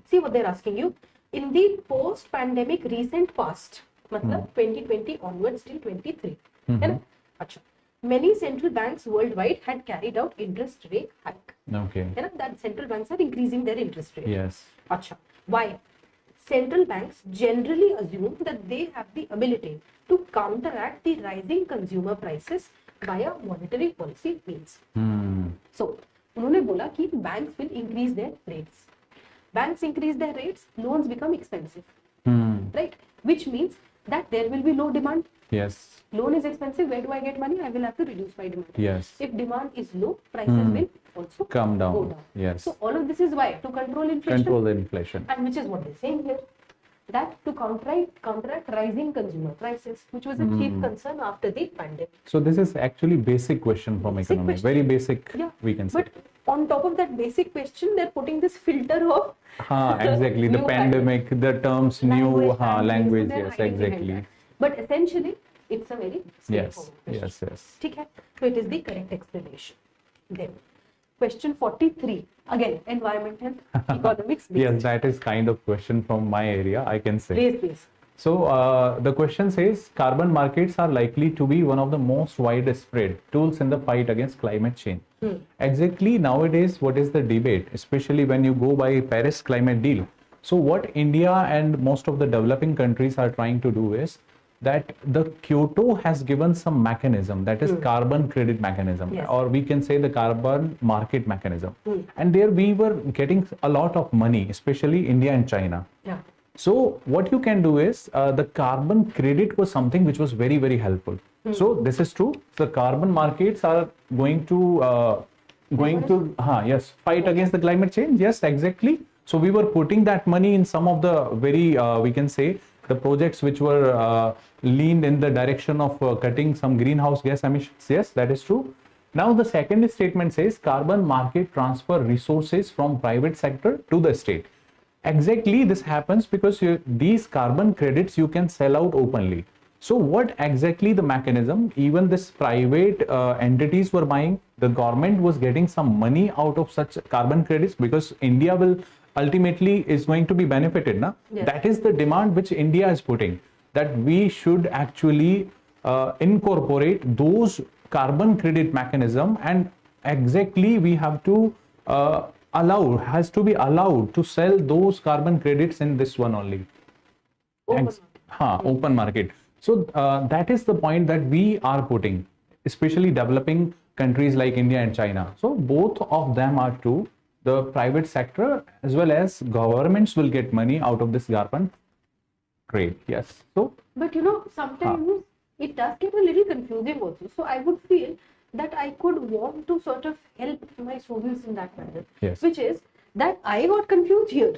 See what they're asking you. In the post-pandemic recent past, मतलब 2020 onwards till 23. है ना? अच्छा. Many central banks worldwide had carried out interest rate hike. Okay. है ना? That central banks are increasing their interest rate. Yes. अच्छा. Why? Central banks generally assume that they have the ability to counteract the rising consumer prices via monetary policy means. So, उन्होंने बोला कि banks will increase their rates. Banks increase their rates, loans become expensive. Right? Which means that there will be low demand. Yes. Loan is expensive. Where do I get money? I will have to reduce my demand. Yes. If demand is low, prices will also Come down. go down. Yes. So all of this is why? To control inflation. Control the inflation. And which is what they're saying here. That to counteract rising consumer prices, which was a chief concern after the pandemic. So this is actually basic question from Basic economics. question. Very basic, Yeah. we can say. But on top of that basic question, they're putting this filter of Exactly. The new pandemic, the terms, new language. so they're Yes, hiding behind exactly. that. But essentially, it's a very Yes. straightforward question. Yes. ठीक है? So it is the correct explanation. Then, question 43. Again, environmental economics. Yes, that is kind of question from my area, I can say. Please. So the question says carbon markets are likely to be one of the most widespread tools in the fight against climate change. Exactly nowadays, what is the debate, especially when you go by Paris climate deal? So what India and most of the developing countries are trying to do is that the Kyoto has given some mechanism, that is carbon credit mechanism, Yes. or we can say the carbon market mechanism. And there we were getting a lot of money, especially India and China. Yeah. So what you can do is the carbon credit was something which was very, very helpful. So this is true. The carbon markets are going to yes, fight against the climate change. Yes, exactly. So we were putting that money in some of the very we can say the projects which were leaned in the direction of cutting some greenhouse gas emissions. Yes, that is true. Now the second statement says carbon market transfer resources from private sector to the state. Exactly, this happens because these carbon credits you can sell out openly. So what exactly the mechanism? Even this private entities were buying, the government was getting some money out of such carbon credits because India will ultimately is going to be benefited. Na? Yes. That is the demand which India is putting, that we should actually incorporate those carbon credit mechanism, and exactly we have to has to be allowed to sell those carbon credits in this one only. Open market. So that is the point that we are putting, especially developing countries like India and China. So both of them are true. The private sector as well as governments will get money out of this carbon trade. Yes. So But sometimes it does get a little confusing also. So I would feel that I could want to sort of help my students in that manner. Yes. Which is that I got confused here.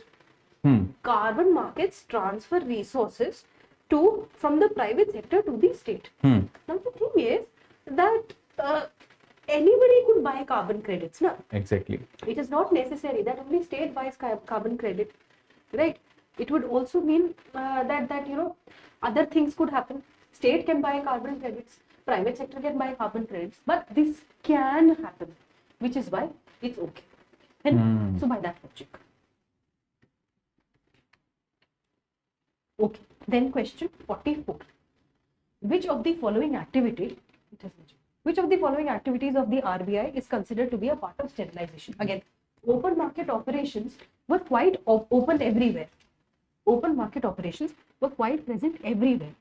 hmm. Carbon markets transfer resources from the private sector to the state. Hmm. Now the thing is that anybody could buy carbon credits now. Exactly. It is not necessary that only state buys carbon credit, right? It would also mean that other things could happen. State can buy carbon credits, private sector can buy carbon credits, but this can happen, which is why it's okay. And so by that logic. Okay, then question 44. Which of the following activities of the RBI is considered to be a part of sterilization? Again, open market operations were quite open everywhere. Open market operations were quite present everywhere,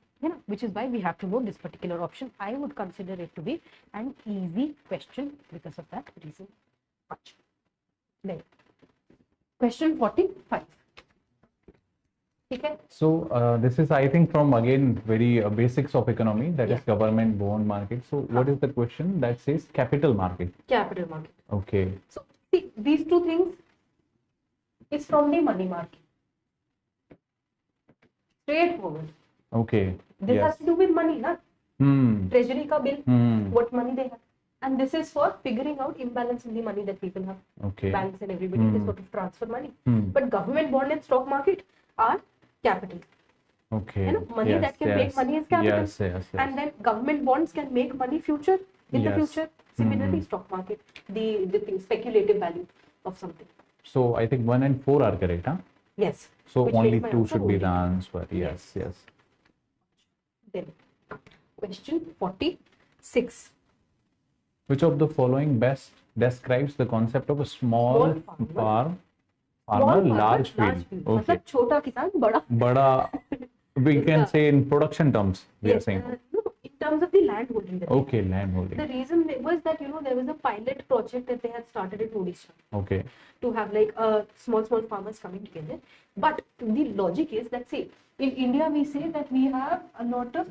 which is why we have to know this particular option. I would consider it to be an easy question because of that reason. Then, question 45. Okay. So this is, I think, from again very basics of economy, that is government bond market. So what is the question that says capital market? Capital market. Okay. So see, these two things is from the money market. Straightforward. Okay. This has to do with money, na? Treasury ka bill, what money they have. And this is for figuring out imbalance in the money that people have. Okay. Banks and everybody, they sort of transfer money. But government bond and stock market are capital. Okay. Money that can make money is capital. Yes. And then government bonds can make money in the future. Similarly, stock market, the thing, speculative value of something. So I think 1 and 4 are correct, huh? Yes. So Which only makes my 2 answer should be only. the answer. Yes. Then, question 46. Which of the following best describes the concept of a small farmer, large field? Okay. मतलब छोटा किसान बड़ा. Bada, we can say in production terms, we are saying. No, in terms of the land holding. Okay, land holding. The reason was that there was a pilot project that they had started in Odisha Okay. to have like small farmers coming together. But the logic is that, see, in India we say that we have a lot of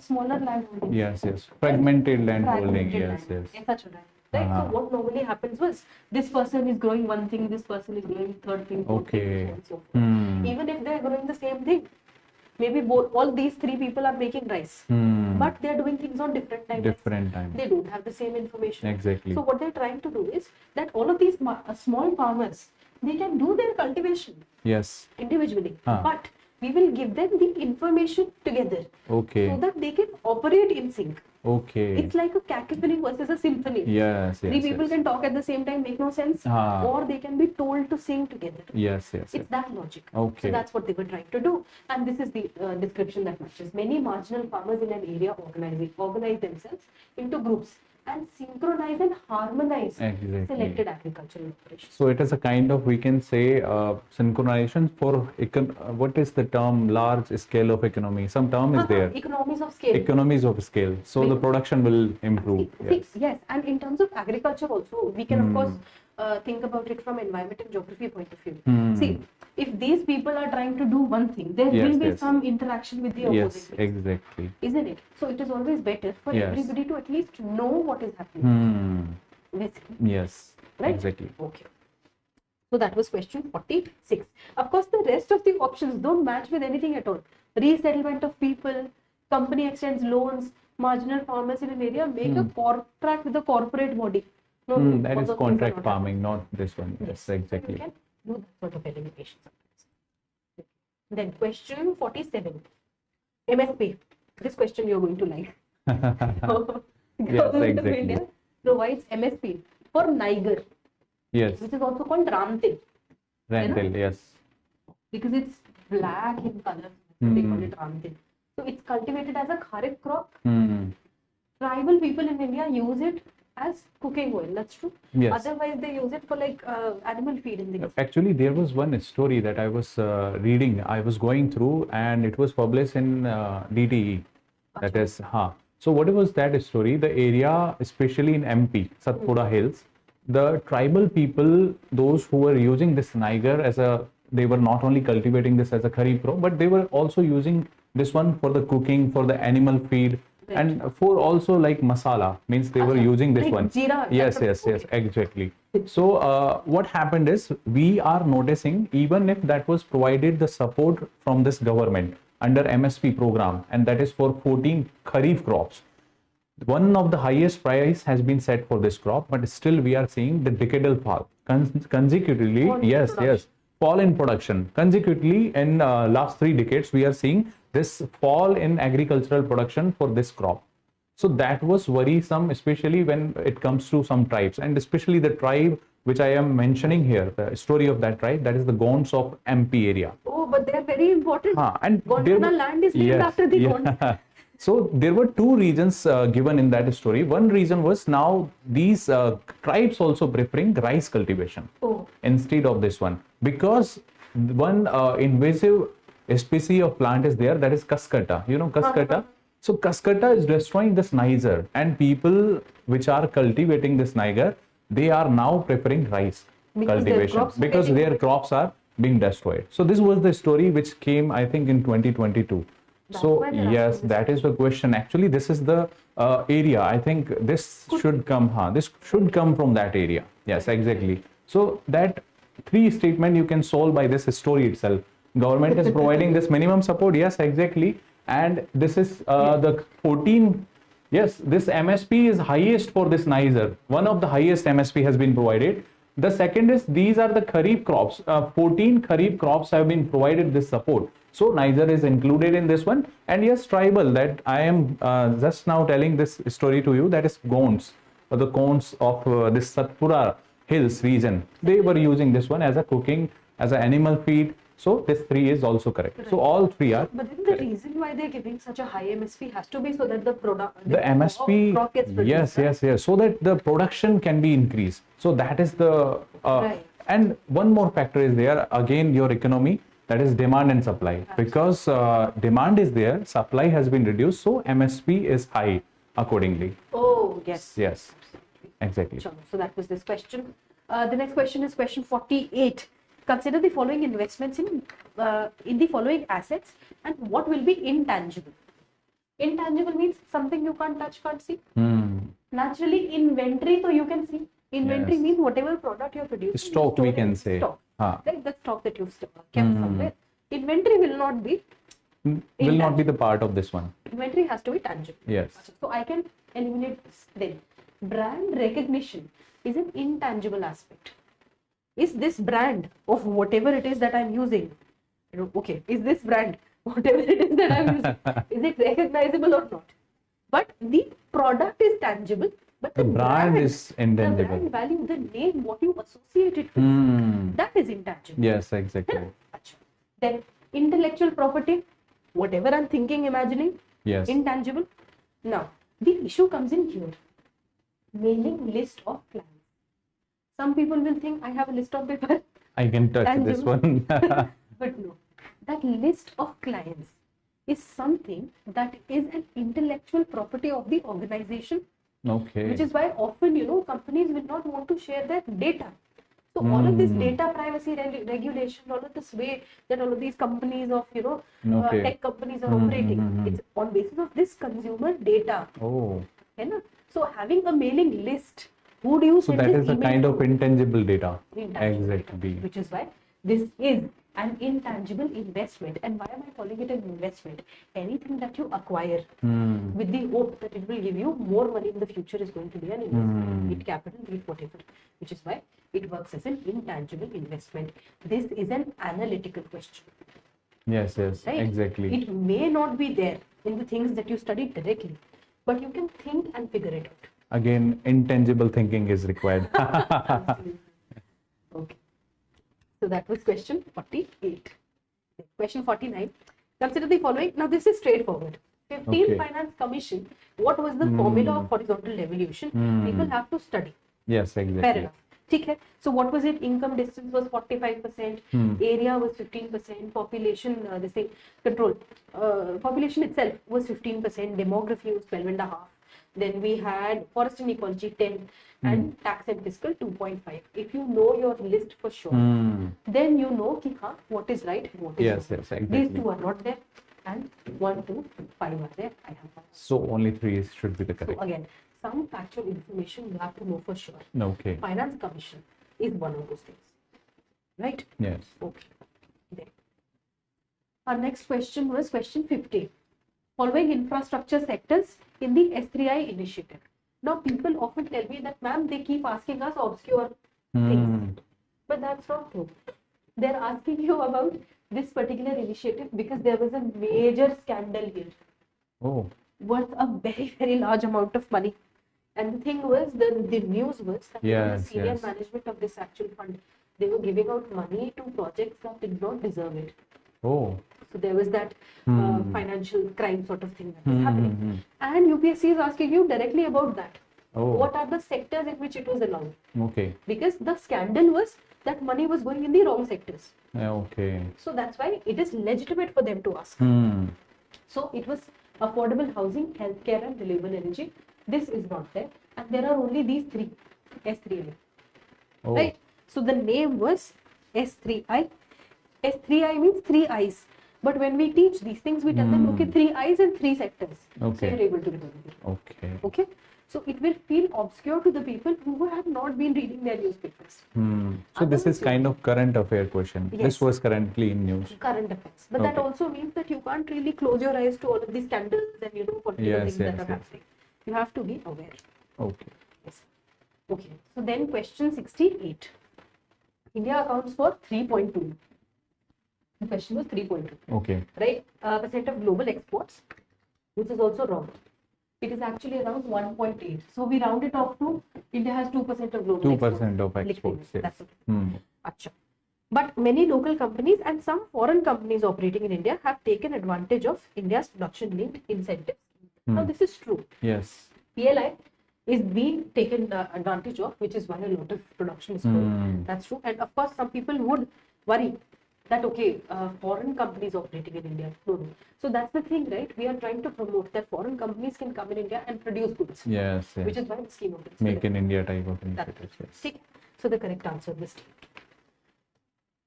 smaller land holdings. Yes. Fragmented land holding. Fragmented Yes. land. ऐसा चल रहा है. Right? So what normally happens was this person is growing one thing, this person is growing third thing, fourth thing, Okay. and so forth. Even if they are growing the same thing, maybe all these three people are making rice, but they are doing things on different timelines. Different time. They don't have the same information. Exactly. So what they're trying to do is that all of these small farmers, they can do their cultivation Yes. individually, Ah. but we will give them the information together Okay. so that they can operate in sync. Okay. It's like a cacophony versus a symphony. Yes. Three people can talk at the same time, make no sense, Ah. or they can be told to sing together. Yes. It's that logic. Okay. So that's what they were trying to do. And this is the description that matches. Many marginal farmers in an area organize themselves into groups and synchronize and harmonize Exactly. selected agricultural operations. So it is a kind of, we can say, synchronization for what is the term, large scale of economy? Some term is there. Economies of scale. Economies of scale. So the production will improve. Yes. And in terms of agriculture also, we can of course think about it from environment and geography point of view. See, if these people are trying to do one thing, there Yes, will be yes. some interaction with the opposite Yes, sex, exactly. isn't it? So it is always better for Yes. everybody to at least know what is happening. Basically, Yes, right? exactly. Okay. So that was question 46. Of course, the rest of the options don't match with anything at all. Resettlement of people, company extends loans, marginal farmers in an area make a contract with a corporate body. No, no, That all is those things are contract not farming, not this one. happening. Yes, So exactly. you can do that sort of elimination sometimes. Then question 47. MSP. This question you're going to like. Government of exactly. India provides MSP for Niger, Yes, which is also called Ramtil, rental, yes. because it's black in color. They call it Ramtil. So it's cultivated as a kharif crop. Tribal people in India use it as cooking oil. That's true. Yes. Otherwise, they use it for like animal feed and things. Actually, there was one story that I was reading, I was going through, and it was published in DTE. That is, So what was that story? The area, especially in MP, Satpura Hills, the tribal people, those who were using this Niger as a, they were not only cultivating this as a kharif crop, but they were also using this one for the cooking, for the animal feed, and for also like masala, means they were using this like one. jeera, Yes, yes, yes, exactly. So what happened is, we are noticing, even if that was provided the support from this government under MSP program, and that is for 14 kharif crops, one of the highest price has been set for this crop, but still we are seeing the decadal fall consecutively. Yes, fall in production consecutively in last 3 decades. We are seeing this fall in agricultural production for this crop. So that was worrisome, especially when it comes to some tribes, and especially the tribe which I am mentioning here, the story of that tribe, that is the Gonds of MP area. Oh, but they are very important. And Gondwana land is named after the Gonds. So there were 2 reasons given in that story. One reason was, now these tribes also preferring rice cultivation instead of this one, because one invasive species of plant is there, that is Kaskata. You know Kaskata? So Kaskata is destroying this Niger, and people which are cultivating this Niger, they are now preferring rice cultivation because their crops are being destroyed. So this was the story which came, I think, in 2022. So yes, that is the question. Actually, this is the area. I think this should come. This should come from that area. Yes, exactly. So that 3 statement you can solve by this story itself. Government is providing this minimum support. Yes, exactly. And this is the 14. Yes, this MSP is highest for this Niger. One of the highest MSP has been provided. The second is, these are the kharif crops. 14 kharif crops have been provided this support. So Niger is included in this one. And yes, tribal, that I am just now telling this story to you, that is Gonds, or the Gonds of this Satpura Hills region. They were using this one as a cooking, as an animal feed. So this 3 is also correct. So all 3 are. But then the reason why they're giving such a high MSP has to be so that the product, the MSP, crop gets produced, yes, so that the production can be increased. So that is the and one more factor is there, again, your economy, that is demand and supply. Because demand is there, supply has been reduced, so MSP is high accordingly. Oh, yes. Yes, exactly. So that was this question. The next question is question 48. Consider the following investments in the following assets, and what will be intangible. Intangible means something you can't touch, can't see. Naturally, inventory, so you can see. Inventory means whatever product you're producing. Stock, we can say. Stock. Like the stock that you've kept somewhere. Inventory will not be. Will not be the part of this one. Inventory has to be tangible. Yes. So I can eliminate this. Then, brand recognition is an intangible aspect. Is this brand of whatever it is that I'm using, okay, is this brand, whatever it is that I'm using, is it recognizable or not? But the product is tangible, but the brand is intangible. The brand value, the name, what you associate it with, that is intangible. Yes, exactly. Then intellectual property, whatever I'm thinking, imagining, yes, intangible. Now, the issue comes in here. Mailing list of clients. Some people will think I have a list of paper. I can touch tangible. this one. But no, that list of clients is something that is an intellectual property of the organization. Okay. Which is why often, companies will not want to share their data. So all of this data privacy regulation, all of this way that all of these companies of Okay. tech companies are operating, it's on basis of this consumer data. Oh, है ना? So having a mailing list, who do you so send that this is a email kind to? of intangible data. Intangible data, Exactly. which is why this is an intangible investment. And why am I calling it an investment? Anything that you acquire with the hope that it will give you more money in the future is going to be an investment, be it capital, be it whatever, which is why it works as an intangible investment. This is an analytical question, Yes, right? exactly. It may not be there in the things that you study directly, but you can think and figure it out. Again, intangible thinking is required. Absolutely. Okay. So that was question 48. Question 49. Consider the following. Now this is straightforward. 15th Okay. Finance Commission. What was the formula of horizontal devolution? People have to study. Yes, Fair exactly. enough. ठीक है. So what was it? Income distance was 45%. Area was 15%. Population, this thing, control. Population itself was 15%. Demography was 12.5. Then we had forest inequality 10 and tax and fiscal 2.5. If you know your list for sure, then you know ki, what is right and what is Yes, wrong. yes, exactly. These two are not there, and 1, 2, 5 are there. I have one. So only 3 should be the So correct. again, some factual information you have to know for sure. Okay. Finance Commission is one of those things, right? Yes. Okay. Then our next question was question 50. Following infrastructure sectors in the S3I initiative. Now people often tell me that, ma'am, they keep asking us obscure things, but that's not true. They're asking you about this particular initiative because there was a major scandal here Oh, worth a very, very large amount of money. And the thing was, the news was that the Yes, senior yes. management of this actual fund, they were giving out money to projects that did not deserve it. oh. So there was that financial crime sort of thing that was happening. And UPSC is asking you directly about that. Oh. What are the sectors in which it was allowed? Okay. Because the scandal was that money was going in the wrong sectors. Okay. So that's why it is legitimate for them to ask. So it was affordable housing, healthcare and renewable energy. This is not there. And there are only these three, S3I. Oh. Right? So the name was S3I. S3I means 3 eyes. But when we teach these things, we tell them, okay, 3 eyes and 3 sectors. Okay. So you're able to remember it. Okay. Okay? So it will feel obscure to the people who have not been reading their newspapers. So this is kind of current affair question. Yes. This was currently in news. Current affairs. But that Okay. also means that you can't really close your eyes to all of these scandals and political Yes, things yes, that are yes. happening. You have to be aware. Okay. Yes. Okay. So then question 68. India accounts for 3.2. The question was 3.2. Okay. Right? Percent of global exports, which is also wrong. It is actually around 1.8. So we round it off to India has 2% of global 2% of Liquid. exports. Yes. That's okay. Acha. But many local companies and some foreign companies operating in India have taken advantage of India's production-linked incentives. Now this is true. Yes. PLI is being taken advantage of, which is why a lot of production is growing. That's true. And of course, some people would worry that, okay, foreign companies operating in India. No. So that's the thing, right? We are trying to promote that foreign companies can come in India and produce goods, Yes. Yes. which is why the scheme of things. Make in India type of That's initiatives. Yes. ठीक. So the correct answer is D.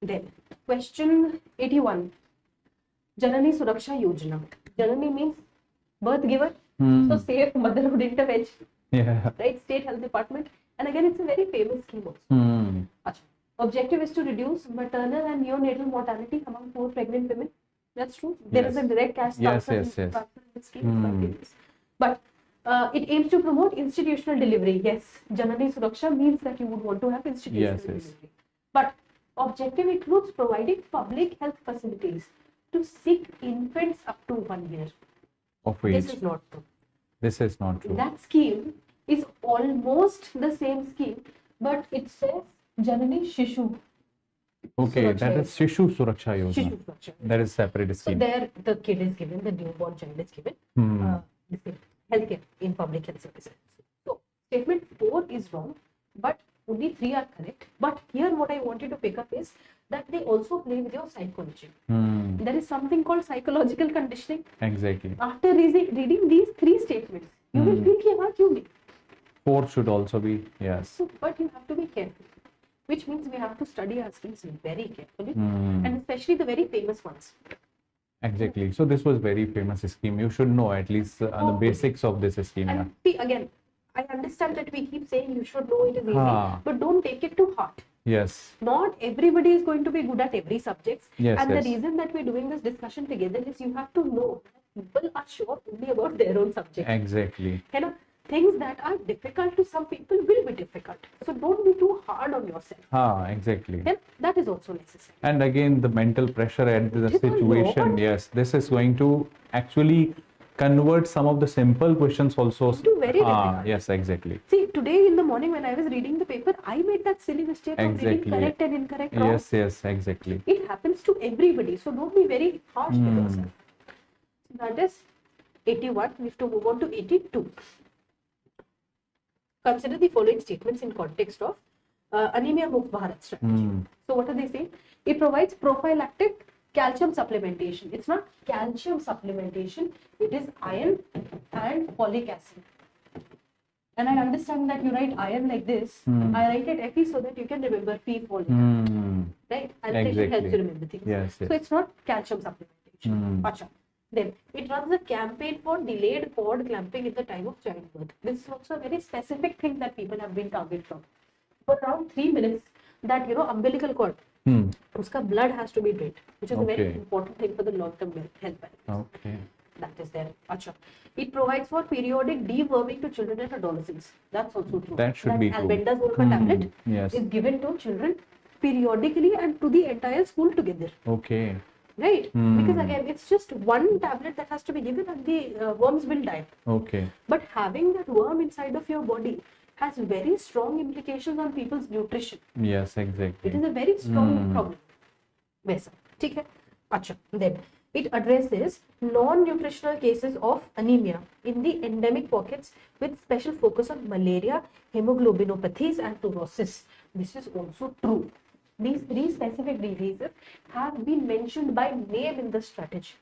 Then question 81. Janani Suraksha Yojana. Janani means birth giver. So safe motherhood intervention, Yeah. right? State Health Department. And again, it's a very famous scheme also. Achha. Objective is to reduce maternal and neonatal mortality among poor pregnant women. That's true. There is Yes. a direct cash Yes, transfer yes, yes. transfer in this scheme. It's quite famous. But it aims to promote institutional delivery. Yes, Janani Suraksha means that you would want to have institutional Yes, yes. delivery. But objective includes providing public health facilities to sick infants up to 1 year. Of This age. is not true. This is not true. That scheme is almost the same scheme, but it says Janani Shishu. Okay, Suraksha that is Shishu Suraksha Yojana. Shishu Suraksha. That is separate So scheme. there the kid is given, the newborn child is given this thing, healthcare in public health services. So statement 4 is wrong, but only 3 are correct. But here what I wanted to pick up is that they also play with your psychology. There is something called psychological conditioning. Exactly. After reading these 3 statements, you will feel कि हाँ क्यों नहीं? 4 should also be, yes. So, but you have to be careful. which means we have to study our schemes very carefully, Hmm. and especially the very famous ones. Exactly. So this was very famous scheme. You should know at least the Hopefully. basics of this scheme. Yeah. And see, again, I understand that we keep saying you should know it is easy, Ah. but don't take it to heart. Yes. Not everybody is going to be good at every subject. Yes, And yes. the reason that we're doing this discussion together is you have to know that people are sure only about their own subject. Exactly. You know, things that are difficult to some people will be difficult. So don't be too hard on yourself. Exactly. And that is also necessary. And again, the mental pressure at the It is a situation. lot. Yes, this is going to actually convert some of the simple questions also. To very difficult. Yes, exactly. See, today in the morning when I was reading the paper, I made that silly mistake of reading Exactly. correct and incorrect wrong. Yes, yes, exactly. It happens to everybody, so don't be very harsh with yourself. That is 81. We have to move on to 82. Consider the following statements in context of Anemia Mukt Bharat strategy. So what are they saying? It provides prophylactic calcium supplementation. It's not calcium supplementation, it is iron and folic acid. And I understand that you write iron like this. I write it Fe so that you can remember P folic. Right? And it helps Exactly. you remember things. Yes, yes. So it's not calcium supplementation. Acha. Then it runs a campaign for delayed cord clamping in the time of childbirth. This is also a very specific thing that people have been targeted from. For around 3 minutes, that umbilical cord, uska blood has to be drained, which is a very Okay. important thing for the long-term health benefits. Okay. That is there. Acha. It provides for periodic deworming to children and adolescents. That's also true. That should be true. Albendazole tablet Yes. is given to children periodically and to the entire school together. Okay. Right? Because again, it's just one tablet that has to be given and the worms will die. Okay. But having that worm inside of your body has very strong implications on people's nutrition. Yes, It exactly. is a very strong problem. वैसा ठीक है अच्छा then it addresses non-nutritional cases of anemia in the endemic pockets with special focus on malaria, hemoglobinopathies and fluorosis. This is also true. These 3 specific diseases have been mentioned by name in the strategy,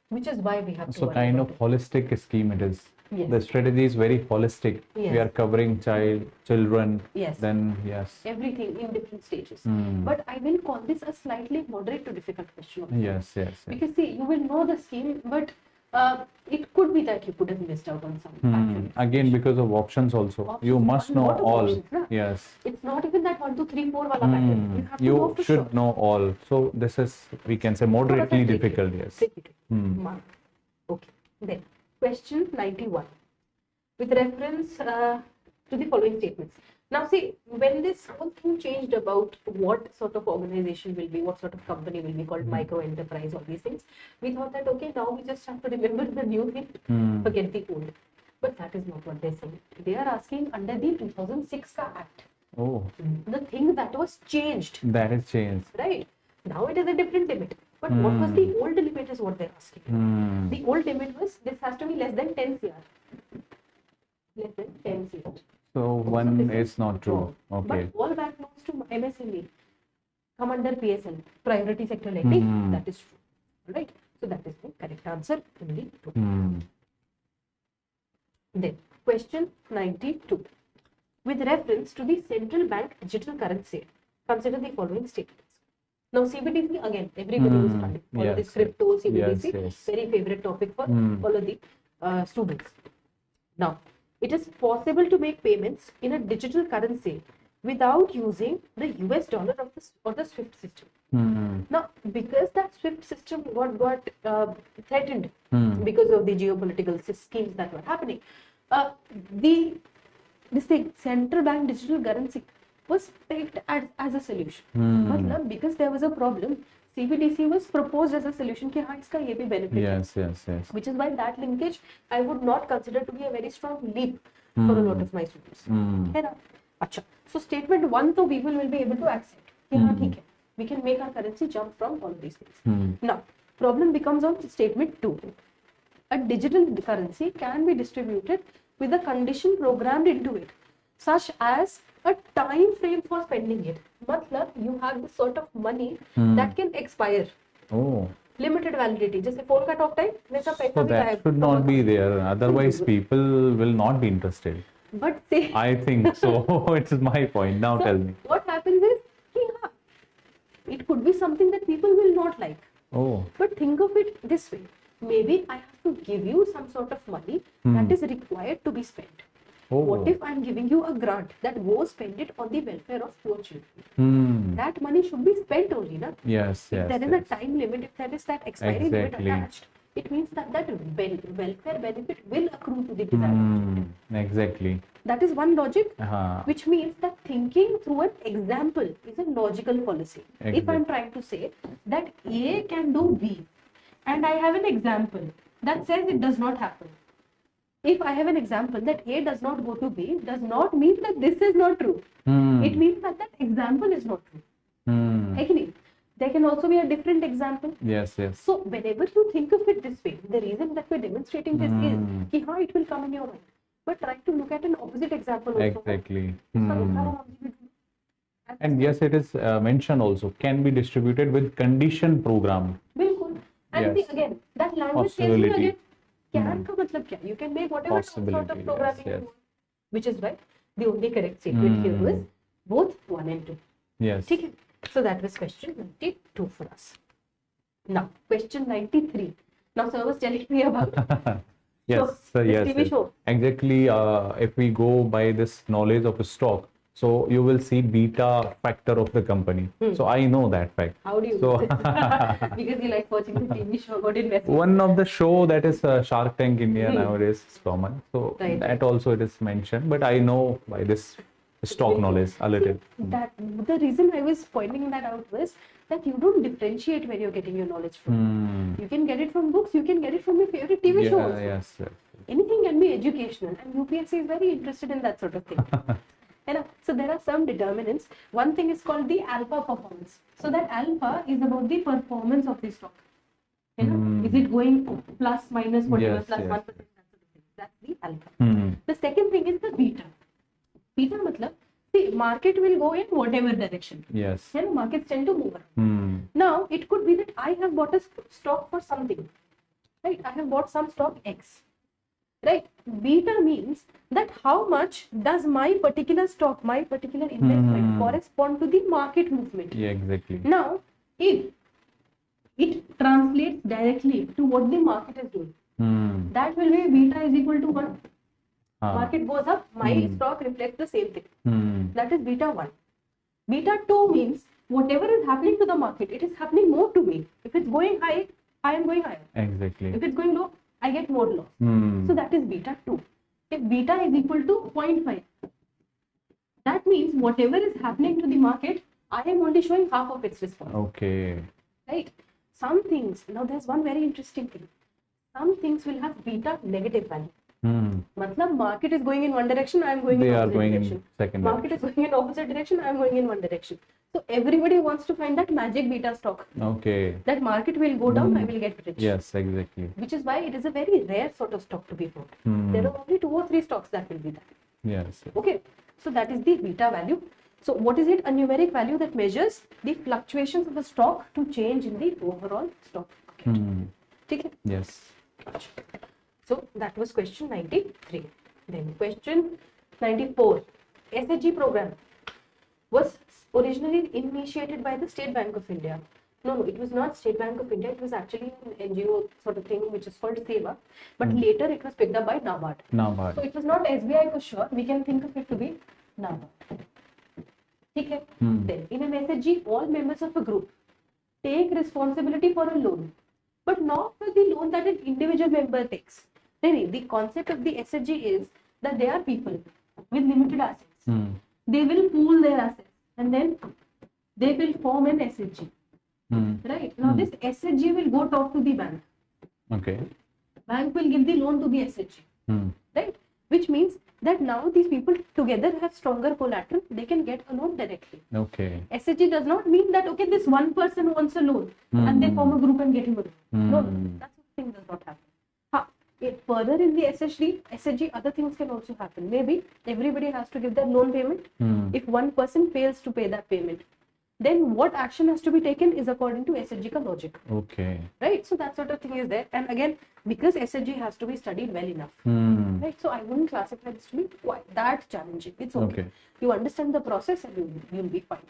which is why we have to So worry kind about of holistic scheme it is. Yes. The strategy is very holistic. We Yes. are covering children. Yes. Then yes. everything in different stages. But I will call this a slightly moderate to difficult question also. Yes, yes, yes. Because see, you will know the scheme, but it could be that you could have missed out on some factual Again, because of options also. You Options, must a know lot of all. options, na? Yes. It's not even that 1, 2, 3, 4 wala pattern. You have to know You for should sure. know all. So this is, we can say, moderately difficult. Yes. Tricky. Mark. Okay. Then, question 91. With reference to the following statements. Now see, when this whole thing changed about what sort of organization will be, what sort of company will be called micro enterprise, all these things, we thought that okay, now we just have to remember the new thing, forget the old. But that is not what they're saying. They are asking under the 2006 ka Act, Oh, the thing that was changed, that is changed. right? Now it is a different limit. But what was the old limit is what they're asking. The old limit was this has to be less than 10 CR. Less than 10 CR. So one this is not true. wrong. Okay. But all bank loans to MSME come under PSL, priority sector lending. That is true. Right? So that is the correct answer. Only 2. Then, question 92. With reference to the central bank digital currency, consider the following statements. Now, CBDC, again, everybody is studying. All of Yes, this crypto, CBDC, yes, yes. very favorite topic for all of the students. Now, it is possible to make payments in a digital currency without using the US dollar or the SWIFT system. Now, because that SWIFT system got threatened because of the geopolitical schemes that were happening, this thing, central bank digital currency, was picked as a solution. Matlab, because there was a problem, CBDC was proposed as a solution कि हाँ इसका ये भी benefit है. Yes, yes, yes. Which is why that linkage I would not consider to be a very strong leap for a lot of my students. है ना? अच्छा. So statement 1 तो people will be able to accept कि हाँ ठीक है, we can make our currency jump from all of these things. Now, problem becomes on statement 2. A digital currency can be distributed with a condition programmed into it, such as a time frame for spending it. Matlab, you have this sort of money that can expire. Oh. Limited validity. जैसे phone का talk time वैसा पैसा So भी that गायब should not be there. Otherwise, people will not be interested. But say I think so. It's my point. Now tell me. what happens is It could be something that people will not like. Oh. But think of it this way. Maybe I have to give you some sort of money that is required to be spent. Oh. What if I'm giving you a grant that go spend it on the welfare of poor children? Hmm. That money should be spent only, na? Yes, If yes. there is yes. a time limit, if there is that expiry limit Exactly. attached, it means that welfare benefit will accrue to the desired objective. Exactly. That is one logic, Uh-huh. which means that thinking through an example is a logical policy. If I'm trying to say that A can do B, and I have an example that says it does not happen. If I have an example that A does not go to B, does not mean that this is not true. Hmm. It means that that example is not true. Hmm. Agree? There can also be a different example. Yes, yes. So whenever you think of it this way, the reason that we're demonstrating this is कि हाँ, it will come in your mind. But try to look at an opposite example also. Exactly. उसका Hmm. दूसरा नाम भी दो. And yes, it is mentioned also, can be distributed with condition programmed. बिल्कुल. And Yes. see again, that language says you Possibility. again, can का मतलब क्या? You can make whatever sort Possibility, of programming yes, you want. Which is why the only correct statement here was both 1 and 2. Yes. ठीक है? So that was question 92 for us. Now, question 93. Now, sir was telling me about Yes, so, this yes, TV yes. show. Exactly. If we go by this knowledge of a stock, so you will see beta factor of the company. So I know that fact. How do you? So Because you like watching the TV show about investment. one of the show that is Shark Tank India nowadays is common. So Right. that also it is mentioned, but I know by this stock knowledge a little. That the reason I was pointing that out was that you don't differentiate where you're getting your knowledge from. You can get it from books, you can get it from your favorite TV Yeah, shows. yes, yes. Anything can be educational, and UPSC is very interested in that sort of thing. And, so there are some determinants. One thing is called the alpha performance. So that alpha is about the performance of the stock. You know, is it going plus, minus, whatever, Yes, plus yes. 1%, that sort of thing. That's the alpha. The second thing is the beta. Beta matlab, see, market will go in whatever direction. Yes. You know, markets tend to move around. Now, it could be that I have bought a stock for something. Right? I have bought some stock X. Right? Beta means that how much does my particular stock, my particular investment correspond to the market movement. Yeah, exactly. Now, if it translates directly to what the market is doing, that will be beta is equal to 1. Market goes up, my stock reflects the same thing. That is beta 1. Beta 2 means whatever is happening to the market, it is happening more to me. If it's going high, I am going higher. Exactly. If it's going low, I get more loss. So that is beta 2. If beta is equal to 0.5, that means whatever is happening to the market, I am only showing half of its response. Okay. Right? Some things, now there's one very interesting thing. Some things will have beta negative value. Matlab, market is going in one direction, I am going They in are opposite going direction. in second Market is going in opposite direction, I am going in one direction. So everybody wants to find that magic beta stock. Okay. That market will go down, I will get rich. Yes, exactly. Which is why it is a very rare sort of stock to be found. There are only 2 or 3 stocks that will be that. Yes. Okay, so that is the beta value. So what is it? A numeric value that measures the fluctuations of a stock to change in the overall stock market. Okay? Yes. So that was question 93. Then question 94. SHG program was originally initiated by the State Bank of India. No, it was not State Bank of India. It was actually an NGO sort of thing which is called SEVA. But later it was picked up by NABARD. Now, So it was not SBI for sure. We can think of it to be NABARD. Okay. Then in an SHG, all members of a group take responsibility for a loan, but not for the loan that an individual member takes. The concept of the SHG is that they are people with limited assets. They will pool their assets and then they will form an SHG. Right? Now this SHG will go talk to the bank. Okay. Bank will give the loan to the SHG. Right? Which means that now these people together have stronger collateral. They can get a loan directly. Okay. SHG does not mean that, okay, this one person wants a loan and they form a group and get him a loan. No, that thing does not happen. Further in the SHG, other things can also happen. Maybe everybody has to give their loan payment. If one person fails to pay that payment, then what action has to be taken is according to SHG ka logic. Okay. Right? So that sort of thing is there. And again, because SHG has to be studied well enough. Right? So I wouldn't classify this to be quite that challenging. It's okay. You understand the process and you'll be fine.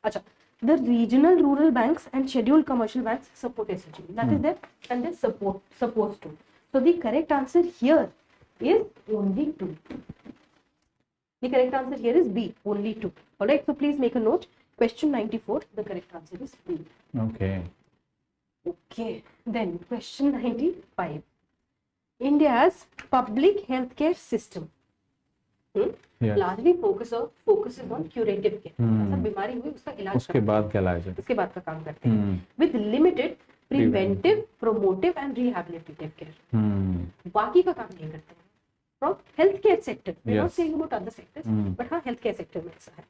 Acha. the regional rural banks and scheduled commercial banks support SHG. That is there, and they supposed to. So the correct answer here is only 2. The correct answer here is B, only 2. Alright, so please make a note. Question 94, the correct answer is B. Okay. Okay, then question 95. India's public healthcare system Yes. largely focuses on curative care. मतलब बीमारी हुई उसका इलाज उसके बाद क्या इलाज है? उसके बाद का काम करते हैं. With limited preventive, promotive and rehabilitative care. बाकी का काम नहीं करते हैं. From healthcare sector, we're not Yes. saying about other sectors, but हाँ healthcare sector में ऐसा है,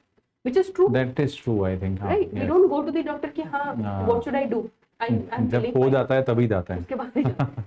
which is true. That is true, I think. हाँ, Right? We yes. don't go to the doctor कि हाँ what should I do? I'm जब feeling हो fine. जाता है तभी जाता है. उसके बाद ही जाता है.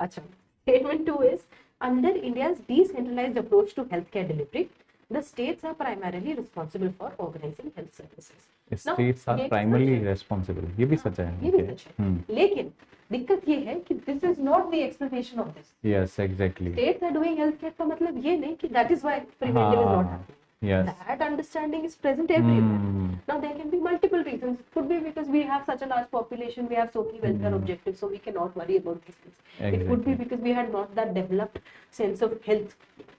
अच्छा. Statement 2 is under India's decentralized approach to healthcare delivery, the states are primarily responsible for organizing health services. Now, States are ये भी primarily सच है. responsible. ये भी सच है. ये भी Okay. सच है. लेकिन दिक्कत ये है कि this is not the explanation of this. Yes, exactly. States are doing healthcare का मतलब ये नहीं कि that is why preventive is not happening. Yes. That understanding is present everywhere. Now there can be multiple reasons. It could be because we have such a large population, we have so many welfare objectives, so we cannot worry about these things. It could be because we had not that developed sense of health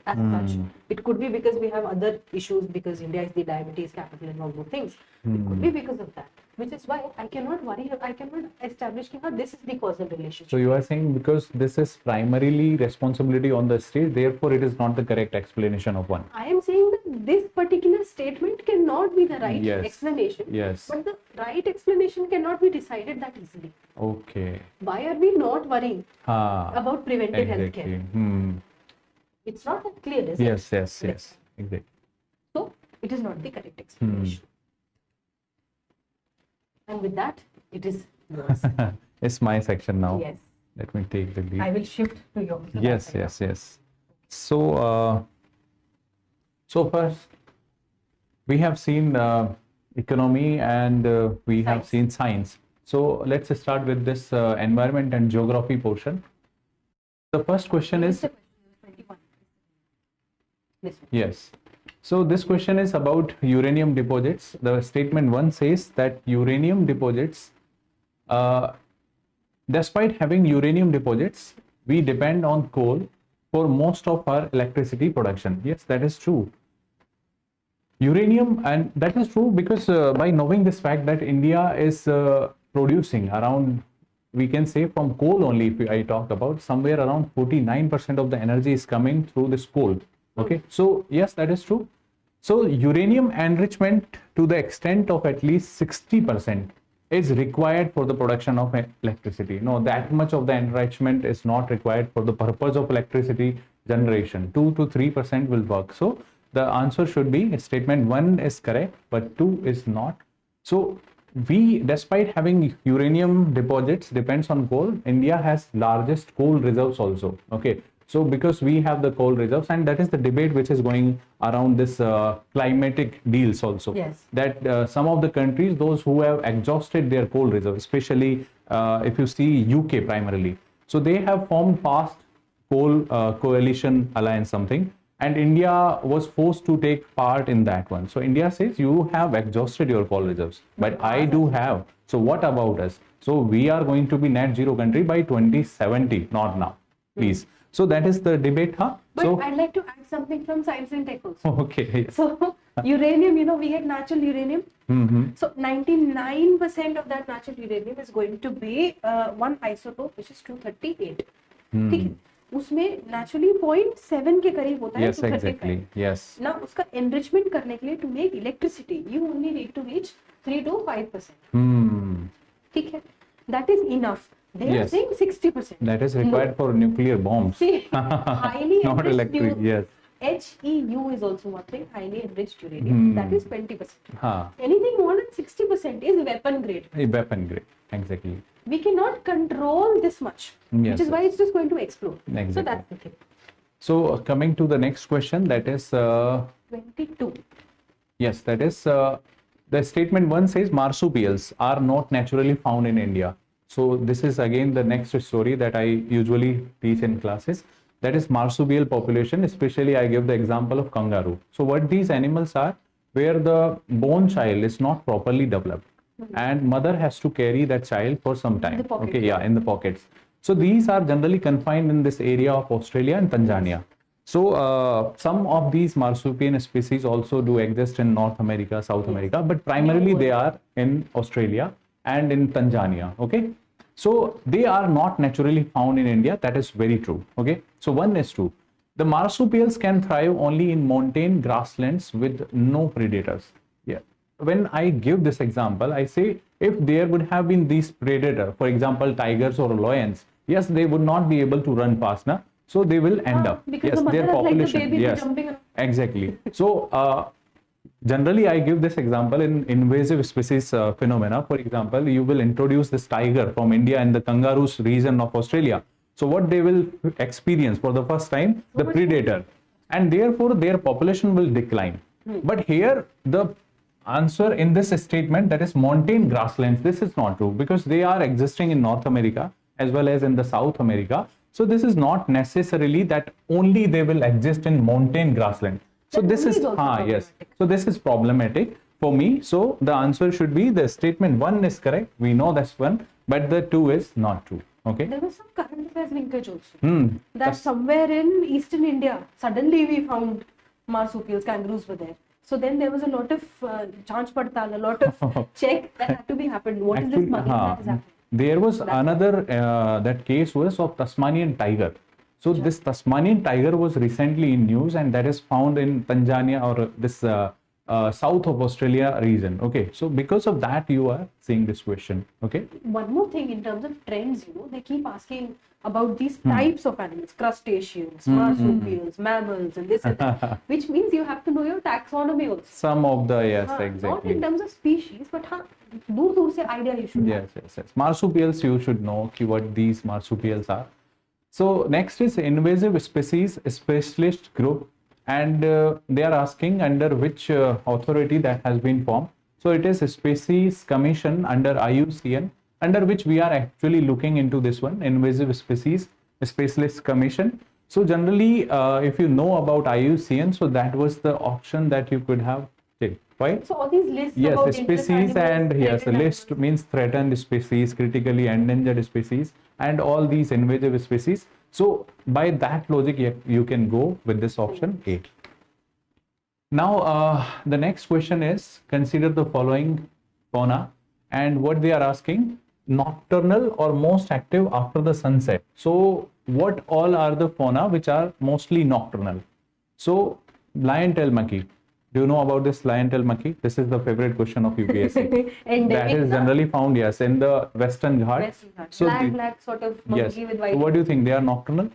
as such. It could be because we have other issues, because India is the diabetes capital and all those things. It could be because of that, which is why I cannot worry. I cannot establish that this is the causal relationship. So you are saying because this is primarily responsibility on the state, therefore it is not the correct explanation of one. I am saying that this particular statement cannot be the right Yes. explanation. Yes. But the right explanation cannot be decided that easily. Okay. Why are we not worrying about preventive Exactly. healthcare? It's not that clear, is it? Yes. Exactly. So it is not the correct explanation. And with that, it is yours. It's my section now. Yes. Let me take the lead. I will shift to yours. Yes. So, so first we have seen economy and we have Science. seen science. So let's start with this environment and geography portion. The first question is, 21. This one. yes. So this question is about uranium deposits. The statement 1 says that uranium deposits, despite having uranium deposits, we depend on coal for most of our electricity production. Yes, that is true. Uranium, and that is true because by knowing this fact that India is producing around, we can say from coal only, if I talk about, somewhere around 49% of the energy is coming through this coal. Okay, so yes, that is true. So uranium enrichment to the extent of at least 60% is required for the production of electricity. No, that much of the enrichment is not required for the purpose of electricity generation. 2 to 3% will work. So the answer should be statement 1 is correct, but 2 is not. So we, despite having uranium deposits depends on coal, India has largest coal reserves also. Okay. So because we have the coal reserves, and that is the debate which is going around this climatic deals also. Yes. That some of the countries, those who have exhausted their coal reserves, especially if you see UK primarily, so they have formed past coal coalition alliance something, and India was forced to take part in that one. So India says you have exhausted your coal reserves, but I do have. So what about us? So we are going to be net zero country by 2070, not now, please. So that is the debate, huh? But So I'd like to add something from science and tech also. okay. So uranium, you know, we had natural uranium. So 99% of that natural uranium is going to be one isotope, which is 238. ठीक है, उसमें naturally 0.7 के करीब होता है Yes, 235. exactly. Yes. Now उसका enrichment करने के लिए to make electricity, you only need to reach 3 to 5%. ठीक है, that is enough. They are Yes. saying 60%. That is required for nuclear bombs. See, highly Not enriched electric. Yes. HEU is also one thing, highly enriched uranium. That is 20%. Anything more than 60% is weapon grade. A weapon grade. Exactly. We cannot control this much, Yes, which is why it's just going to explode. So Exactly. that's the thing. So coming to the next question, that is 22. yes, that is the statement 1 says marsupials are not naturally found in India. So this is again the next story that I usually teach in classes. That is marsupial population, especially I give the example of kangaroo. So what these animals are, where the bone child is not properly developed. and mother has to carry that child for some time. the pocket, Okay, yeah, in the pockets. So these are generally confined in this area of Australia and Tanzania. So some of these marsupial species also do exist in North America, South America, but primarily they are in Australia and in Tanzania. Okay, so they are not naturally found in India. That is very true. Okay, so one is true. The marsupials can thrive only in montane grasslands with no predators. Yeah. When I give this example, I say if there would have been these predator, for example, tigers or lions, yes, they would not be able to run fast, na? So they will end up. Because Yes, the their mother is like the population. baby Yes, jumping around. exactly. So generally, I give this example in invasive species phenomena. For example, you will introduce this tiger from India in the kangaroos region of Australia. So what they will experience for the first time, the predator, and therefore their population will decline. But here the answer in this statement, that is montane grasslands, this is not true, because they are existing in North America as well as in the South America. So this is not necessarily that only they will exist in montane grassland. So Then this only is is also yes. problematic. So this is problematic for me. So the answer should be the statement 1 is correct. We know that's 1, but the 2 is not true. Okay. There was some current affairs linkage also. Hmm. That somewhere in eastern India, suddenly we found marsupials, kangaroos were there. So then there was a lot of chanch padtal, a lot of check that had to be happened. What is this Actually, money that is happening? there was another that case was of Tasmanian tiger. So this Tasmanian tiger was recently in news, and that is found in Tanzania or this south of Australia region. Okay, so because of that you are seeing this question. Okay. One more thing in terms of trends, they keep asking about these types of animals, crustaceans, marsupials, mammals, and this and that, which means you have to know your taxonomy also. Some of the yes, Not in exactly. terms of species, but dur se idea you should have. Yes. Marsupials, you should know what these marsupials are. So next is invasive species specialist group, and they are asking under which authority that has been formed. So it is a Species Commission under IUCN, under which we are actually looking into this one, Invasive Species Specialist Commission. So generally, if you know about IUCN, so that was the option that you could have taken, right? So all these lists Yes, about the species and yes, a list means threatened species, critically endangered species, and all these invasive species. So by that logic, you can go with this option A. Now, the next question is, consider the following fauna, and what they are asking, nocturnal or most active after the sunset. So what all are the fauna which are mostly nocturnal? So lion-tailed monkey. Do you know about this lion-tailed monkey? This is the favorite question of UPSC. That is generally found, yes, in the Western Ghats. So black sort of monkey with white. So what do you think? They are nocturnal?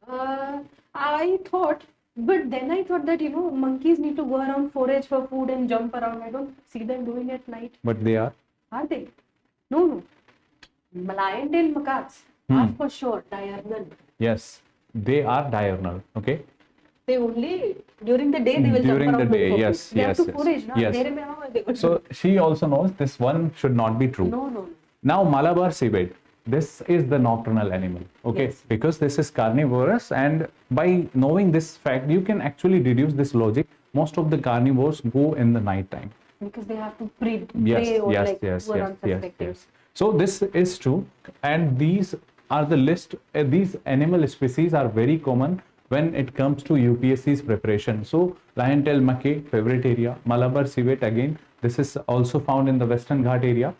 I thought, but then I thought that monkeys need to go around, forage for food and jump around. I don't see them doing it at night. But they are? Are they? No. Lion-tailed macaques are for sure diurnal. Yes, they are diurnal. Okay. They only during the day they will During jump the around. day, for yes, food. They yes, have to yes, forage. yes. Andhere mein how are they going to- So she also knows this one should not be true. No. Now Malabar civet, this is the nocturnal animal, okay? Yes. Because this is carnivorous, and by knowing this fact, you can actually deduce this logic. Most of the carnivores go in the night time. Because they have to prey Yes, or yes, like yes, go around suspecting. yes. So this is true, and these are the list. These animal species are very common when it comes to UPSC's preparation. So lion-tailed monkey, favorite area. Malabar civet, again, this is also found in the Western Ghat area.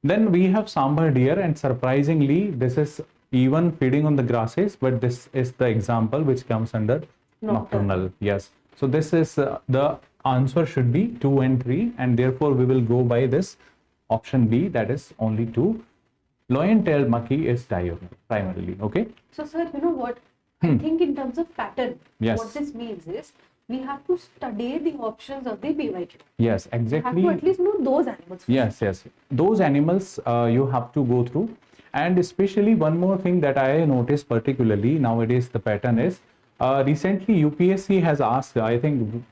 Then we have sambar deer, and surprisingly, this is even feeding on the grasses, but this is the example which comes under nocturnal. Yes. So this is the answer should be 2 and 3, and therefore we will go by this option B, that is only 2. Lion-tailed monkey is diurnal primarily. Okay. So sir, you know what? I think in terms of pattern, Yes. what this means is we have to study the options of the BYQ. Yes, We have exactly. to at least know those animals. Yes. Those animals you have to go through. And especially one more thing that I noticed particularly nowadays, the pattern is recently UPSC has asked, I think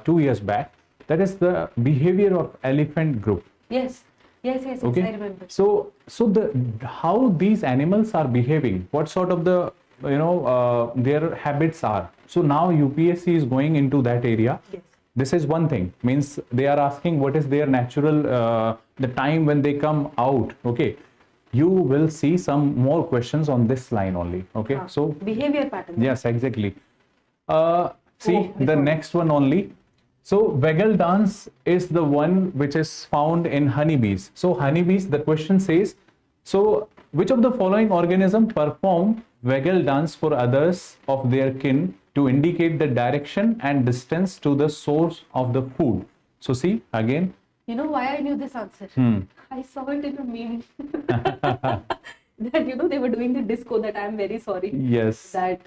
2 years back, that is the behavior of elephant group. Yes, Okay. I remember. So the how these animals are behaving, what sort of the their habits are. So now UPSC is going into that area. Yes. This is one thing, means they are asking what is their natural, the time when they come out, okay. You will see some more questions on this line only, okay. So behavior pattern. yes, exactly. See this the one. next one only. So waggle dance is the one which is found in honeybees. So honeybees, the question says, so which of the following organism perform waggle dance for others of their kin to indicate the direction and distance to the source of the food? So see again. You know why I knew this answer? I saw it in a meme. That, you know, they were doing the disco that I'm very sorry. Yes. That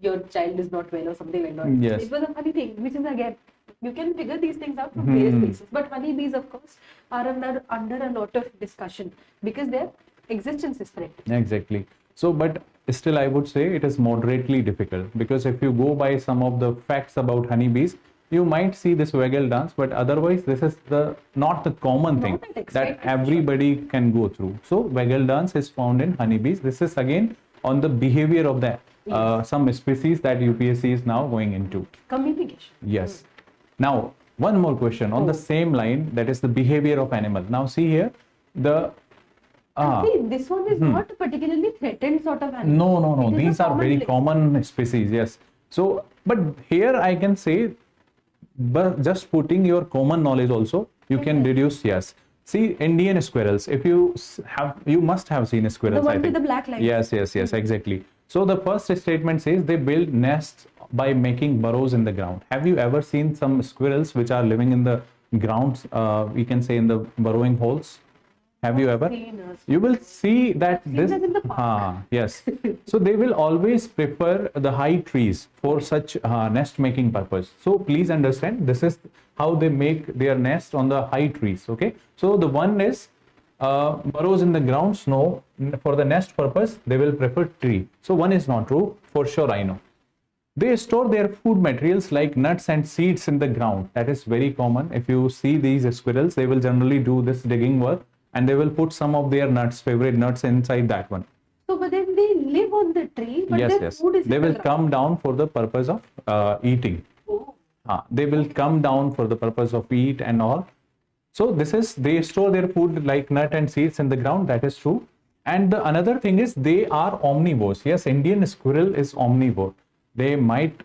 your child is not well or something like that. Yes. It was a funny thing, which is again, you can figure these things out from various places. But honeybees, of course, are under a lot of discussion because their existence is threatened. Exactly. So, but still I would say it is moderately difficult, because if you go by some of the facts about honeybees, you might see this waggle dance, but otherwise this is not the common thing that everybody can go through. So waggle dance is found in honeybees. This is again on the behavior of the some species that UPSC is now going into. Communication. Yes. Now one more question on the same line, that is the behavior of animal. Now see here, the See, this one is not a particularly threatened sort of animal. No. It is These a are very place. common species. Yes. So, but here I can say, but just putting your common knowledge also, you can deduce. Yes. See, Indian squirrels. If you have, you must have seen squirrels. The one I think. with the black lines. Yes. Exactly. So the first statement says they build nests by making burrows in the ground. Have you ever seen some squirrels which are living in the grounds? We can say in the burrowing holes. Have you ever? You will see that this. them in the park. Yes. So they will always prefer the high trees for such nest making purpose. So please understand, this is how they make their nest on the high trees. Okay. So the one is burrows in the grounds. No, for the nest purpose they will prefer tree. So one is not true for sure. I know. They store their food materials like nuts and seeds in the ground. That is very common. If you see these squirrels, they will generally do this digging work, and they will put some of their nuts, favorite nuts, inside that one. So, but then they live on the tree, but their food is They will come down for the purpose of eating. Oh. They will come down for the purpose of eat and all. So this is, they store their food like nut and seeds in the ground. That is true. And the another thing is they are omnivores. Yes, Indian squirrel is omnivore. They might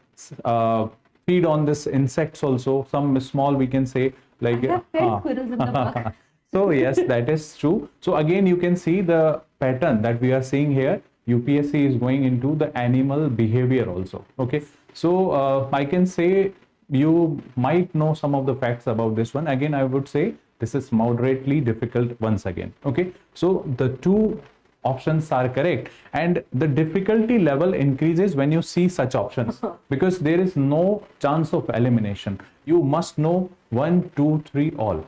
feed on this insects also. Some small, we can say, like. I have fed squirrels in the park. So yes, that is true. So again, you can see the pattern that we are seeing here. UPSC is going into the animal behavior also. Okay. So I can say you might know some of the facts about this one. Again, I would say this is moderately difficult once again. Okay. So the two options are correct, and the difficulty level increases when you see such options, because there is no chance of elimination. You must know 1, 2, 3 all.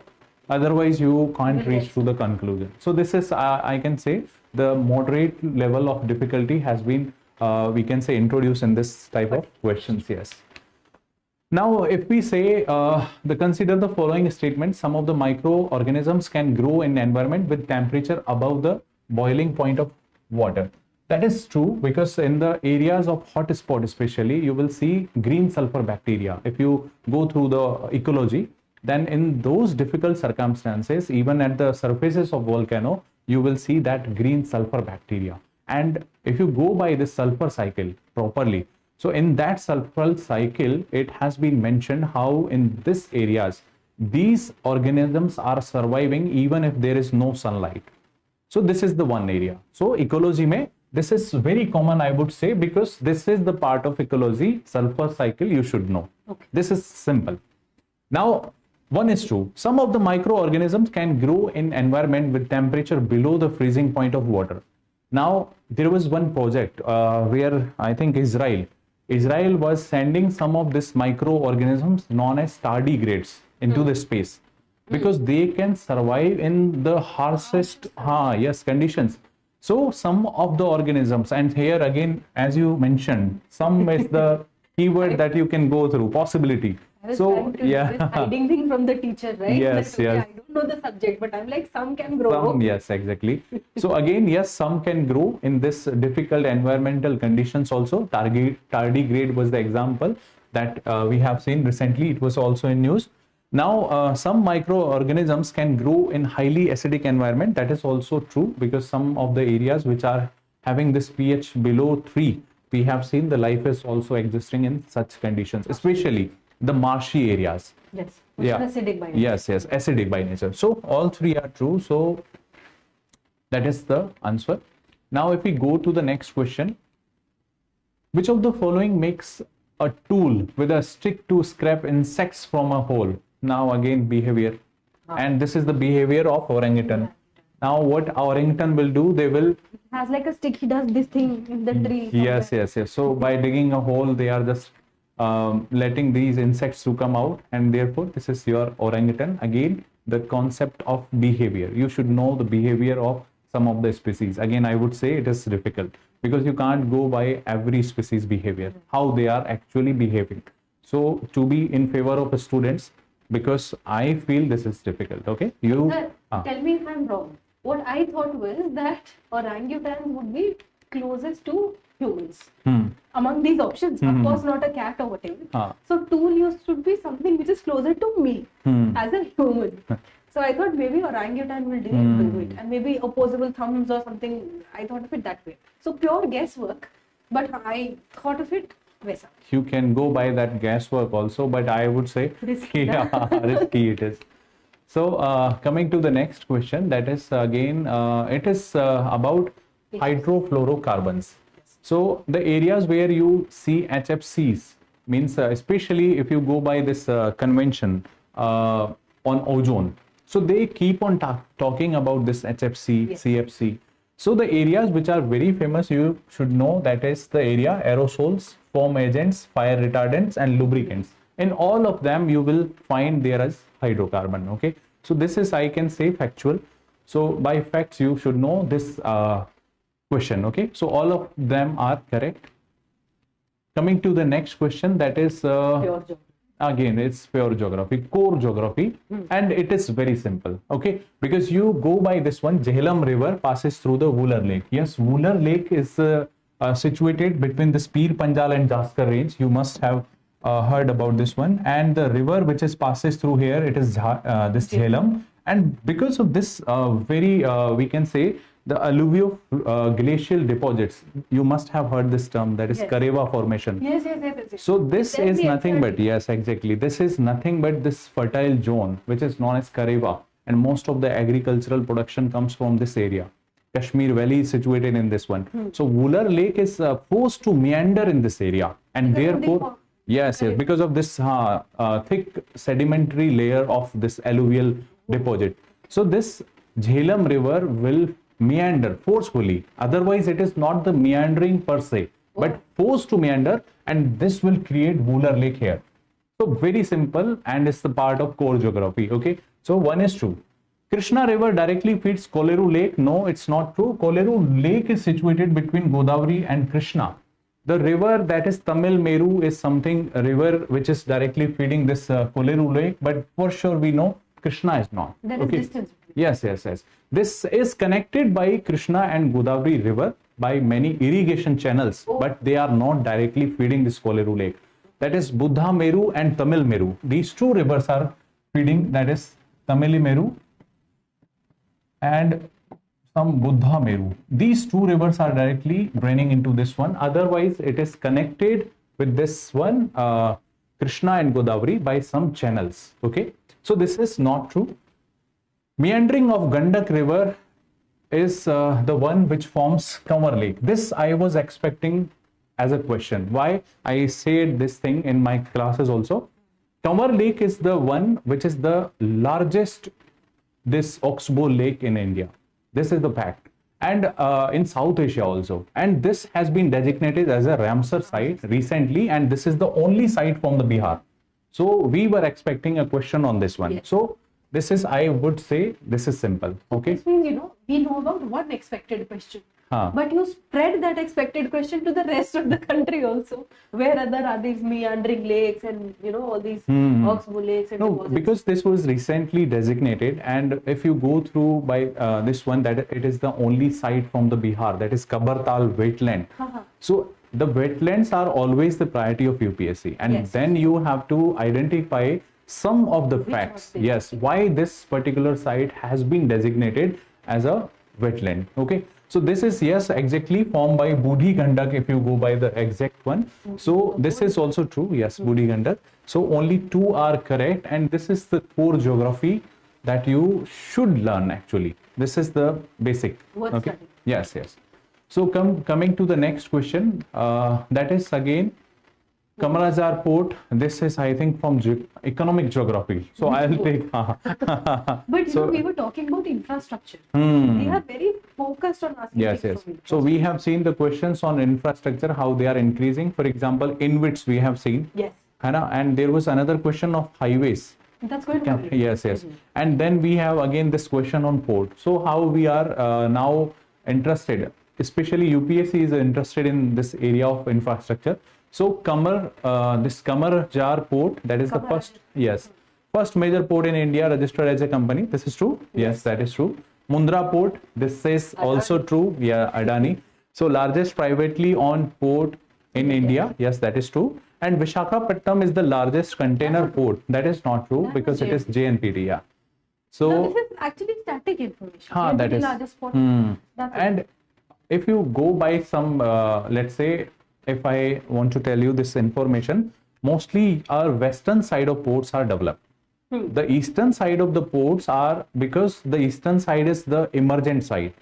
Otherwise, you can't reach to the conclusion. So this is, I can say, the moderate level of difficulty has been, we can say, introduced in this type of questions. Yes. Now, if we say, consider the following statement: some of the microorganisms can grow in environment with temperature above the boiling point of water. That is true, because in the areas of hot spot especially, you will see green sulfur bacteria. If you go through the ecology, then in those difficult circumstances, even at the surfaces of volcano, you will see that green sulfur bacteria. And if you go by this sulfur cycle properly, so in that sulfur cycle, it has been mentioned how in these areas, these organisms are surviving even if there is no sunlight. So this is the one area. So ecology mein, this is very common, I would say, because this is the part of ecology, sulfur cycle, you should know. Okay. This is simple. Now, one is true. Some of the microorganisms can grow in environment with temperature below the freezing point of water. Now, there was one project where I think Israel was sending some of these microorganisms known as tardigrades into the space, because they can survive in the harshest conditions. So some of the organisms, and here again, as you mentioned, some is the keyword that you can go through, possibility. So this hiding thing from the teacher, right? Yes, like, okay, yes. I don't know the subject, but I'm like, some can grow. Some, yes, exactly. So again, yes, some can grow in this difficult environmental conditions also. Tardigrade was the example. that we have seen recently. It was also in news. Now, some microorganisms can grow in highly acidic environment. That is also true, because some of the areas which are having this pH below 3, we have seen the life is also existing in such conditions, especially the marshy areas. Yes. Yeah. Acidic by nature. Yes, acidic by nature. So all three are true. So that is the answer. Now, if we go to the next question, which of the following makes a tool with a stick to scrape insects from a hole? Now again, behavior, and this is the behavior of orangutan. Now what orangutan will do, they will Has like a stick, he does this thing in the tree. yes. somewhere. So by digging a hole, they are just letting these insects to come out, and therefore this is your orangutan. Again, the concept of behavior, you should know the behavior of some of the species. Again, I would say it is difficult, because you can't go by every species behavior, how they are actually behaving. So to be in favor of the students, because I feel this is difficult. Okay, you Sir, tell me if I'm wrong. What I thought was that orangutan would be closest to humans among these options. Of course, not a cat or whatever. So tool use should be something which is closer to me as a human. So I thought maybe orangutan will do it, and maybe opposable thumbs or something. I thought of it that way. So pure guesswork, but I thought of it Vesa. You can go by that guesswork also, but I would say Risky. risky it is. So coming to the next question, that is again it is about hydrofluorocarbons. So the areas where you see HFCs, means especially if you go by this convention on ozone, so they keep on talking about this HFC, Yes. CFC. So the areas which are very famous, you should know, that is the area aerosols, foam agents, fire retardants, and lubricants. In all of them, you will find there is hydrocarbon. Okay, so this is, I can say, factual. So by facts, you should know this question. Okay, so all of them are correct. Coming to the next question, that is Pure geography. again, it's pure geography, core geography, and it is very simple. Okay, because you go by this one, Jhelum River passes through the Wooler Lake. Yes, Wooler Lake is situated between the Spir Panjal and Jaskar range. You must have heard about this one. And the river which is passes through here, it is this Jhelum. And because of this we can say, the alluvio glacial deposits, you must have heard this term, that is Yes. Kareva formation. Yes. So this Then is we nothing accept- but, yes, exactly, this is nothing but this fertile zone which is known as Kareva, and most of the agricultural production comes from this area. Kashmir Valley is situated in this one. So Wooler Lake is forced to meander in this area, and Because of the therefore form. yes, because of this thick sedimentary layer of this alluvial deposit. So this Jhelum River will meander forcefully, otherwise it is not the meandering per se, but forced to meander, and this will create Wooler Lake here. So very simple, and it's the part of core geography. Okay, so one is true. Krishna River directly feeds Koleru Lake. No, it's not true. Koleru Lake is situated between Godavari and Krishna. The river that is Tamil Meru is something, a river which is directly feeding this Koleru Lake, but for sure we know Krishna is not. There is distance. Yes. This is connected by Krishna and Godavari River by many irrigation channels, but they are not directly feeding this Koleru Lake. That is Buddha Meru and Tamil Meru. These two rivers are feeding, that is Tamil Meru and some Buddha Meru. These two rivers are directly draining into this one. Otherwise, it is connected with this one, Krishna and Godavari, by some channels. Okay, so this is not true. Meandering of Gandak River is the one which forms Kanwar Lake. This I was expecting as a question. Why I said this thing in my classes also. Kanwar Lake is the one which is the largest this oxbow lake in India. This is the fact. And in South Asia also. And this has been designated as a Ramsar site recently, and this is the only site from the Bihar. So we were expecting a question on this one. Yes. So this is, I would say, this is simple. Okay. This means, we know about one expected question. But you spread that expected question to the rest of the country also. Where other are these meandering lakes and, all these oxbow lakes and No, deposits. because this was recently designated, and if you go through by this one, that it is the only site from the Bihar, that is Kabartal wetland. So the wetlands are always the priority of UPSC, and Yes. then you have to identify some of the facts. was the- Yes, why this particular site has been designated as a wetland. Okay, so this is, yes, exactly formed by Budhi Gandak, if you go by the exact one. So this is also true. Yes, Budhi Gandak. So only two are correct, and this is the core geography that you should learn actually. This is the basic. Worth Okay. studying. Yes, yes. So coming to the next question, that is again Kamarajar Port. This is, I think, from economic geography. So I'll take. But you So- know, we were talking about infrastructure. Hmm. They are very focused on asking Yes, things yes. from So we have seen the questions on infrastructure, how they are increasing. For example, INVITs we have seen. Yes, है ना? And there was another question of highways. that's going to Yeah, come. yes, yes. And then we have again this question on port. So how we are now interested, especially UPSC is interested in this area of infrastructure. So this Kamarjar port, that is the Kamarjar. first, yes, first major port in India registered as a company. This is true. Yes, that is true. Mundra port, this is also true. Yeah, Adani. So largest privately owned port in India. Yes, that is true. And Vishakhapatnam is the largest container port. That is not true That because was it is JNPT. Yeah. Now, So, this is actually static information. हाँ, Maybe that the is. largest port. That's it. And if you go by some, let's say, if I want to tell you this information, mostly our western side of ports are developed. The eastern side of the ports are, because the eastern side is the emergent side.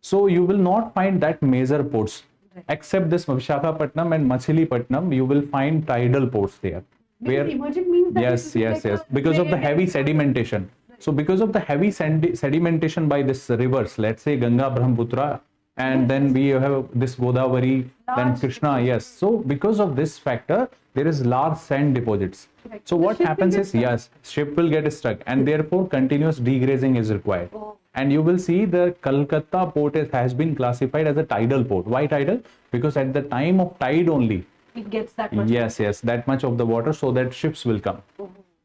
So you will not find that major ports. Except this Vishakhapatnam and Machilipatnam, you will find tidal ports there. Because emergent means that it Yes, will be yes, like yes. a Because of the very heavy dense- sedimentation. So because of the heavy sedimentation by this rivers, let's say Ganga, Brahmaputra, and then we have this Godavari, then Large Krishna, yes. So because of this factor, there is large sand deposits. Correct. So The what ship will happens get is, stuck. yes, ship will get stuck, and therefore continuous degrazing is required. Oh. And you will see the Calcutta port has been classified as a tidal port. Why tidal? Because at the time of tide only, It gets that much. yes, yes, that much of the water, so that ships will come.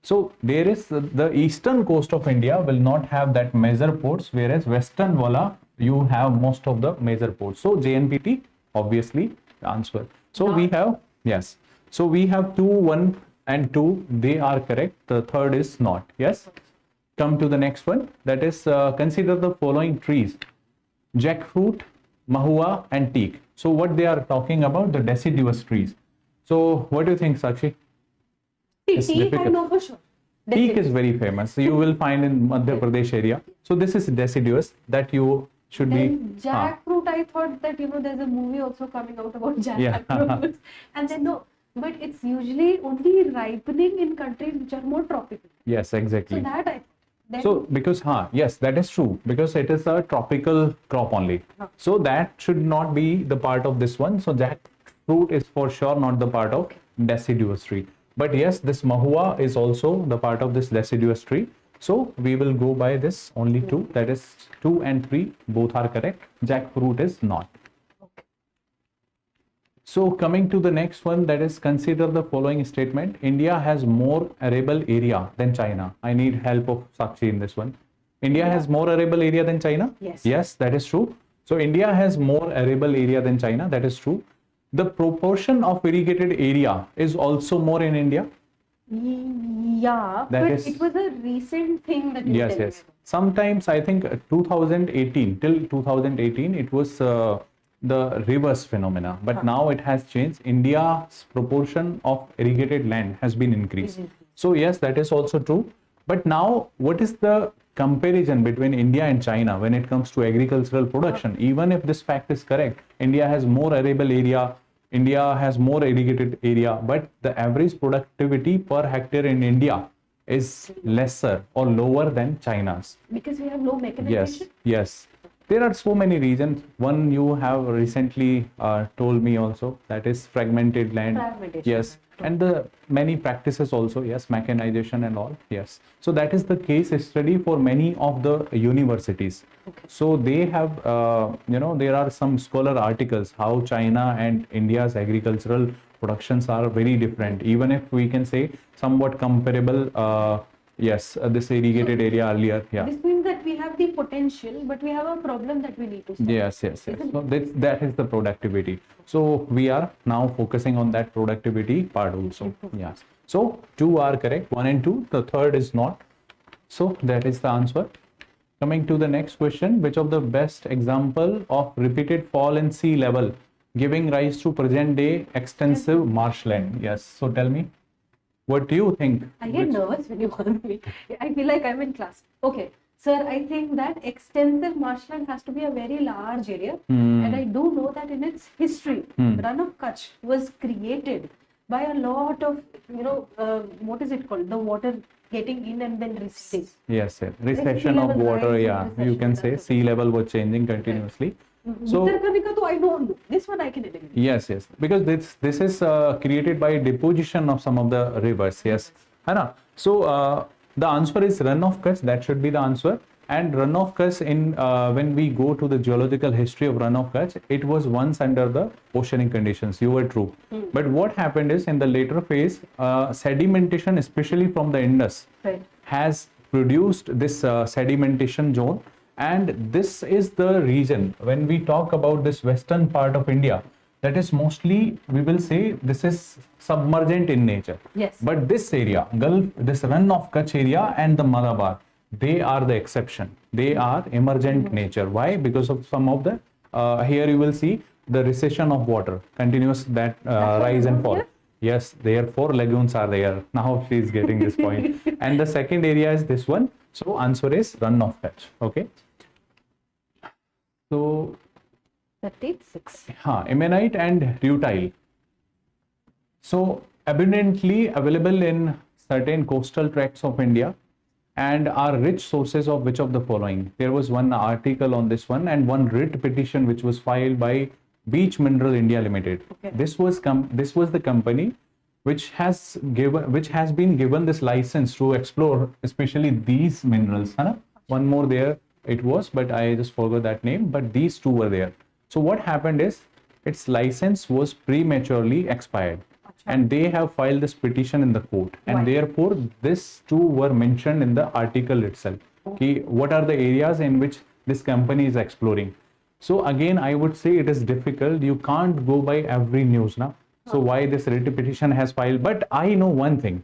So there is the eastern coast of India will not have that major ports, whereas western wala you have most of the major ports. So JNPT, obviously, the answer. So we have, yes. So we have 2, 1 and 2, they are correct. The third is not. Yes. Come to the next one. That is, consider the following trees: jackfruit, mahua and teak. So what they are talking about, the deciduous trees. So what do you think, Sakshi? See, It's teak I difficult. know for sure. Teak is very famous. You will find in Madhya Pradesh area. So this is deciduous that you should Then be. jackfruit, I thought that, you know, there's a movie also coming out about Yeah. jackfruits. And then no, but it's usually only ripening in countries which are more tropical. Yes, So exactly. that I thought. Then So because yes, that is true, because it is a tropical crop only. So that should not be the part of this one. So jackfruit is for sure not the part of deciduous tree. But yes, this mahua is also the part of this deciduous tree. So we will go by this only two. That is 2 and 3 both are correct. Jackfruit is not. Okay. So coming to the next one, that is, consider the following statement: India has more arable area than China. I need help of Sakshi in this one. India has more arable area than China? Yes. Yes, that is true. So India has more arable area than China. That is true. The proportion of irrigated area is also more in India. Yeah, That but is- it was a recent thing that you Yes, tell me yes. about. Sometimes I think 2018, till 2018, it was the reverse phenomena. But now it has changed. India's proportion of irrigated land has been increased. So yes, that is also true. But now, what is the comparison between India and China when it comes to agricultural production? Even if this fact is correct, India has more arable area, India has more irrigated area, but the average productivity per hectare in India is lesser or lower than China's. Because we have no Yes, mechanization. yes. There are so many reasons. One you have recently told me also, that is fragmented land. Fragmentation. Yes, and the many practices also. Yes, mechanization and all. Yes. So that is the case study for many of the universities. Okay. So they have, there are some scholar articles how China and India's agricultural productions are very different. Even if we can say somewhat comparable. Yes, this irrigated area earlier. Yeah. This means that we have the potential, but we have a problem that we need to solve. Yes. So that is the productivity. So we are now focusing on that productivity part also. Yes. So 2 are correct, 1 and 2. The third is not. So that is the answer. Coming to the next question, which of the best example of repeated fall in sea level giving rise to present day extensive marshland? Yes. So tell me, what do you think? I get nervous when you call me. I feel like I'm in class. Okay, sir, I think that extensive marshland has to be a very large area. And I do know that in its history, Run of Kutch was created by a lot of, what is it called? The water getting in and then receding. Yes. Recession of level water, rise, yeah. recession, You can say that's sea level was changing continuously. So Vitarkanika, though I don't know. This one I can eliminate. yes, because this is created by deposition of some of the rivers. Yes, Hana. So the answer is Run of Kutch. That should be the answer. And Run of Kutch, in when we go to the geological history of Run of Kutch, it was once under the oceanic conditions. You were true. But what happened is in the later phase, sedimentation, especially from the Indus, Right. has produced this sedimentation zone. And this is the region when we talk about this western part of India, that is mostly, we will say, this is submergent in nature. Yes. But this area, Gulf, this Run of Kutch area and the Malabar, they are the exception. They are emergent nature. Why? Because of some of the, here you will see the recession of water, continuous that rise and fall. Yes, there 4 lagoons are there. Now she is getting this point. And the second area is this one. So answer is Run of Kutch. Okay. So 36. Emanite and rutile. So abundantly available in certain coastal tracts of India and are rich sources of which of the following? There was one article on this one and one writ petition which was filed by Beach Mineral India Limited. Okay. This was the company which has been given this license to explore especially these minerals. Hai na? One more there it was, but I just forgot that name, but these two were there. So what happened is its license was prematurely expired and they have filed this petition in the court, and Why? therefore these two were mentioned in the article itself. Okay, what are the areas in which this company is exploring? So again, I would say it is difficult. You can't go by every news now. So why this writ petition has filed? But I know one thing,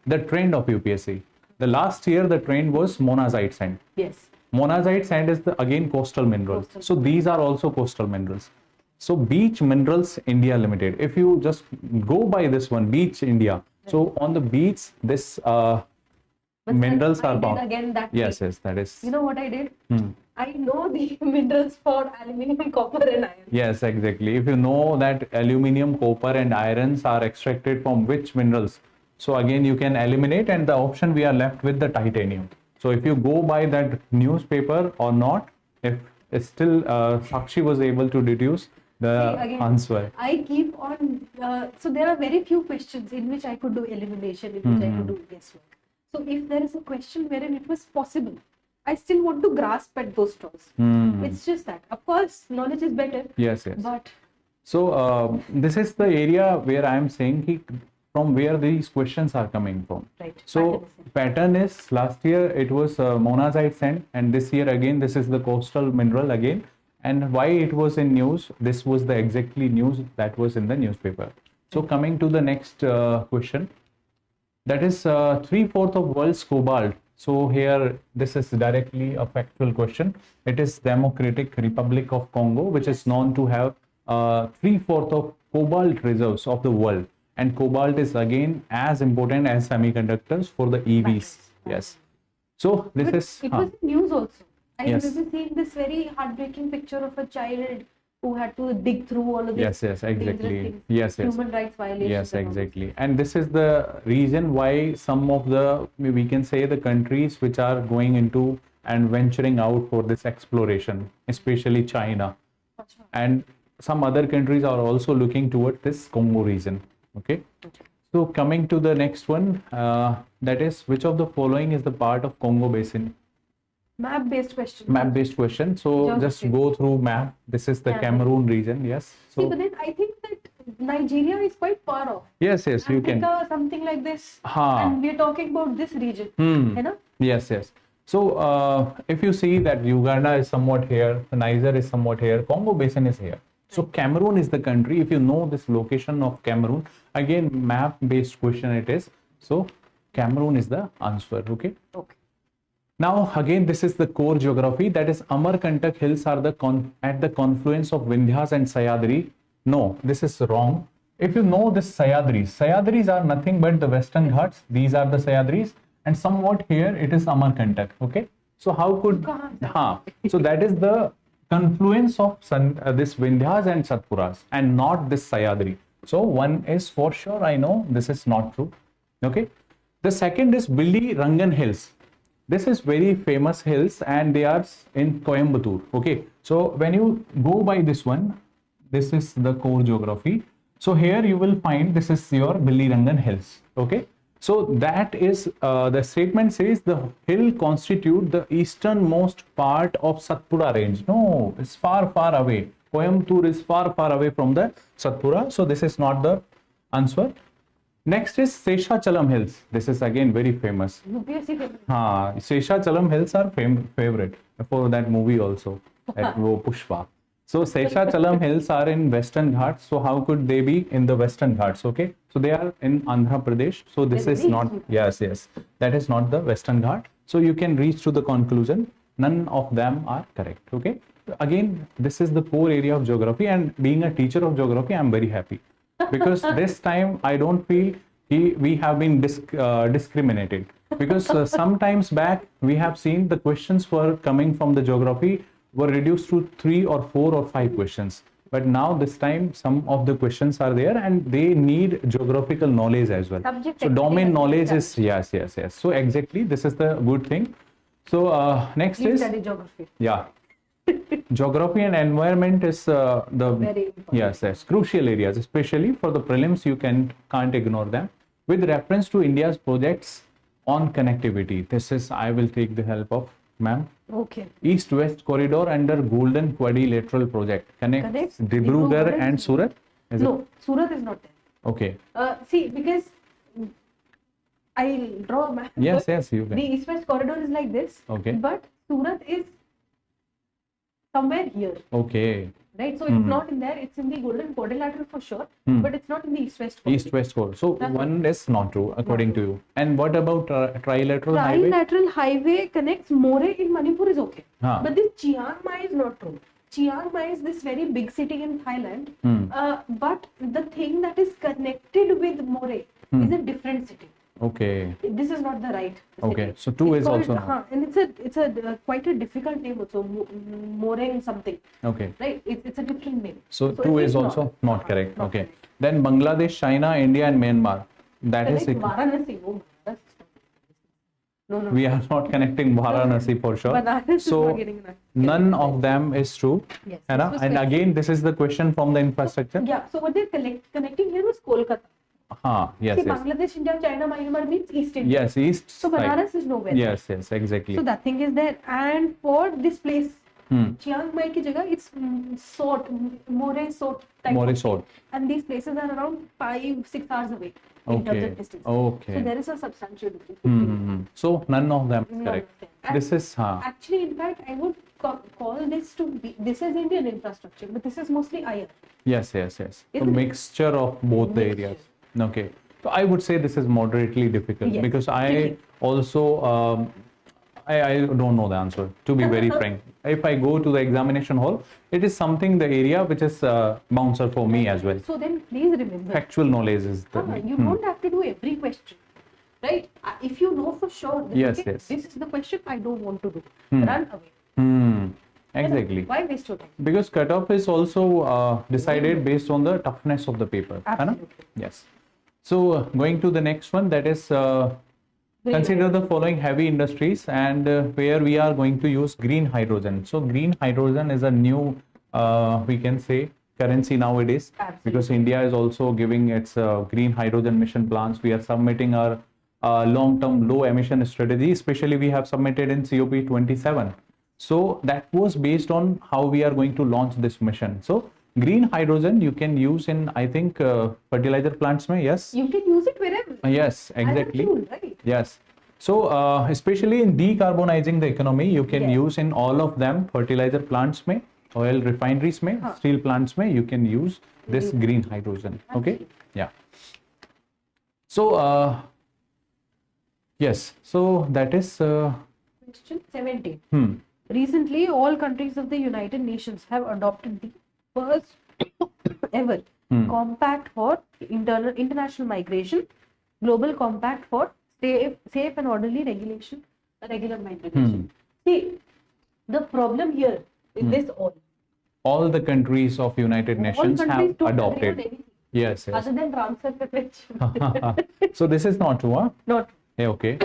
the trend of UPSC. The last year, the trend was monazite sand. Yes. Monazite sand is again coastal mineral. Coastal. So these are also coastal minerals. So Beach Minerals India Limited, if you just go by this one, Beach India. So on the beach, this But minerals I are did found. again that Yes, way. yes, that is. You know what I did? I know the minerals for aluminium, copper, and iron. Yes, exactly. If you know that aluminium, copper, and irons are extracted from which minerals, so again you can eliminate, and the option we are left with the titanium. So if you go by that newspaper or not, if it's still Sakshi was able to deduce the See, again, answer. I keep on. So there are very few questions in which I could do elimination, in which I could do guesswork. So if there is a question wherein it was possible, I still want to grasp at those straws. It's just that. Of course, knowledge is better. Yes, yes. But So this is the area where I am saying from where these questions are coming from. right. So pattern is last year it was monazite sand, and this year again this is the coastal mineral again. And why it was in news? This was the exactly news that was in the newspaper. So coming to the next question, that is 3/4 of world's cobalt. So here this is directly a factual question. It is Democratic Republic of Congo, which is known to have 3/4 of cobalt reserves of the world. And cobalt is again as important as semiconductors for the EVs. Batteries. Yes. So this But is it was in news also. I Yes. remember seeing this very heartbreaking picture of a child who had to dig through all of yes, this. yes, dangerous exactly. things, Yes, yes. Human rights violations. Yes, and all this. exactly. And this is the reason why some of the, we can say, the countries which are going into and venturing out for this exploration, especially China. Achha. And some other countries are also looking toward this Congo region. Okay. So coming to the next one, that is, which of the following is the part of Congo Basin? Map-based question. Map-based question. So just Geography. go through map. This is the Yeah. Cameroon region. Yes. See, So but then I think that Nigeria is quite far off. yes, you can. Africa, something like this. Ha. And we're talking about this region. Hmm. You know? Yes, yes. So if you see that Uganda is somewhat here, Niger is somewhat here, Congo Basin is here. So Cameroon is the country. If you know this location of Cameroon, again map based question it is. So Cameroon is the answer. Okay. Okay. Now again, this is the core geography. That is Amarkantak hills are the at the confluence of Vindhyas and Sahyadri. No, this is wrong. If you know this Sahyadris are nothing but the Western Ghats. These are the Sahyadris, and somewhat here it is Amarkantak. Okay. So how could so that is the confluence of this Vindhyas and Satpuras, and not this Sahyadri. So one is for sure, I know this is not true. Okay. The second is Billi Rangan Hills. This is very famous hills and they are in Coimbatore. Okay. So when you go by this one, this is the core geography. So here you will find this is your Billi Rangan Hills. Okay. So that is the statement says the hill constitute the easternmost part of Satpura range. No, it's far away. Coimbatore is far away from the Satpura. So this is not the answer. Next is Seshachalam Hills. This is again very famous. UPSC favorite. Seshachalam Hills are favorite for that movie also at Pushpa. So Seshachalam Hills are in Western Ghats. So how could they be in the Western Ghats? Okay. So they are in Andhra Pradesh. So this is not, yes. That is not the Western Ghat. So you can reach to the conclusion. None of them are correct. Okay. Again, this is the core area of geography, and being a teacher of geography, I am very happy. Because this time I don't feel we have been discriminated, because sometimes back we have seen the questions were coming from the geography were reduced to 3 or 4 or 5 questions, but now this time some of the questions are there and they need geographical knowledge as well. So domain knowledge is yes. So exactly, this is the good thing. So next is study geography. Yeah. Geography and environment is the Very important. yes crucial areas, especially for the prelims. You can't ignore them. With reference to India's projects on connectivity, this is I will take the help of ma'am. Okay. East-West corridor under Golden Quadrilateral project connects Dibrugarh and Surat. Is it? No, Surat is not there. Okay. See, because I'll draw a map. Yes, you The can. East-West corridor is like this. Okay. But Surat is somewhere here. Okay. Right? So it's not in there. It's in the Golden Quadrilateral for sure. But it's not in the East-West corridor. East-West corridor. So That's one is not true according to you. And what about trilateral highway? Trilateral highway connects More in Manipur is okay. Huh. But this Chiang Mai is not true. Chiang Mai is this very big city in Thailand. But the thing that is connected with More is a different city. Okay. This is not the right city. Okay. So two is called- also not. and it's a quite a difficult name also. More something. Okay. Right? It's a different name. So it two is not. also not correct. Not Okay. correct. Then Bangladesh, China, India, and Myanmar. That is Correct. it. Varanasi. No. We are not connecting Varanasi for sure. Banaras is So not getting enough. none of them is true. Yes. है ना? This was And correct. again, this is the question from the infrastructure. Yeah. So what they're connecting here was Kolkata. Yes, See, yes. Bangladesh, India, China, Myanmar means East India. Yes, east So side. Banaras is nowhere. Yes, exactly. So that thing is there. And for this place, Hmm. Chiang Mai ki jagah, it's More type More of sort. thing. And these places are around 5-6 hours away in terms Okay. of distance. Okay. So there is a substantial difference. between So none of them is none correct. of them. And This is actually, in fact, I would call this to be, this is Indian infrastructure, but this is mostly IR. yes. A Isn't it? mixture of both the Mixture. areas. Okay. So I would say this is moderately difficult Yes, because I tricky. also I don't know the answer, to be very frank. If I go to the examination hall, it is something the area which is bouncer for me as well. So then please remember, Factual knowledge is the you don't have to do every question, right? If you know for sure, that, Yes, okay, yes. this is the question I don't want to do, run away. Exactly. Why waste your time? Because cutoff is also decided based on the toughness of the paper. है ना? Absolutely. Yes. So going to the next one, that is consider the following heavy industries and where we are going to use green hydrogen. So green hydrogen is a new we can say currency nowadays. Absolutely. Because India is also giving its green hydrogen mission plans. We are submitting our long-term low emission strategy, especially we have submitted in COP27. So that was based on how we are going to launch this mission. So green hydrogen you can use in, I think, fertilizer plants. Yes. You can use it wherever. Yes, As a exactly. fuel, right? Yes. So especially in decarbonizing the economy, you can Yes. use in all of them, fertilizer plants mein, oil refineries mein, steel plants mein, you can use this green hydrogen. Okay. Yeah. So yes, so that is Question 17. Recently, all countries of the United Nations have adopted the first ever compact for international migration, global compact for safe and orderly regular migration. See, the problem here is this all the countries of United Nations all have countries don't agree on adopted. anything Yes, yes. other than transfer preference. So this is not true, huh? Not Yeah, okay.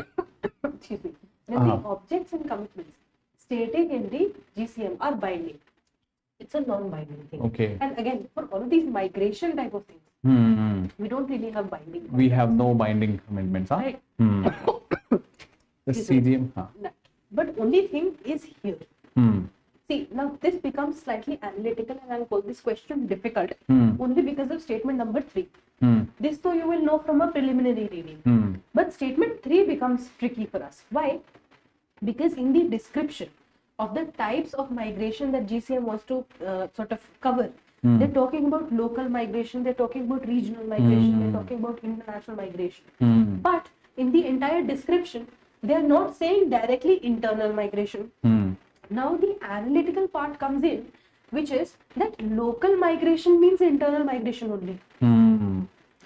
excuse me. When the objects and commitments stated in the GCM are binding, it's a non-binding thing. Okay. And again, for all of these migration type of things, Hmm. we don't really have binding. We have no binding commitments, huh? Right. The CGM, huh? But only thing is here. Hmm. See, now this becomes slightly analytical, and I'll call this question difficult only because of statement number 3. This though you will know from a preliminary reading. But statement 3 becomes tricky for us. Why? Because in the description of the types of migration that GCM wants to sort of cover, they're talking about local migration, they're talking about regional migration, they're talking about international migration. But in the entire description, they are not saying directly internal migration. Now the analytical part comes in, which is that local migration means internal migration only.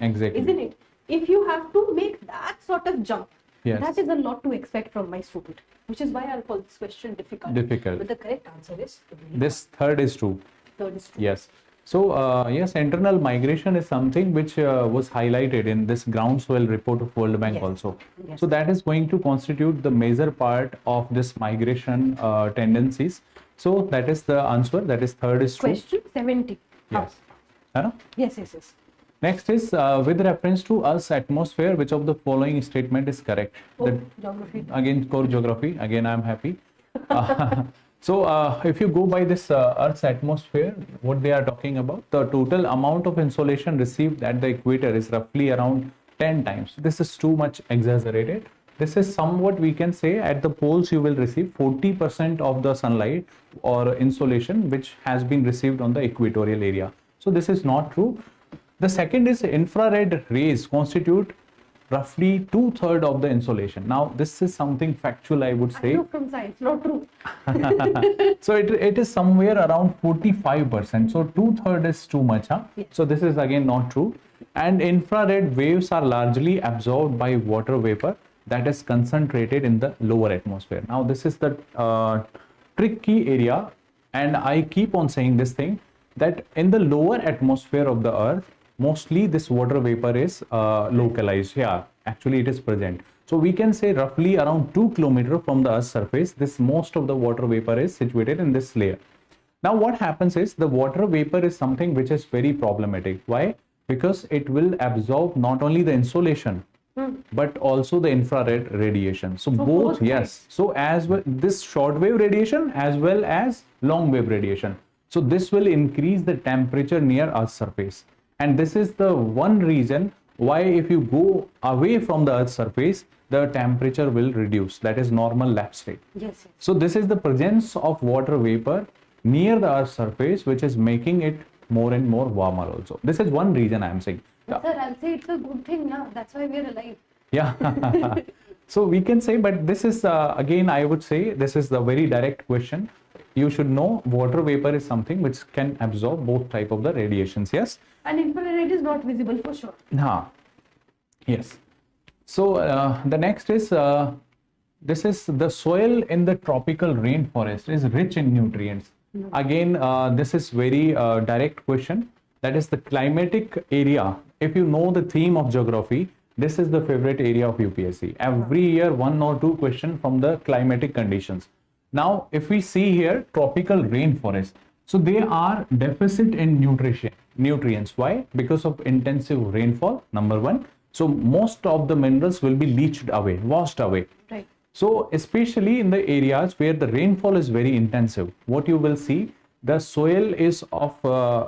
Exactly. Isn't it? If you have to make that sort of jump, Yes. that is a lot to expect from my student, which is why I'll call this question difficult. Difficult. But the correct answer is This third is true. third is true. Yes. So yes, internal migration is something which was highlighted in this groundswell report of World Bank Yes. also. Yes. So that is going to constitute the major part of this migration tendencies. So that is the answer. That is third is true. Question 70. Yes. Huh? Yes, yes, yes. Next is with reference to Earth's atmosphere, which of the following statement is correct? Oh, geography. Again, core geography. Again, I am happy. So if you go by this Earth's atmosphere, what they are talking about, the total amount of insolation received at the equator is roughly around 10 times. This is too much exaggerated. This is somewhat, we can say, at the poles you will receive 40% of the sunlight or insolation which has been received on the equatorial area. So this is not true. The second is infrared rays constitute roughly 2/3 of the insolation. Now this is something factual, I would I say. know from science, not true. So it is somewhere around 45%. So 2/3 is too much, huh? Yes. So this is again not true. And infrared waves are largely absorbed by water vapor that is concentrated in the lower atmosphere. Now this is the tricky area, and I keep on saying this thing, that in the lower atmosphere of the Earth, mostly this water vapor is localized. Yeah, actually it is present. So we can say roughly around 2 kilometers from the Earth's surface, this most of the water vapor is situated in this layer. Now what happens is the water vapor is something which is very problematic. Why? Because it will absorb not only the insolation but also the infrared radiation. So both, yes. So as well this short wave radiation as well as long wave radiation. So this will increase the temperature near Earth's surface. And this is the one reason why if you go away from the Earth's surface, the temperature will reduce. That is normal lapse rate. Yes, yes. So this is the presence of water vapor near the Earth's surface which is making it more and more warmer also. This is one reason I am saying. But sir, I'll say it's a good thing, yeah. That's why we're alive. Yeah. So we can say, but this is again, I would say this is the very direct question. You should know water vapor is something which can absorb both type of the radiations. Yes. And infrared is not visible for sure. Yes. So the next is this is the soil in the tropical rainforest is rich in nutrients. Again, this is very direct question. That is the climatic area. If you know the theme of geography, this is the favorite area of UPSC. Every year, 1 or 2 questions from the climatic conditions. Now, if we see here, tropical rainforest. So they are deficit in nutrients. Why? Because of intensive rainfall, number one. So most of the minerals will be leached away, washed away. Right. So especially in the areas where the rainfall is very intensive, what you will see, the soil is of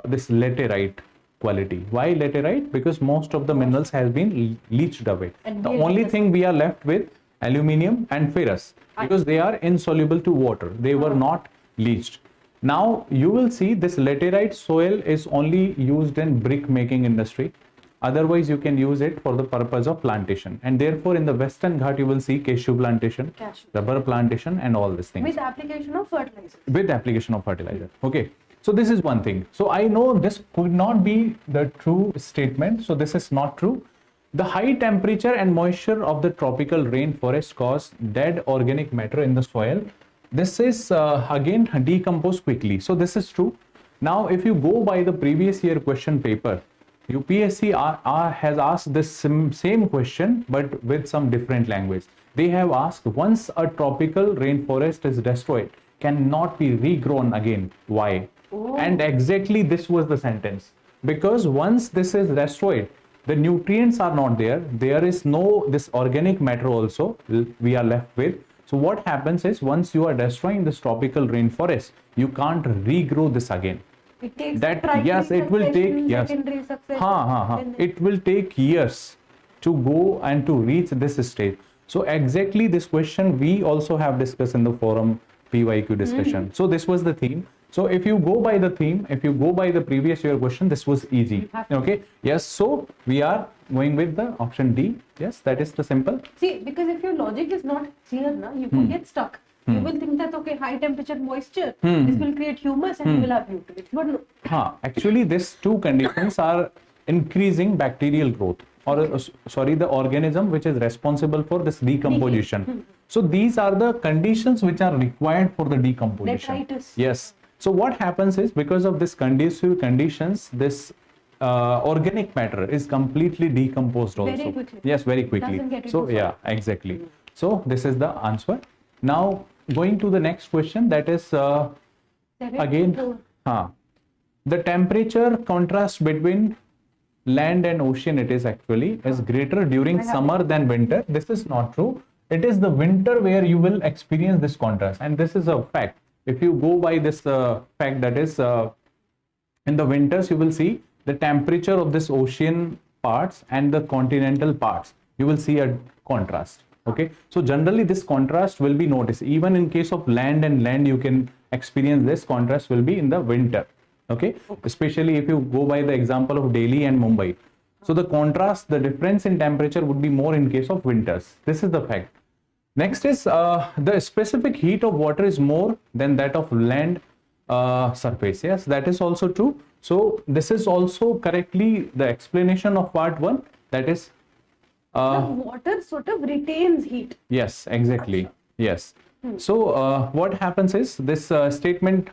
this laterite quality. Why laterite? Because most of the minerals has been leached away. And The we only discussed- thing we are left with aluminium and ferrous, because they are insoluble to water. They were not leached. Now you will see this laterite soil is only used in brick making industry. Otherwise you can use it for the purpose of plantation, and therefore in the Western Ghat you will see cashew plantation, rubber plantation, and all these things. With application of fertilizer. With application of fertilizer. Okay, so this is one thing. So I know this could not be the true statement, so this is not true. The high temperature and moisture of the tropical rainforest cause dead organic matter in the soil. This is again decomposed quickly. So this is true. Now if you go by the previous year question paper, UPSC has asked this same question but with some different language. They have asked, once a tropical rainforest is destroyed, cannot be regrown again. Why? And exactly this was the sentence. Because once this is destroyed, the nutrients are not there. There is no this organic matter also we are left with. So what happens is, once you are destroying this tropical rainforest, you can't regrow this again. It takes That yes, it will take it will take years to go and to reach this stage. So exactly this question we also have discussed in the forum PYQ discussion. So this was the theme. So if you go by the theme, if you go by the previous year question, this was easy. Okay. Yes. So we are going with the option D. Yes, that is the simple. See, because if your logic is not clear, you could get stuck. You will think that, okay, high temperature moisture, this will create humus and you will have nutrients. But no. Actually, these two conditions are increasing bacterial growth, or sorry, the organism which is responsible for this decomposition. So these are the conditions which are required for the decomposition. Detritus. Yes. So what happens is, because of this conducive conditions, this organic matter is completely decomposed also. Very quickly. Yes, very quickly. Doesn't get into So yeah, exactly. So this is the answer. Now going to the next question, that is again the temperature contrast between land and ocean, it is actually is greater during summer than winter. This is not true. It is the winter where you will experience this contrast, and this is a fact. If you go by this fact, that is in the winters you will see the temperature of this ocean parts and the continental parts, you will see a contrast. Okay, so generally this contrast will be noticed. Even in case of land and land, you can experience this contrast will be in the winter. Okay, especially if you go by the example of Delhi and Mumbai. So the contrast, the difference in temperature would be more in case of winters. This is the fact. Next is the specific heat of water is more than that of land surface. Yes, that is also true. So this is also correctly the explanation of part 1, that is the water sort of retains heat. Yes, exactly. Yes. So what happens is this statement,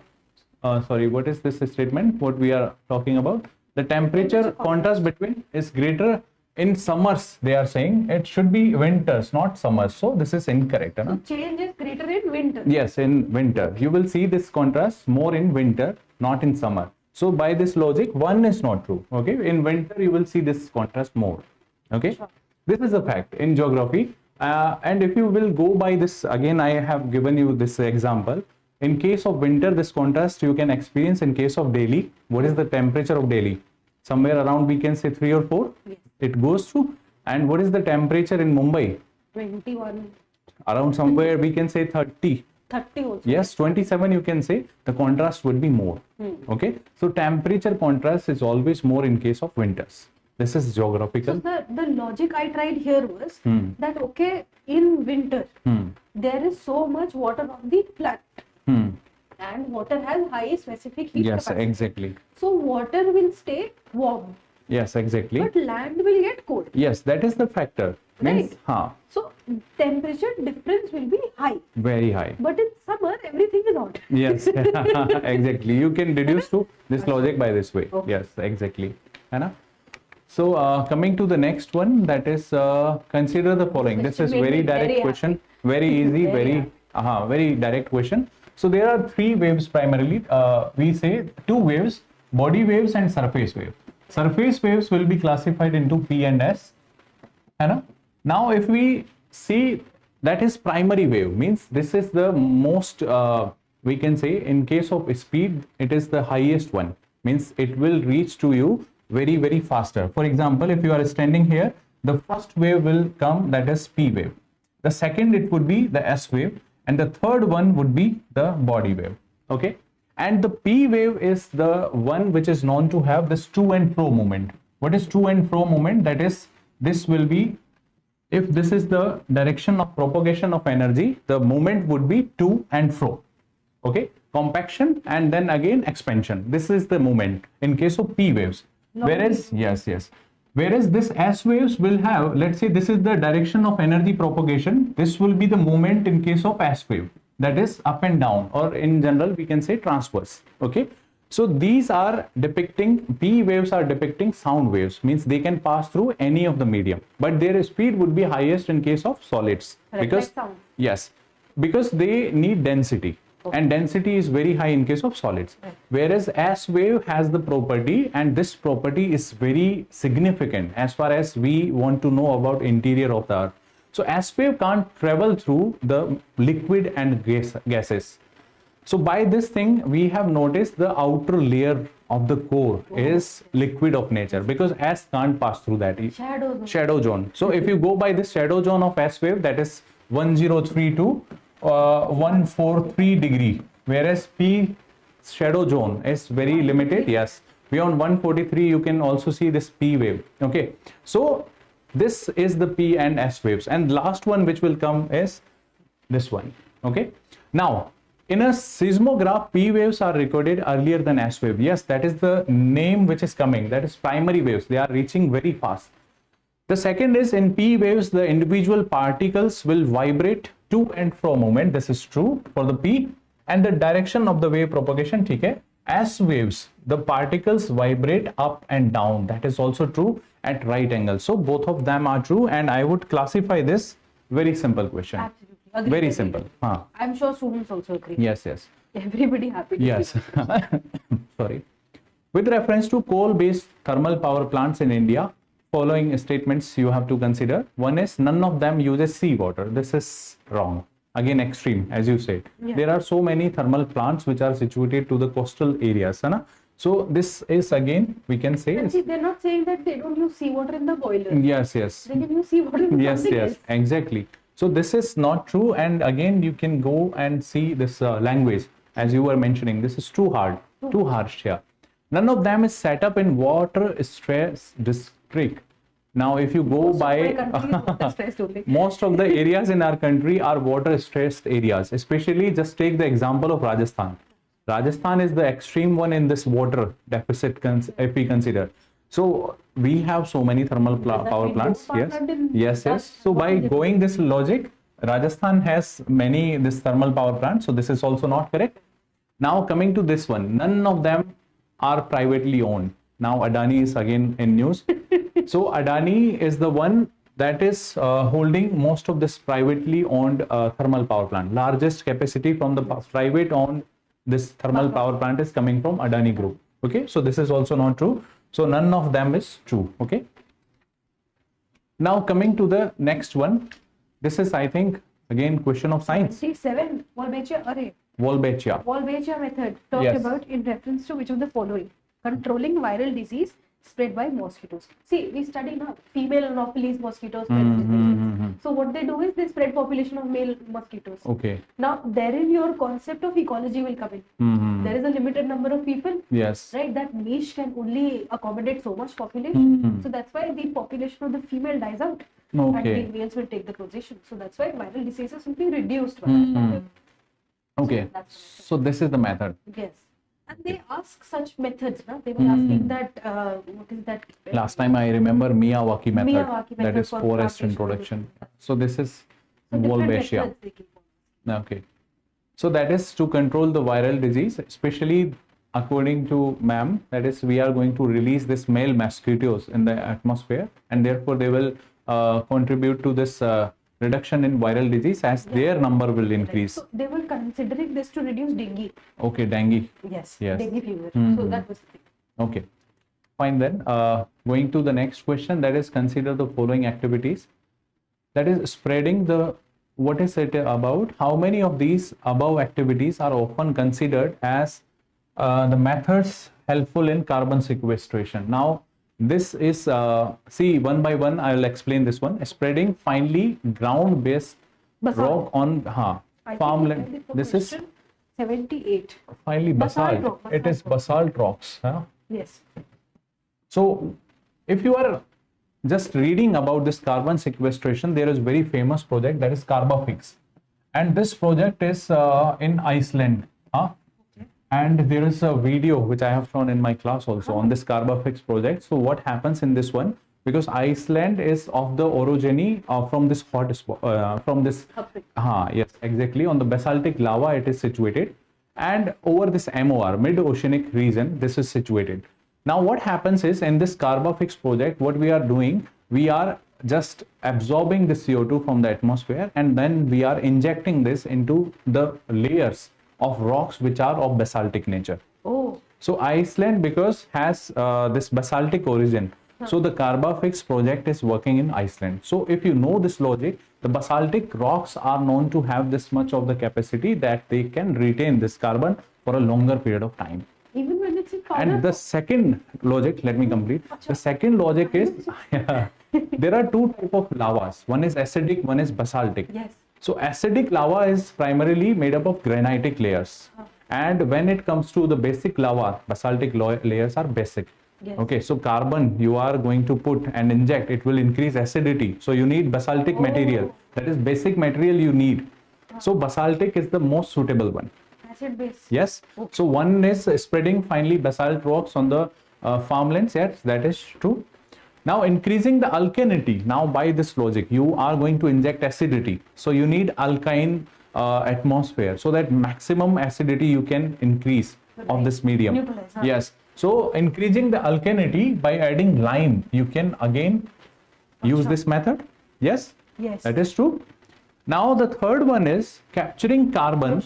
sorry, what is this statement? What we are talking about? The temperature contrast between is greater in summers. They are saying it should be winters, not summers. So this is incorrect. So change is greater in winter. Yes, in winter. You will see this contrast more in winter, not in summer. So by this logic, 1 is not true. Okay. In winter, you will see this contrast more. Okay. Sure. This is a fact in geography. And if you will go by this, again, I have given you this example. In case of winter, this contrast you can experience in case of Delhi. What is the temperature of Delhi? Somewhere around, we can say 3 or 4. Yes. It goes through. And what is the temperature in Mumbai? 21. Around somewhere we can say 30. 30 also. Yes, 27 you can say. The contrast would be more. Okay. So temperature contrast is always more in case of winters. This is geographical. So the logic I tried here was that, okay, in winter, there is so much water on the planet. And water has high specific heat capacity. Yes, exactly. So water will stay warm. Yes, exactly. But land will get cold. Yes, that is the factor. Means, right. So temperature difference will be high. Very high. But in summer, everything is hot. Yes, exactly. You can deduce to this logic by this way. Okay. Yes, exactly. So coming to the next one, that is consider the following. This is very direct question, very easy, very direct question. So there are 3 waves primarily. We say 2 waves, body waves and surface wave. Surface waves will be classified into P and S. Now if we see, that is primary wave, means this is the most, we can say in case of speed, it is the highest one, means it will reach to you very, very faster. For example, if you are standing here, the first wave will come, that is P wave. The second, it would be the S wave, and the third one would be the body wave. Okay, and the P wave is the one which is known to have this to and fro movement. What is to and fro movement? That is, this will be, if this is the direction of propagation of energy, the movement would be to and fro. Okay, compaction and then again expansion. This is the movement in case of P waves. Whereas, yes, whereas this S waves will have, let's say this is the direction of energy propagation. This will be the movement in case of S wave, that is up and down, or in general we can say transverse. Okay, so these are depicting, P waves are depicting sound waves, means they can pass through any of the medium, but their speed would be highest in case of solids, because sound. yes, because they need density. And density is very high in case of solids. Whereas S wave has the property, and this property is very significant as far as we want to know about interior of the earth. So S wave can't travel through the liquid and gases. So by this thing, we have noticed the outer layer of the core is liquid of nature, because S can't pass through that shadow zone. So if you go by this shadow zone of S wave, that is 1032 143 degree, whereas P shadow zone is very limited. Yes, beyond 143 you can also see this P wave. Okay, so this is the P and S waves, and last one which will come is this one. Okay, now in a seismograph, P waves are recorded earlier than S wave. Yes, that is the name which is coming, that is primary waves. They are reaching very fast. The second is, in P waves, the individual particles will vibrate to and fro movement. This is true for the P, and the direction of the wave propagation. Okay, S waves, the particles vibrate up and down. That is also true at right angle. So both of them are true, and I would classify this very simple question. Absolutely. Agree, Very agree. simple. I'm sure students also agree. Yes, yes. Everybody happy to Yes. see. Sorry. With reference to coal-based thermal power plants in India, following statements you have to consider. One is, none of them uses seawater. This is wrong. Again, extreme, as you said. Yeah. There are so many thermal plants which are situated to the coastal areas. Hai? So this is, again, we can say. And see, they're not saying that they don't use seawater in the boiler. Yes, yes. They can use seawater in Yes, something yes, else. exactly. So this is not true, and again you can go and see this language as you were mentioning. This is too hard, too harsh here. None of them is set up in water stress district. Now if you go by most of the areas in our country are water stressed areas, especially just take the example of Rajasthan. Rajasthan is the extreme one in this water deficit if we consider. So we have so many thermal power plants. Yes. So by going this logic, Rajasthan has many this thermal power plants. So this is also not correct. Now coming to this one, none of them are privately owned. Now Adani is again in news. So Adani is the one that is holding most of this privately owned thermal power plant. Largest capacity from the private owned this thermal power plant is coming from Adani Group. Okay, so this is also not true. So none of them is true. Okay. Now coming to the next one. This is, I think, again question of science. 7. Wolbachia method talked Yes. about in reference to which of the following? Controlling viral disease spread by mosquitoes. See, we study now female Anopheles mosquitoes. So what they do is they spread population of male mosquitoes. Okay. Now therein your concept of ecology will come in. There is a limited number of people. Yes. Right, that niche can only accommodate so much population. So that's why the population of the female dies out. Okay. And the males will take the position. So that's why viral diseases will be reduced. Okay. So this is the method. Yes. And they ask such methods, no? They were asking that, what is that? Last time I remember Miyawaki method. Miyawaki That method is for forest plantation. introduction. So this is So different Wolbachia. methods they keep on. Okay. So that is to control the viral disease, especially according to ma'am, that is we are going to release this male mosquitoes in the atmosphere, and therefore they will contribute to this reduction in viral disease as their number will increase. So they were considering this to reduce dengue. Okay, dengue. Yes. Yes. Dengue fever. So that was the thing. Okay. Fine then. Going to the next question, that is consider the following activities. That is spreading the, what is it about? How many of these above activities are often considered as the methods helpful in carbon sequestration? Now, this is, see, one by one, I will explain this one. Spreading finely ground-based Basalt. rock on I farmland. think This is question 78. finally basalt. rock, It is basalt rocks. Yes. So if you are just reading about this carbon sequestration, there is very famous project, that is Carbafix, and this project is in Iceland. And there is a video which I have shown in my class also on this Carbafix project. So what happens in this one? Because Iceland is of the orogeny from this hot spot, from this, yes, exactly, on the basaltic lava it is situated, and over this MOR, mid-oceanic region, this is situated. Now what happens is, in this Carbafix project, what we are doing, we are just absorbing the CO2 from the atmosphere, and then we are injecting this into the layers of rocks which are of basaltic nature. Oh. So Iceland, because has this basaltic origin, so the Carbafix project is working in Iceland. So if you know this logic, the basaltic rocks are known to have this much of the capacity that they can retain this carbon for a longer period of time. Even when it's in powder? And the second logic, let me complete. The second logic is, there are two types of lavas. One is acidic, one is basaltic. Yes. So acidic lava is primarily made up of granitic layers. And when it comes to the basic lava, basaltic layers are basic. Yes. Okay, so carbon you are going to put and inject, it will increase acidity. So you need basaltic material. That is basic material you need. So basaltic is the most suitable one. Acid base. Yes. So one is spreading finely basalt rocks on the farmlands. Yes, that is true. Now increasing the alkalinity. Now by this logic, you are going to inject acidity. So you need alkaline atmosphere, so that maximum acidity you can increase of this medium. Neutralize, Yes. So increasing the alkalinity by adding lime, you can again use this method. Yes. Yes. That is true. Now the third one is capturing carbon.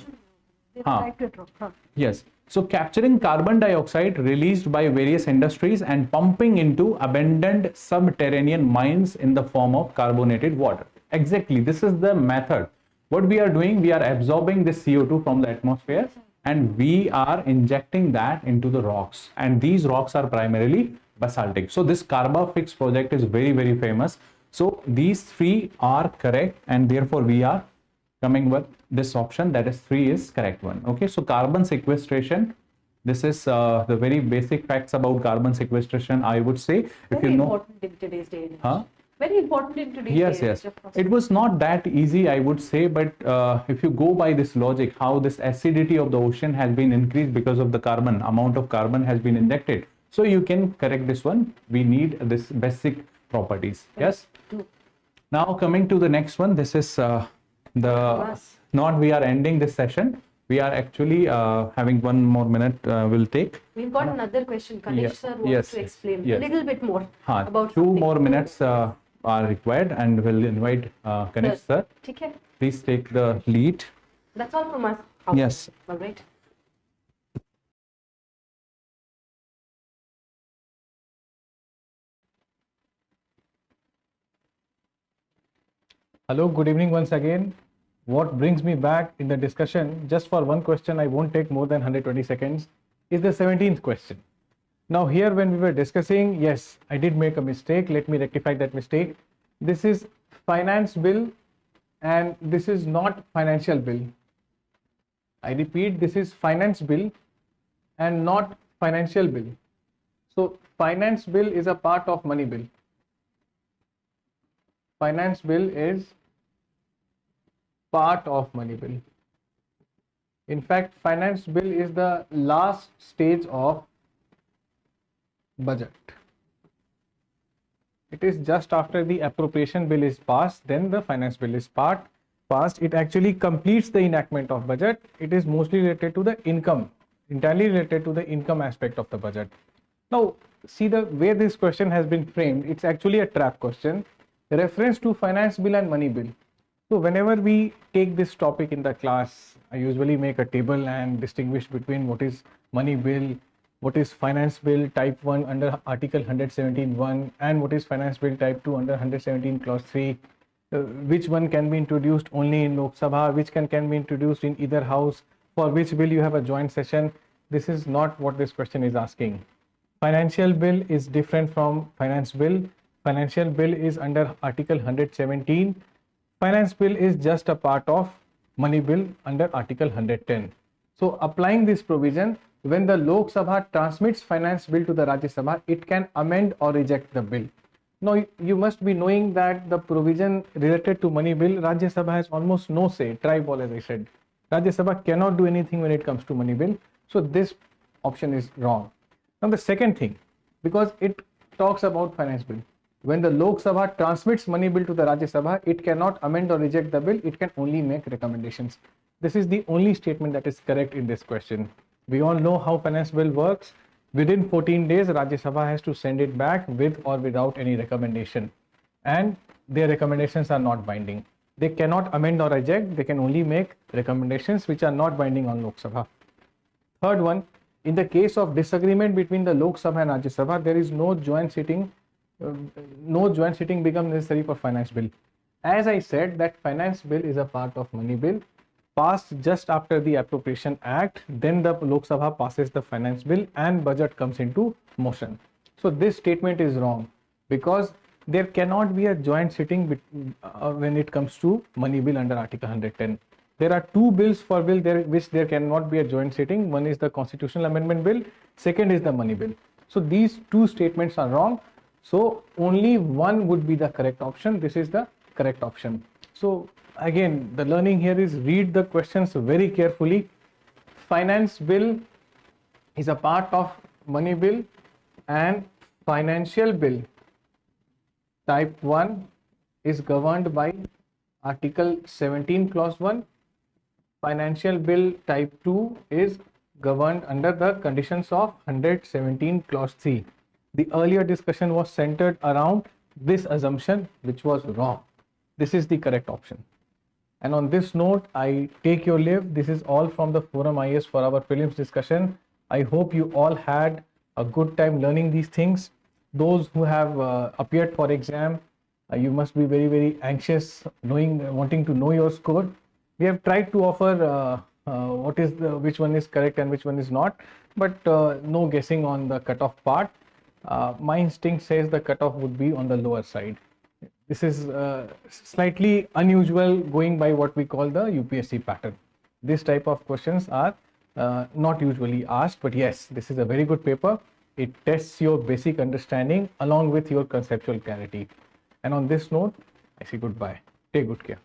Yes. So capturing carbon dioxide released by various industries and pumping into abandoned subterranean mines in the form of carbonated water. Exactly. This is the method. What we are doing, we are absorbing this CO2 from the atmosphere and we are injecting that into the rocks. And these rocks are primarily basaltic. So this Carbafix project is very, very famous. So these three are correct, and therefore we are coming with this option, that is 3 is correct one. Okay, so carbon sequestration, this is the very basic facts about carbon sequestration, I would say. If Very you know, important in today's day and age. Very important in today's yes, day and yes, age, of course. it was not that easy, I would say, but if you go by this logic, how this acidity of the ocean has been increased because of the carbon, amount of carbon has been injected. So you can correct this one. We need this basic properties. Yes. Now coming to the next one, this is not we are ending this session. We are actually having one more minute we'll take. We've got another question. Kanesh sir wants to explain a little bit more about 2 something. more minutes are required, and we'll invite Kanesh sir. Okay. Please take the lead. That's all from us. Yes. All right. Hello, good evening once again. What brings me back in the discussion, just for one question, I won't take more than 120 seconds, is the 17th question. Now here when we were discussing, yes, I did make a mistake. Let me rectify that mistake. This is finance bill and this is not financial bill. I repeat, this is finance bill and not financial bill. So finance bill is a part of money bill. Finance bill is part of money bill. In fact, finance bill is the last stage of budget. It is just after the appropriation bill is passed, then the finance bill is passed. It actually completes the enactment of budget. It is mostly related to the income, entirely related to the income aspect of the budget. Now, see the way this question has been framed, it's actually a trap question. Reference to finance bill and money bill. So whenever we take this topic in the class, I usually make a table and distinguish between what is money bill, what is finance bill type 1 under article 117(1) and what is finance bill type 2 under 117 clause 3. Which one can be introduced only in Lok Sabha, which can be introduced in either house, for which bill you have a joint session. This is not what this question is asking. Financial bill is different from finance bill. Financial bill is under article 117. Finance bill is just a part of money bill under Article 110. So applying this provision, when the Lok Sabha transmits finance bill to the Rajya Sabha, it can amend or reject the bill. Now you must be knowing that the provision related to money bill, Rajya Sabha has almost no say, tribal as I said. Rajya Sabha cannot do anything when it comes to money bill. So this option is wrong. Now the second thing, because it talks about finance bill, when the Lok Sabha transmits money bill to the Rajya Sabha, it cannot amend or reject the bill, it can only make recommendations. This is the only statement that is correct in this question. We all know how finance bill works. Within 14 days, Rajya Sabha has to send it back with or without any recommendation. And their recommendations are not binding. They cannot amend or reject, they can only make recommendations which are not binding on Lok Sabha. Third one, in the case of disagreement between the Lok Sabha and Rajya Sabha, there is no joint sitting becomes necessary for finance bill. As I said, that finance bill is a part of money bill passed just after the Appropriation Act, then the Lok Sabha passes the finance bill and budget comes into motion. So this statement is wrong because there cannot be a joint sitting when it comes to money bill under Article 110. There are two bills for bill which there cannot be a joint sitting. One is the Constitutional Amendment Bill, second is the money bill. So these two statements are wrong. So only one would be the correct option. This is the correct option. So again, the learning here is read the questions very carefully. Finance bill is a part of money bill and financial bill type 1 is governed by Article 17 clause 1. Financial bill type 2 is governed under the conditions of 117 clause 3. The earlier discussion was centered around this assumption, which was wrong. This is the correct option. And on this note, I take your leave. This is all from the ForumIAS for our prelims discussion. I hope you all had a good time learning these things. Those who have appeared for exam, you must be very, very anxious, wanting to know your score. We have tried to offer which one is correct and which one is not, but no guessing on the cutoff part. My instinct says the cutoff would be on the lower side. This is slightly unusual going by what we call the UPSC pattern. This type of questions are not usually asked, but yes, this is a very good paper. It tests your basic understanding along with your conceptual clarity. And on this note, I say goodbye. Take good care.